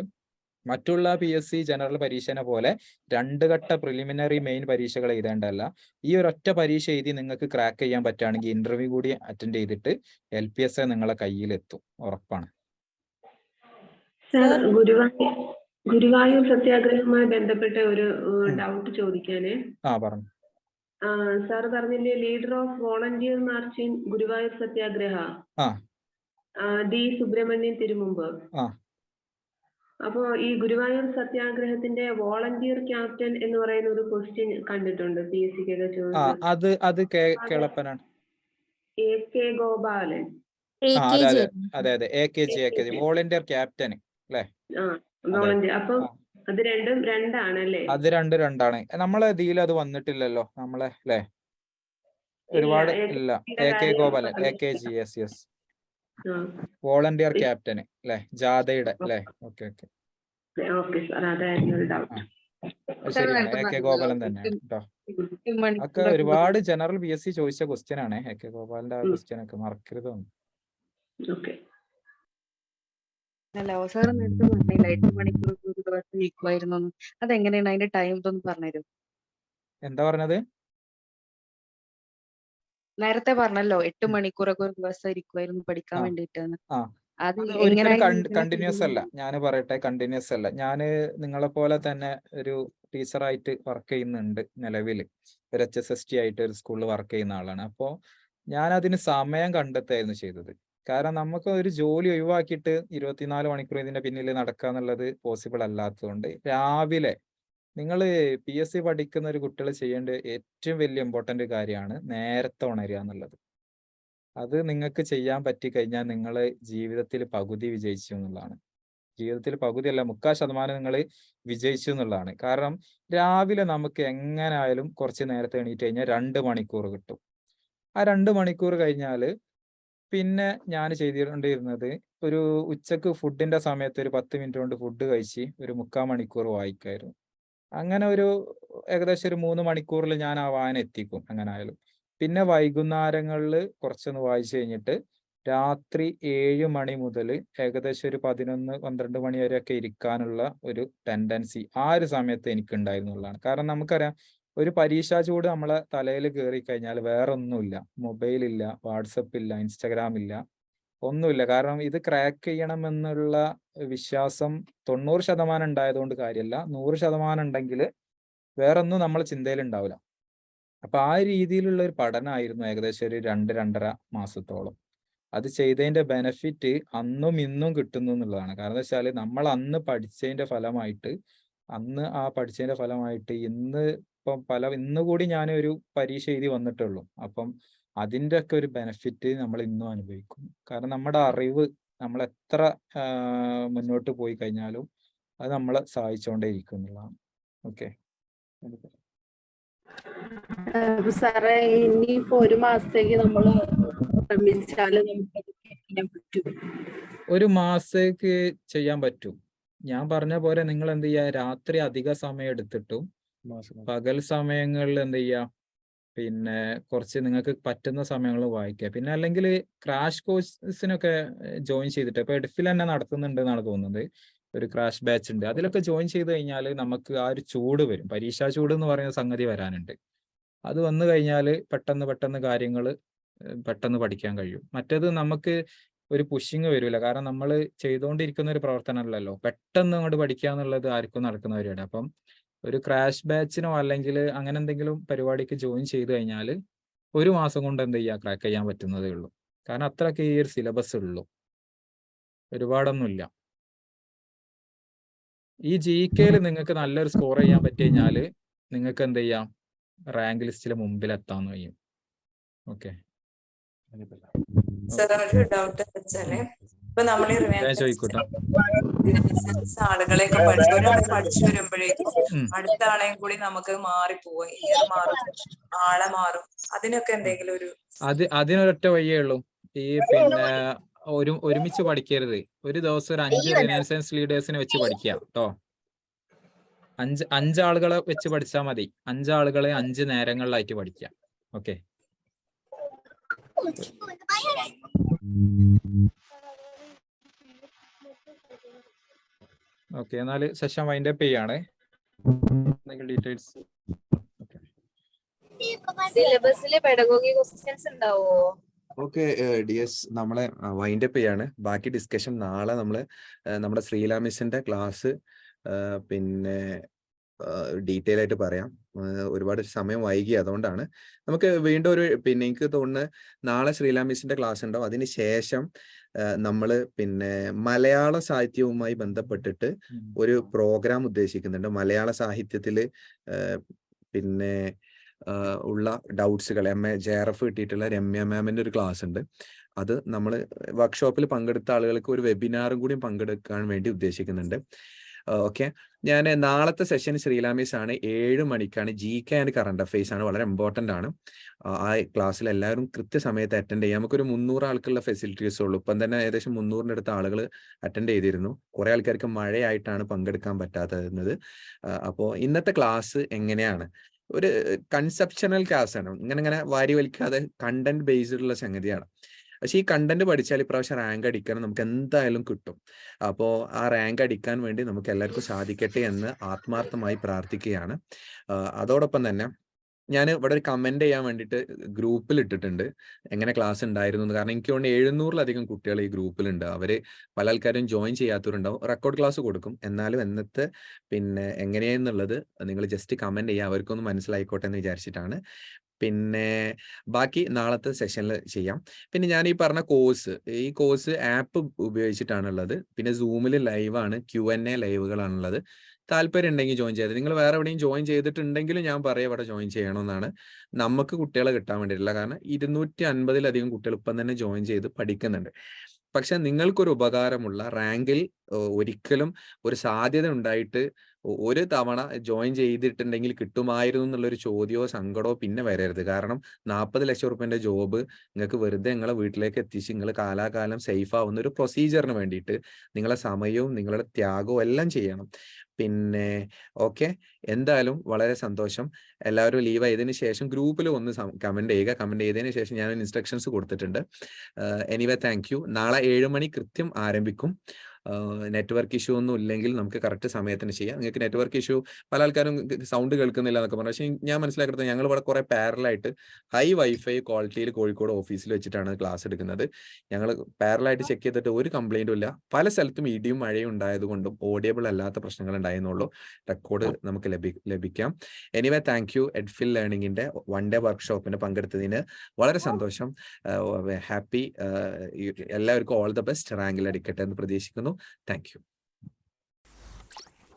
മറ്റുള്ള PSC ജനറൽ പരീക്ഷനെ പോലെ 2 ഘട്ട പ്രിലിമിനറി മെയിൻ പരീക്ഷകൾ എഴുതേണ്ടതല്ല. ഈ ഒരൊറ്റ പരീക്ഷ എഴുതി നിങ്ങൾക്ക് ക്രാക്ക് ചെയ്യാൻ പറ്റുകയാണെങ്കിൽ ഇന്റർവ്യൂ കൂടി അറ്റൻഡ് ചെയ്തിട്ട് LPSA നിങ്ങളെ കയ്യിലെത്തും, ഉറപ്പാണ്. ഗുരുവായൂർ സത്യാഗ്രഹവുമായി ബന്ധപ്പെട്ട ഒരു ഡൗട്ട് ചോദിക്കാനേ. പറഞ്ഞു. സാർ പറഞ്ഞില്ലേ leader of volunteer march in Guruvayur satyagraha D. Subrahmanyan Thirumumbu. അപ്പോ ഈ ഗുരുവായൂർ സത്യാഗ്രഹത്തിന്റെ വോളണ്ടിയർ ക്യാപ്റ്റൻ എന്ന് പറയുന്ന ഒരു ക്വസ്റ്റ്യൻ കണ്ടിട്ടുണ്ട് PSCക്കൊക്കെ ചോദിച്ചത്. അത് കേളപ്പനാണ്. AK ഗോപാലൻ. അതെ AKG വോളണ്ടിയർ ക്യാപ്റ്റൻ അല്ലേ? വോളണ്ടിയർ. അപ്പൊ അത് രണ്ടാണല്ലേ? അത് രണ്ടാണ്. നമ്മളെ ഇതിൽ അത് വന്നിട്ടില്ലല്ലോ നമ്മളെ അല്ലേ? ഒരുപാട് ഇല്ല. AK Gopalan AKG. Yes volunteer captain അല്ലേ? ജാഥയുടെ അല്ലേ? ഓക്കെ സാർ, അതായിരുന്നു ഒരു ഡൗട്ട്. അത് ശരിയാണ്, എ കെ ഗോപാലൻ തന്നെയാണ് കേട്ടോ. ഒക്കെ ഒരുപാട് ജനറൽ PSC ചോദിച്ച ക്വസ്റ്റ്യൻ ആണ്. എ കെ ഗോപാലിന്റെ ആ ക്വസ്റ്റ്യൻ ഒക്കെ മറക്കരുത്. അല്ല സാർ നേരത്തെ പറഞ്ഞില്ല 8 മണിക്കൂർ ഒരു ദിവസം ഇരിക്കുമായിരുന്നു. അതെങ്ങനെയാണ് അതിന്റെ ടൈം ഇതൊന്ന് പറഞ്ഞുതരും? എന്താ പറഞ്ഞത്? നേരത്തെ പറഞ്ഞല്ലോ 8 മണിക്കൂറൊക്കെ ഒരു ദിവസം ഇരിക്കുമായിരുന്നു പഠിക്കാൻ വേണ്ടിയിട്ടാണ്. അത് ഒരിക്കലും കണ്ടിന്യൂസ് അല്ല. ഞാൻ പറയട്ടെ, കണ്ടിന്യൂസ് അല്ല. ഞാന് നിങ്ങളെ പോലെ തന്നെ ഒരു ടീച്ചറായിട്ട് വർക്ക് ചെയ്യുന്നുണ്ട് നിലവിൽ. ഒരു HSST ആയിട്ട് ഒരു സ്കൂളിൽ വർക്ക് ചെയ്യുന്ന ആളാണ്. അപ്പോൾ ഞാൻ അതിന് സമയം കണ്ടെത്തായിരുന്നു ചെയ്തത്. കാരണം നമുക്ക് ഒരു ജോലി ഒഴിവാക്കിയിട്ട് 24 മണിക്കൂർ ഇതിന്റെ പിന്നിൽ നടക്കുക എന്നുള്ളത് പോസിബിൾ അല്ലാത്തതുകൊണ്ട് രാവിലെ നിങ്ങൾ PSC പഠിക്കുന്ന ഒരു കുട്ടികൾ ചെയ്യേണ്ട ഏറ്റവും വലിയ ഇമ്പോർട്ടന്റ് കാര്യമാണ് നേരത്തെ ഉണരുക എന്നുള്ളത്. അത് നിങ്ങൾക്ക് ചെയ്യാൻ പറ്റിക്കഴിഞ്ഞാൽ നിങ്ങൾ ജീവിതത്തിൽ പകുതി വിജയിച്ചു എന്നുള്ളതാണ്. ജീവിതത്തിൽ പകുതിയല്ല 3/4% നിങ്ങൾ വിജയിച്ചു എന്നുള്ളതാണ്. കാരണം രാവിലെ നമുക്ക് എങ്ങനായാലും കുറച്ച് നേരത്തെ എണീറ്റ് കഴിഞ്ഞാൽ 2 മണിക്കൂർ കിട്ടും. ആ 2 മണിക്കൂർ കഴിഞ്ഞാൽ പിന്നെ ഞാൻ ചെയ്തുകൊണ്ടിരുന്നത് ഒരു ഉച്ചക്ക് ഫുഡിന്റെ സമയത്ത് ഒരു 10 മിനിറ്റ് കൊണ്ട് ഫുഡ് കഴിച്ച് ഒരു 3/4 മണിക്കൂർ വായിക്കായിരുന്നു. അങ്ങനെ ഒരു ഏകദേശം ഒരു 3 മണിക്കൂറിൽ ഞാൻ ആ വായന എത്തിക്കും എങ്ങനായാലും. പിന്നെ വൈകുന്നേരങ്ങളിൽ കുറച്ചൊന്ന് വായിച്ചു കഴിഞ്ഞിട്ട് രാത്രി 7 മണി മുതൽ ഏകദേശം ഒരു 11-12 മണി വരെയൊക്കെ ഇരിക്കാനുള്ള ഒരു ടെൻഡൻസി ആ ഒരു സമയത്ത് എനിക്കുണ്ടായിരുന്നുള്ളതാണ്. കാരണം നമുക്കറിയാം, ഒരു പരീക്ഷാ ചൂട് നമ്മളെ തലയിൽ കയറി കഴിഞ്ഞാൽ വേറെ ഒന്നുമില്ല. മൊബൈൽ ഇല്ല, വാട്സപ്പ് ഇല്ല, ഇൻസ്റ്റഗ്രാം ഇല്ല, ഒന്നുമില്ല. കാരണം ഇത് ക്രാക്ക് ചെയ്യണം എന്നുള്ള വിശ്വാസം 90% ഉണ്ടായതുകൊണ്ട് കാര്യമല്ല, 100% ഉണ്ടെങ്കിൽ വേറൊന്നും നമ്മളെ ചിന്തയിൽ ഉണ്ടാവില്ല. അപ്പൊ ആ രീതിയിലുള്ള ഒരു പഠനമായിരുന്നു ഏകദേശം ഒരു 2-2.5 മാസത്തോളം. അത് ചെയ്തതിന്റെ ബെനിഫിറ്റ് അന്നും ഇന്നും കിട്ടുന്നു എന്നുള്ളതാണ്. കാരണം എന്താ വെച്ചാൽ നമ്മൾ അന്ന് പഠിച്ചതിന്റെ ഫലമായിട്ട് ഇന്ന് ഇന്ന് കൂടി ഞാൻ ഒരു പരീക്ഷ എഴുതി വന്നിട്ടുള്ളൂ. അപ്പം അതിൻ്റെ ഒക്കെ ഒരു ബെനിഫിറ്റ് നമ്മൾ ഇന്നും അനുഭവിക്കും. കാരണം നമ്മുടെ അറിവ് നമ്മൾ എത്ര മുന്നോട്ട് പോയി കഴിഞ്ഞാലും അത് നമ്മളെ സഹായിച്ചുകൊണ്ടേ ഇരിക്കും എന്നുള്ളതാണ്. ഓക്കെ സാറേ, ഇനിയിപ്പോ ഒരു മാസത്തേക്ക് നമ്മൾ ഒരു മാസത്തേക്ക് ചെയ്യാൻ പറ്റും. ഞാൻ പറഞ്ഞ പോലെ നിങ്ങൾ എന്ത് ചെയ്യുക, രാത്രി അധിക സമയം എടുത്തിട്ടും പകൽ സമയങ്ങളിൽ എന്ത് ചെയ്യുക, പിന്നെ കുറച്ച് നിങ്ങൾക്ക് പറ്റുന്ന സമയങ്ങൾ വായിക്കുക. പിന്നെ അല്ലെങ്കിൽ ക്രാഷ് കോഴ്സിനൊക്കെ ജോയിൻ ചെയ്തിട്ട് ഇപ്പൊ എഡ്ഫിൽ തന്നെ നടത്തുന്നുണ്ട് എന്നാണ് തോന്നുന്നത്. ഒരു ക്രാഷ് ബാച്ച് ഉണ്ട്. അതിലൊക്കെ ജോയിൻ ചെയ്ത് കഴിഞ്ഞാൽ നമുക്ക് ആ ഒരു ചൂട് വരും. പരീക്ഷാ ചൂട് എന്ന് പറയുന്ന സംഗതി വരാനുണ്ട്. അത് വന്നു കഴിഞ്ഞാൽ പെട്ടെന്ന് കാര്യങ്ങൾ പെട്ടെന്ന് പഠിക്കാൻ കഴിയും. മറ്റേത് നമുക്ക് ഒരു പുഷിങ് വരില്ല. കാരണം നമ്മൾ ചെയ്തുകൊണ്ടിരിക്കുന്ന ഒരു പ്രവർത്തനമല്ലല്ലോ. പെട്ടെന്ന് അങ്ങോട്ട് പഠിക്കുക എന്നുള്ളത് ആർക്കും നടക്കുന്ന പരിപാടി. അപ്പം ഒരു ക്രാഷ് ബാച്ചിനോ അല്ലെങ്കിൽ അങ്ങനെ എന്തെങ്കിലും പരിപാടിക്ക് ജോയിൻ ചെയ്ത് കഴിഞ്ഞാൽ ഒരു മാസം കൊണ്ട് എന്ത് ചെയ്യുക, ക്രാക്ക് ചെയ്യാൻ പറ്റുന്നതേ ഉള്ളൂ. കാരണം അത്രയൊക്കെ ഈ ഒരു സിലബസ് ഉള്ളൂ, ഒരുപാടൊന്നുമില്ല. ഈ GK നിങ്ങൾക്ക് നല്ലൊരു സ്കോർ ചെയ്യാൻ പറ്റി കഴിഞ്ഞാൽ നിങ്ങൾക്ക് എന്ത് ചെയ്യാം, റാങ്ക് ലിസ്റ്റിലെ മുമ്പിൽ എത്താൻ കഴിയും. ഓക്കെ ഒരു ഡൗട്ട് വെച്ചാല്, ഇപ്പൊ നമ്മൾ ആളുകളെയൊക്കെ പഠിച്ചു വരുമ്പോഴേക്കും അടുത്ത ആളെയും കൂടി നമുക്ക് മാറിപ്പോവും, ഇയർ മാറും, ആളെ മാറും. അതിനൊക്കെ എന്തെങ്കിലും ഒരു അതിനൊരൊറ്റ വഴിയേ ഉള്ളൂ. ഈ പിന്നെ ഒരുമിച്ച് പഠിക്കരുത്. ഒരു ദിവസം ഒരു 5 റിനൈസൻസ് ലീഡേഴ്സിനെ വെച്ച് പഠിക്കുക കേട്ടോ. 5 ആളുകളെ വെച്ച് പഠിച്ചാൽ മതി. 5 ആളുകളെ 5 നേരങ്ങളിലായിട്ട് പഠിക്കുക. ഓക്കെ ഓക്കെ എന്നാൽ സെഷൻ വൈൻഡ് അപ്പ് ചെയ്യാണ്. ഡീറ്റെയിൽസ് സിലബസിലെ പെഡഗോഗി ക്വസ്റ്റ്യൻസ് ഉണ്ടാവോ? ഓക്കെ DS, നമ്മളെ വൈൻഡ് അപ്പ് ചെയ്യാണ്. ബാക്കി ഡിസ്കഷൻ നാളെ നമ്മുടെ ശ്രീല മിസ്സിന്റെ ക്ലാസ് പിന്നെ ഡീറ്റെയിൽ ആയിട്ട് പറയാം. ഒരുപാട് സമയം വൈകി, അതുകൊണ്ടാണ്. നമുക്ക് വീണ്ടും പിന്നെ എനിക്ക് തോന്നുന്നു നാളെ ശ്രീല മിസ്സിന്റെ ക്ലാസ് ഉണ്ടാവും. അതിന് ശേഷം നമ്മൾ പിന്നെ മലയാള സാഹിത്യവുമായി ബന്ധപ്പെട്ടിട്ട് ഒരു പ്രോഗ്രാം ഉദ്ദേശിക്കുന്നുണ്ട്. മലയാള സാഹിത്യത്തിൽ പിന്നെ ഉള്ള ഡൗട്ട്സുകൾ JRF കിട്ടിയിട്ടുള്ള രമ്യ മാമിന്റെ ഒരു ക്ലാസ് ഉണ്ട്. അത് നമ്മൾ വർക്ക്ഷോപ്പിൽ പങ്കെടുത്ത ആളുകൾക്ക് ഒരു വെബിനാറും കൂടി പങ്കെടുക്കാൻ വേണ്ടി ഉദ്ദേശിക്കുന്നുണ്ട്. ഓക്കെ. ഞാൻ നാളത്തെ സെഷൻ ശ്രീലാമീസ് ആണ്, 7 മണിക്കാണ്. GK ആൻഡ് കറണ്ട് അഫയേഴ്സ് ആണ്, വളരെ ഇമ്പോർട്ടൻ്റ് ആണ്. ആ ക്ലാസ്സിൽ എല്ലാവരും കൃത്യസമയത്ത് അറ്റൻഡ് ചെയ്യാം. നമുക്കൊരു 300 ആൾക്കുള്ള ഫെസിലിറ്റീസ് ഉള്ളൂ. ഇപ്പം തന്നെ ഏകദേശം 300-ന്റെ അടുത്ത ആളുകൾ അറ്റൻഡ് ചെയ്തിരുന്നു. കുറേ ആൾക്കാർക്ക് മഴയായിട്ടാണ് പങ്കെടുക്കാൻ പറ്റാത്തത്. അപ്പോൾ ഇന്നത്തെ ക്ലാസ് എങ്ങനെയാണ്, ഒരു കൺസെപ്ഷണൽ ക്ലാസ് ആണ്. ഇങ്ങനെ വാരി വലിക്കാതെ കണ്ടന്റ് ബേസ്ഡ് ഉള്ള സംഗതിയാണ്. പക്ഷെ ഈ കണ്ടന്റ് പഠിച്ചാൽ ഇപ്രാവശ്യം റാങ്ക് അടിക്കാൻ നമുക്ക് എന്തായാലും കിട്ടും. അപ്പോൾ ആ റാങ്ക് അടിക്കാൻ വേണ്ടി നമുക്ക് എല്ലാവർക്കും സാധിക്കട്ടെ എന്ന് ആത്മാർത്ഥമായി പ്രാർത്ഥിക്കുകയാണ്. അതോടൊപ്പം തന്നെ ഞാൻ ഇവിടെ ഒരു കമന്റ് ചെയ്യാൻ വേണ്ടിയിട്ട് ഗ്രൂപ്പിൽ ഇട്ടിട്ടുണ്ട്, എങ്ങനെ ക്ലാസ് ഉണ്ടായിരുന്നു എന്ന്. കാരണം എനിക്ക് തോന്നുന്നു 700-ലധികം കുട്ടികൾ ഈ ഗ്രൂപ്പിലുണ്ട്. അവർ പല ആൾക്കാരും ജോയിൻ ചെയ്യാത്തവരുണ്ടാവും. റെക്കോർഡ് ക്ലാസ് കൊടുക്കും. എന്നാലും എന്നത്തെ എങ്ങനെയാന്നുള്ളത് നിങ്ങൾ ജസ്റ്റ് കമന്റ് ചെയ്യുക, അവർക്കൊന്ന് മനസ്സിലായിക്കോട്ടെ എന്ന് വിചാരിച്ചിട്ടാണ്. പിന്നെ ബാക്കി നാളത്തെ സെഷനിൽ ചെയ്യാം. പിന്നെ ഞാൻ ഈ പറഞ്ഞ ഈ കോഴ്സ് ആപ്പ് ഉപയോഗിച്ചിട്ടാണുള്ളത്. പിന്നെ സൂമിൽ ലൈവാണ്, Q&A ലൈവുകളാണുള്ളത്. താല്പര്യം ഉണ്ടെങ്കിൽ ജോയിൻ ചെയ്ത്, നിങ്ങൾ വേറെ എവിടെയും ജോയിൻ ചെയ്തിട്ടുണ്ടെങ്കിലും ഞാൻ പറയാം ഇവിടെ ജോയിൻ ചെയ്യണമെന്നാണ്. നമുക്ക് കുട്ടികളെ കിട്ടാൻ വേണ്ടിയിട്ടില്ല. കാരണം 250-ലധികം കുട്ടികൾ ഇപ്പം തന്നെ ജോയിൻ ചെയ്ത് പഠിക്കുന്നുണ്ട്. പക്ഷെ നിങ്ങൾക്കൊരു ഉപകാരമുള്ള റാങ്കിൽ ഒരിക്കലും ഒരു സാധ്യത ഉണ്ടായിട്ട് ഒരു തവണ ജോയിൻ ചെയ്തിട്ടുണ്ടെങ്കിൽ കിട്ടുമായിരുന്നു എന്നുള്ളൊരു ചോദ്യമോ സങ്കടമോ പിന്നെ വരരുത്. കാരണം 40 ലക്ഷം റുപ്യൻ്റെ ജോബ് നിങ്ങൾക്ക് വെറുതെ നിങ്ങളെ വീട്ടിലേക്ക് എത്തിച്ച് നിങ്ങൾ കാലാകാലം സേഫ് ആവുന്ന ഒരു പ്രൊസീജിയറിന് വേണ്ടിയിട്ട് നിങ്ങളെ സമയവും നിങ്ങളുടെ ത്യാഗവും എല്ലാം ചെയ്യണം. പിന്നെ ഓക്കെ, എന്തായാലും വളരെ സന്തോഷം. എല്ലാവരും ലീവ് ആയതിനു ശേഷം ഗ്രൂപ്പിൽ ഒന്ന് കമന്റ് ചെയ്യുക. കമന്റ് ചെയ്തതിന് ശേഷം ഞാൻ ഇൻസ്ട്രക്ഷൻസ് കൊടുത്തിട്ടുണ്ട്. Anyway thank U. നാളെ 7 മണി കൃത്യം ആരംഭിക്കും. നെറ്റ്വർക്ക് ഇഷ്യൂ ഒന്നും ഇല്ലെങ്കിൽ നമുക്ക് കറക്റ്റ് സമയത്തിന് ചെയ്യാം. നിങ്ങൾക്ക് നെറ്റ്വർക്ക് ഇഷ്യൂ, പല ആൾക്കാരും സൗണ്ട് കേൾക്കുന്നില്ല എന്നൊക്കെ പറഞ്ഞു. പക്ഷേ ഞാൻ മനസ്സിലാക്കുന്നത് ഞങ്ങൾ ഇവിടെ കുറെ പാരലായിട്ട് ഹൈ വൈഫൈ ക്വാളിറ്റിയിൽ കോഴിക്കോട് ഓഫീസിൽ വെച്ചിട്ടാണ് ക്ലാസ് എടുക്കുന്നത്. ഞങ്ങൾ പാരലായിട്ട് ചെക്ക് ചെയ്തിട്ട് ഒരു കംപ്ലൈന്റും ഇല്ല. പല സ്ഥലത്തും ഇടിയും മഴയും ഉണ്ടായതുകൊണ്ടും ഓഡിയബിൾ അല്ലാത്ത പ്രശ്നങ്ങൾ ഉണ്ടായിരുന്നുള്ളൂ. റെക്കോർഡ് നമുക്ക് ലഭിക്കാം. Anyway thank you. എഡ്ഫിൽ ലേണിംഗിന്റെ 1 ഡേ വർക്ക്ഷോപ്പിന് പങ്കെടുത്തതിന് വളരെ സന്തോഷം. ഹാപ്പി. എല്ലാവർക്കും ഓൾ ദ ബെസ്റ്റ്. റാങ്കിൽ അടിക്കട്ടെ എന്ന് പ്രതീക്ഷിക്കുന്നു. Thank you.